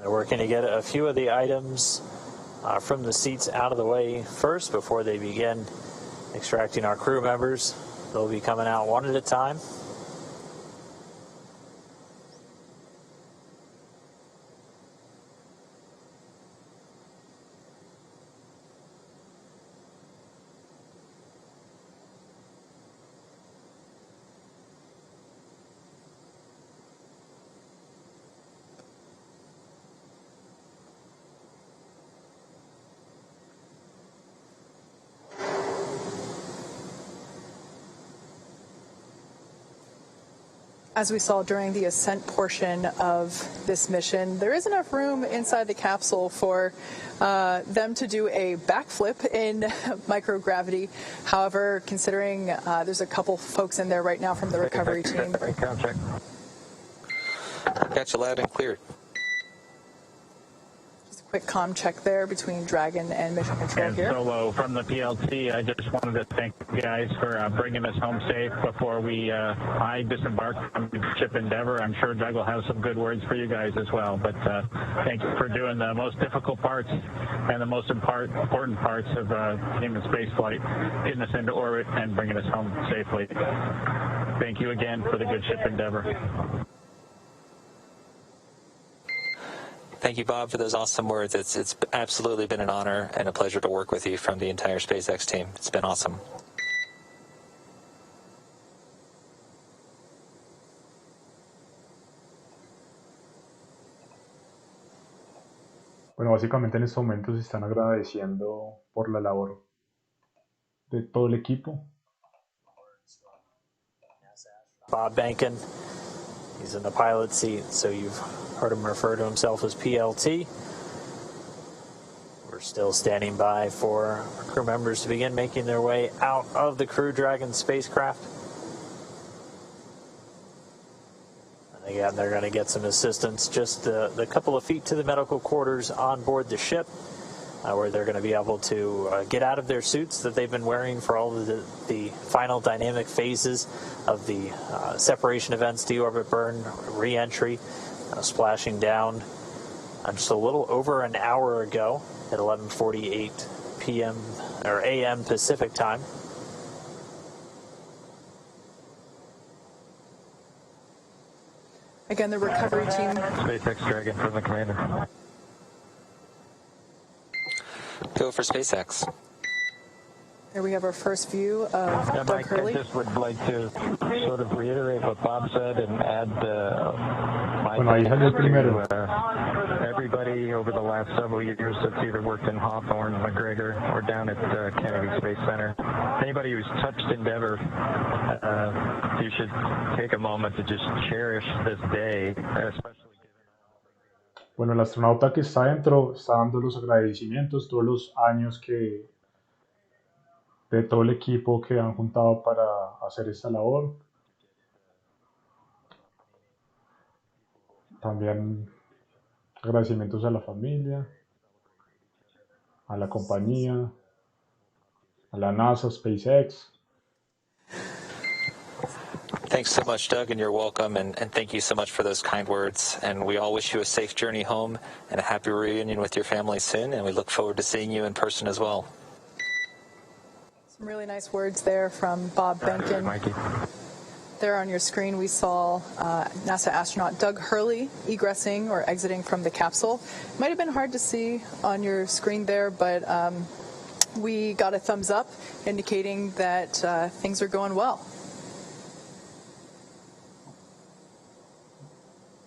They're working to get a few of the items from the seats out of the way first before they begin extracting our crew members. They'll be coming out one at a time. As we saw during the ascent portion of this mission, there is enough room inside the capsule for them to do a backflip in microgravity. However, considering there's a couple folks in there right now from the recovery team. Got you loud and clear. Quick comm check there between Dragon and Mission Control and here. Solo from the PLC, I just wanted to thank you guys for bringing us home safe before I disembarked from ship Endeavor. I'm sure Doug will have some good words for you guys as well, but thank you for doing the most difficult parts and the most important parts of human space flight, getting us into orbit and bringing us home safely. Thank you again for the good ship Endeavor. Thank you, Bob, for those awesome words. It's absolutely been an honor and a pleasure to work with you from the entire SpaceX team. It's been awesome. Bueno, básicamente en estos momentos se están agradeciendo por la labor de todo el equipo. Bob Behnken, he's in the pilot seat, so you've heard him refer to himself as PLT. We're still standing by for our crew members to begin making their way out of the Crew Dragon spacecraft. And again, they're going to get some assistance just the couple of feet to the medical quarters on board the ship, where they're going to be able to get out of their suits that they've been wearing for all of the final dynamic phases of the separation events, deorbit burn, re-entry, splashing down just a little over an hour ago at 11:48 p.m. or a.m. Pacific time. Again, the recovery team. SpaceX Dragon from the commander. Go for SpaceX. Here we have our first view of Doug Hurley. I just would like to sort of reiterate what Bob said and add my thanks to everybody over the last several years that's either worked in Hawthorne, McGregor, or down at Kennedy Space Center. Anybody who's touched Endeavor, you should take a moment to just cherish this day, especially. Bueno, el astronauta que está dentro está dando los agradecimientos, todos los años que de todo el equipo que han juntado para hacer esta labor. También agradecimientos a la familia, a la compañía, a la NASA, SpaceX. Thanks so much, Doug, and you're welcome, and thank you so much for those kind words. And we all wish you a safe journey home and a happy reunion with your family soon, and we look forward to seeing you in person as well. Some really nice words there from Bob Behnken. There on your screen we saw NASA astronaut Doug Hurley egressing or exiting from the capsule. Might have been hard to see on your screen there, but we got a thumbs up indicating that things are going well.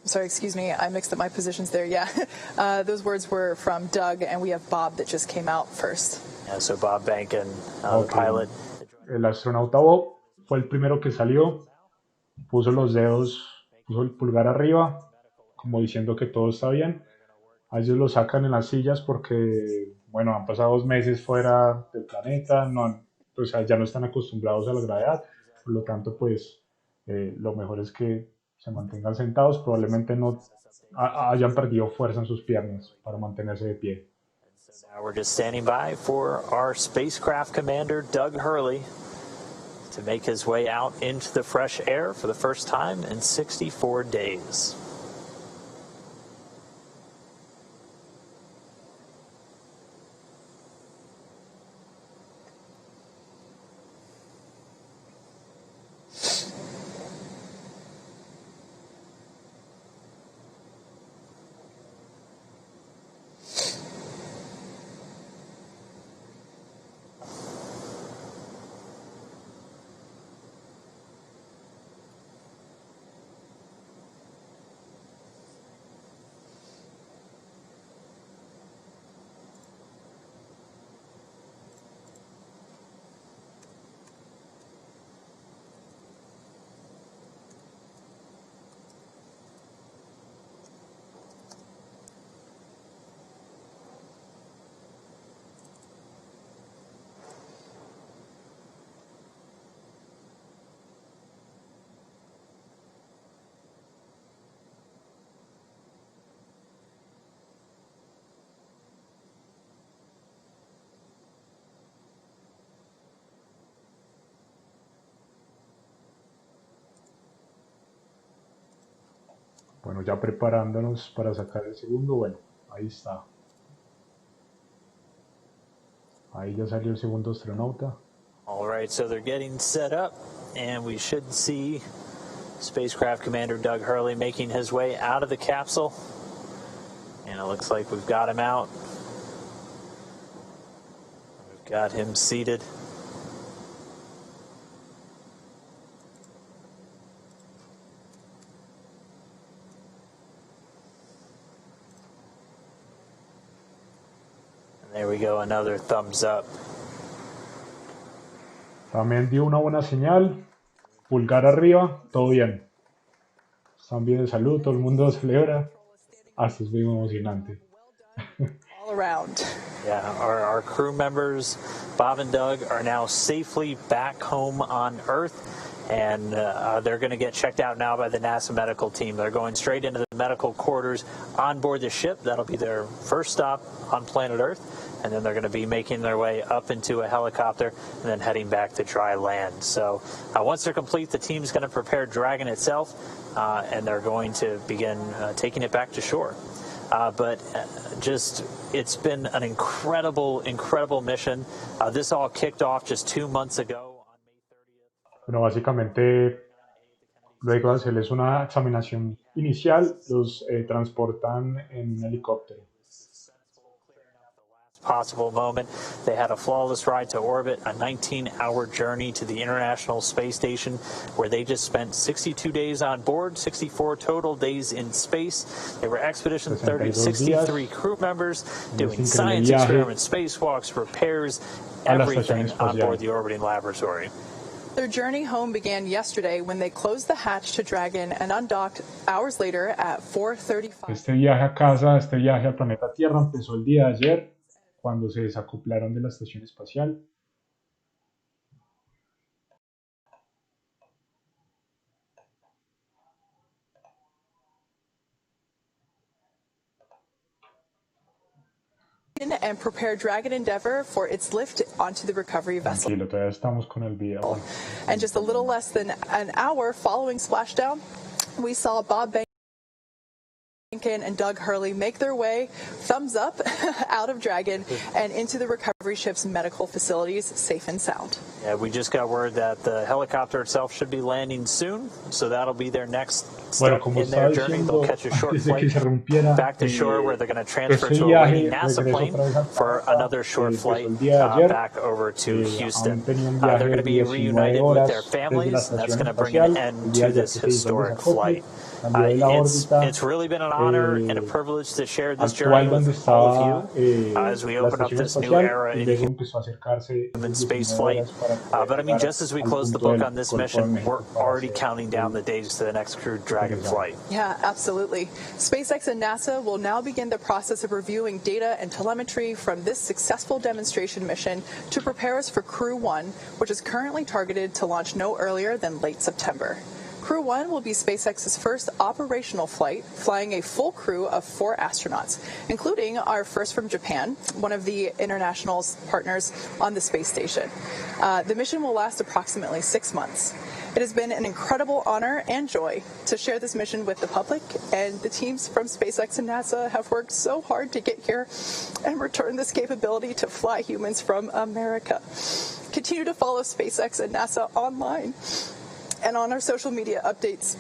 Sorry, excuse me, I mixed up my positions there. Yeah, those words were from Doug, and we have Bob that just came out first. Yeah, so Bob Behnken, the pilot. El astronauta Bob fue el primero que salió, puso los dedos, puso el pulgar arriba, como diciendo que todo está bien. A ellos lo sacan en las sillas porque, bueno, han pasado 2 meses fuera del planeta, o sea, ya no están acostumbrados a la gravedad, por lo tanto, pues, lo mejor es que se mantengan sentados, probablemente no hayan perdido fuerza en sus piernas para mantenerse de pie. So now we're just standing by for our spacecraft commander, Doug Hurley, to make his way out into the fresh air for the first time in 64 days. Bueno, ya preparándonos para sacar el segundo. Bueno, ahí está. Ahí ya salió el segundo astronauta. All right, so they're getting set up, and we should see Spacecraft Commander Doug Hurley making his way out of the capsule. And it looks like we've got him out. We've got him seated. There we go, another thumbs up. También dio una buena señal. Pulgar arriba, todo bien. Están bien de salud, todo el mundo celebra. Esto es muy emocionante. All around. Yeah, our crew members, Bob and Doug, are now safely back home on Earth. And they're going to get checked out now by the NASA medical team. They're going straight into the medical quarters on board the ship. That'll be their first stop on planet Earth. And then they're going to be making their way up into a helicopter and then heading back to dry land. So once they're complete, the team's going to prepare Dragon itself, and they're going to begin taking it back to shore. But it's been an incredible mission. This all kicked off just 2 months ago. Bueno, básicamente, luego de hacerles una examinación inicial, los transportan en un helicóptero. Possible moment. They had a flawless ride to orbit, a 19-hour journey to the International Space Station, where they just spent 62 days on board, 64 total days in space. They were Expedition 63 crew members doing science experiments, spacewalks, repairs, everything on board the orbiting laboratory. Their journey home began yesterday when they closed the hatch to Dragon and undocked hours later at 4:35. Este viaje a casa, este viaje al planeta Tierra empezó el día de ayer, cuando se desacoplaron de la estación espacial. And prepare Dragon Endeavour for its lift onto the recovery vessel. Tranquilo, todavía estamos con el video. And just a little less than an hour following splashdown, we saw Bob Behnken and Doug Hurley make their way, thumbs up, out of Dragon and into the recovery ship's medical facilities, safe and sound. Yeah, we just got word that the helicopter itself should be landing soon, so that'll be their next step in their journey. They'll catch a short flight back to shore, where they're going to transfer to a waiting NASA plane for another short flight back over to Houston. They're going to be reunited with their families, and that's going to bring an end to this historic flight. It's really been an honor and a privilege to share this journey with all of you as we open up this new era in human space flight. But I mean, just as we close the book on this mission, we're already counting down the days to the next crewed Dragon flight. Yeah, absolutely. SpaceX and NASA will now begin the process of reviewing data and telemetry from this successful demonstration mission to prepare us for Crew 1, which is currently targeted to launch no earlier than late September. Crew 1 will be SpaceX's first operational flight, flying a full crew of 4 astronauts, including our first from Japan, one of the international partners on the space station. The mission will last approximately 6 months. It has been an incredible honor and joy to share this mission with the public, and the teams from SpaceX and NASA have worked so hard to get here and return this capability to fly humans from America. Continue to follow SpaceX and NASA online and on our social media updates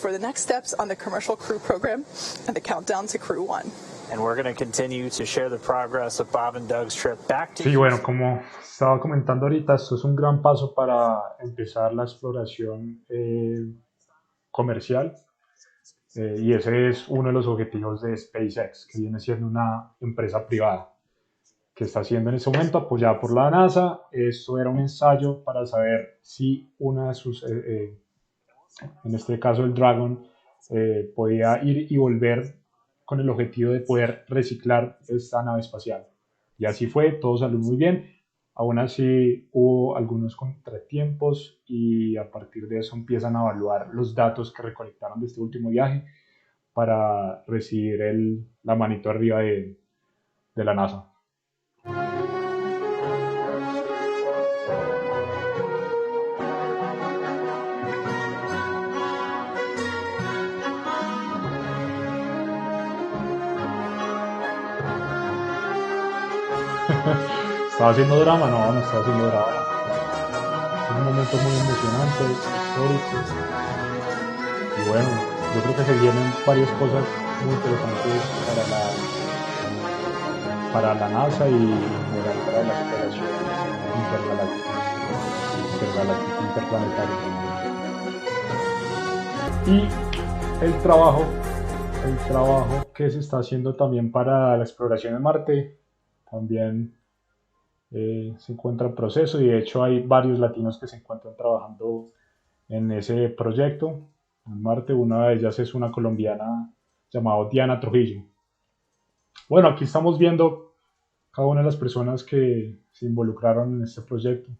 for the next steps on the commercial crew program and the countdown to Crew 1. And we're going to continue to share the progress of Bob and Doug's trip back to Sí, bueno, como estaba comentando ahorita, esto es un gran paso para empezar la exploración comercial, y ese es uno de los objetivos de SpaceX, que viene siendo una empresa privada que está siendo en ese momento apoyada por la NASA. Esto era un ensayo para saber si una de sus, en este caso el Dragon, podía ir y volver con el objetivo de poder reciclar esta nave espacial. Y así fue, todo salió muy bien. Aún así hubo algunos contratiempos, y a partir de eso empiezan a evaluar los datos que recolectaron de este último viaje para recibir la manito arriba de la NASA. ¿Estaba haciendo drama? No, no estaba haciendo drama. Es un momento muy emocionante, histórico. Y bueno, yo creo que se vienen varias cosas muy interesantes para la NASA y en general para la exploración interplanetaria. Y el trabajo que se está haciendo también para la exploración de Marte también se encuentra en proceso, y de hecho hay varios latinos que se encuentran trabajando en ese proyecto en Marte. Una de ellas es una colombiana llamada Diana Trujillo. Bueno, aquí estamos viendo cada una de las personas que se involucraron en este proyecto.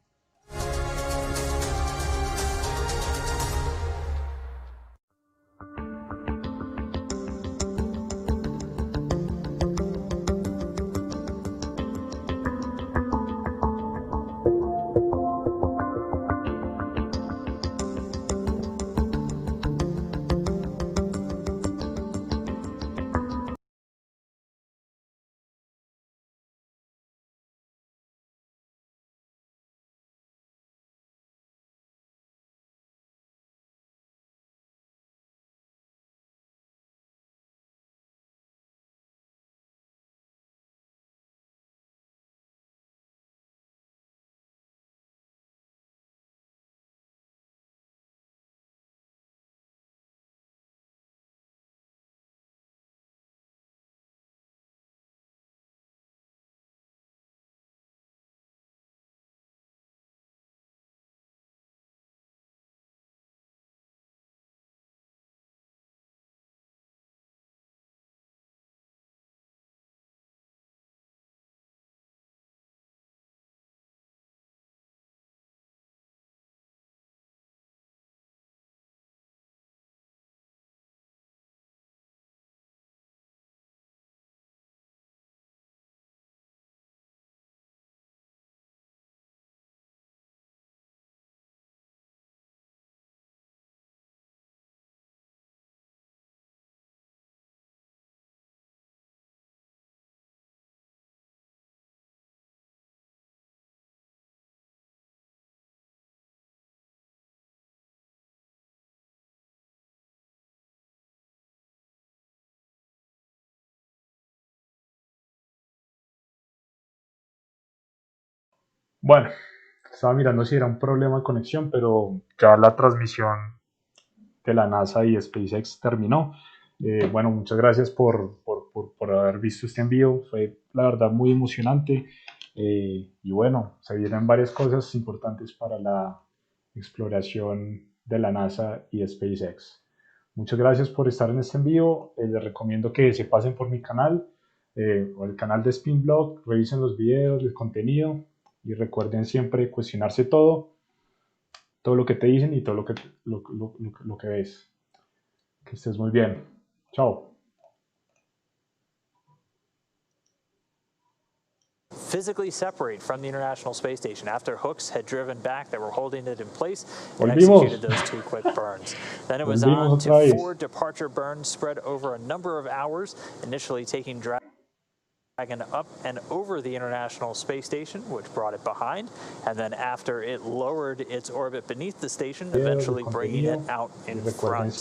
Bueno, estaba mirando si era un problema de conexión, pero ya la transmisión de la NASA y SpaceX terminó. Bueno, muchas gracias por haber visto este envío. Fue la verdad muy emocionante. Y bueno, se vienen varias cosas importantes para la exploración de la NASA y SpaceX. Muchas gracias por estar en este envío. Les recomiendo que se pasen por mi canal o el canal de Spinblog, revisen los videos, el contenido, y recuerden siempre cuestionarse todo lo que te dicen y todo lo que ves. Que estés muy bien. Chao. Physically separate from the International Space Station. After hooks had driven back that were holding it in place, it Volvimos. executed those 2 quick burns. Then it was Volvimos on otra to vez. 4 departure burns spread over a number of hours, initially taking Dragon up and over the International Space Station, which brought it behind, and then after it lowered its orbit beneath the station, eventually bringing it out in front.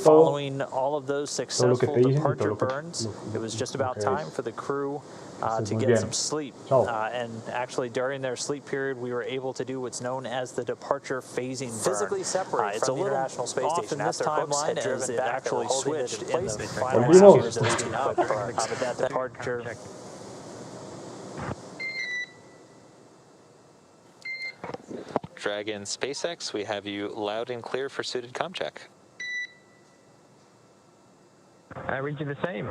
Following all of those successful departure burns, it was just about time for the crew to get some sleep. And actually, during their sleep period, we were able to do what's known as the departure phasing burn. Physically separate from the International Space Station. This timeline as it actually switched in the final hours of those 2 quick burns. But that departure. Dragon SpaceX, we have you loud and clear for suited comm check. I read you the same.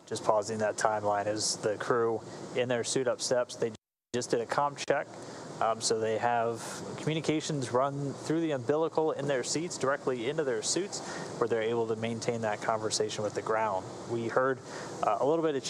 Just pausing that timeline as the crew in their suit up steps. They just did a comm check. So they have communications run through the umbilical in their seats directly into their suits, where they're able to maintain that conversation with the ground. We heard a little bit of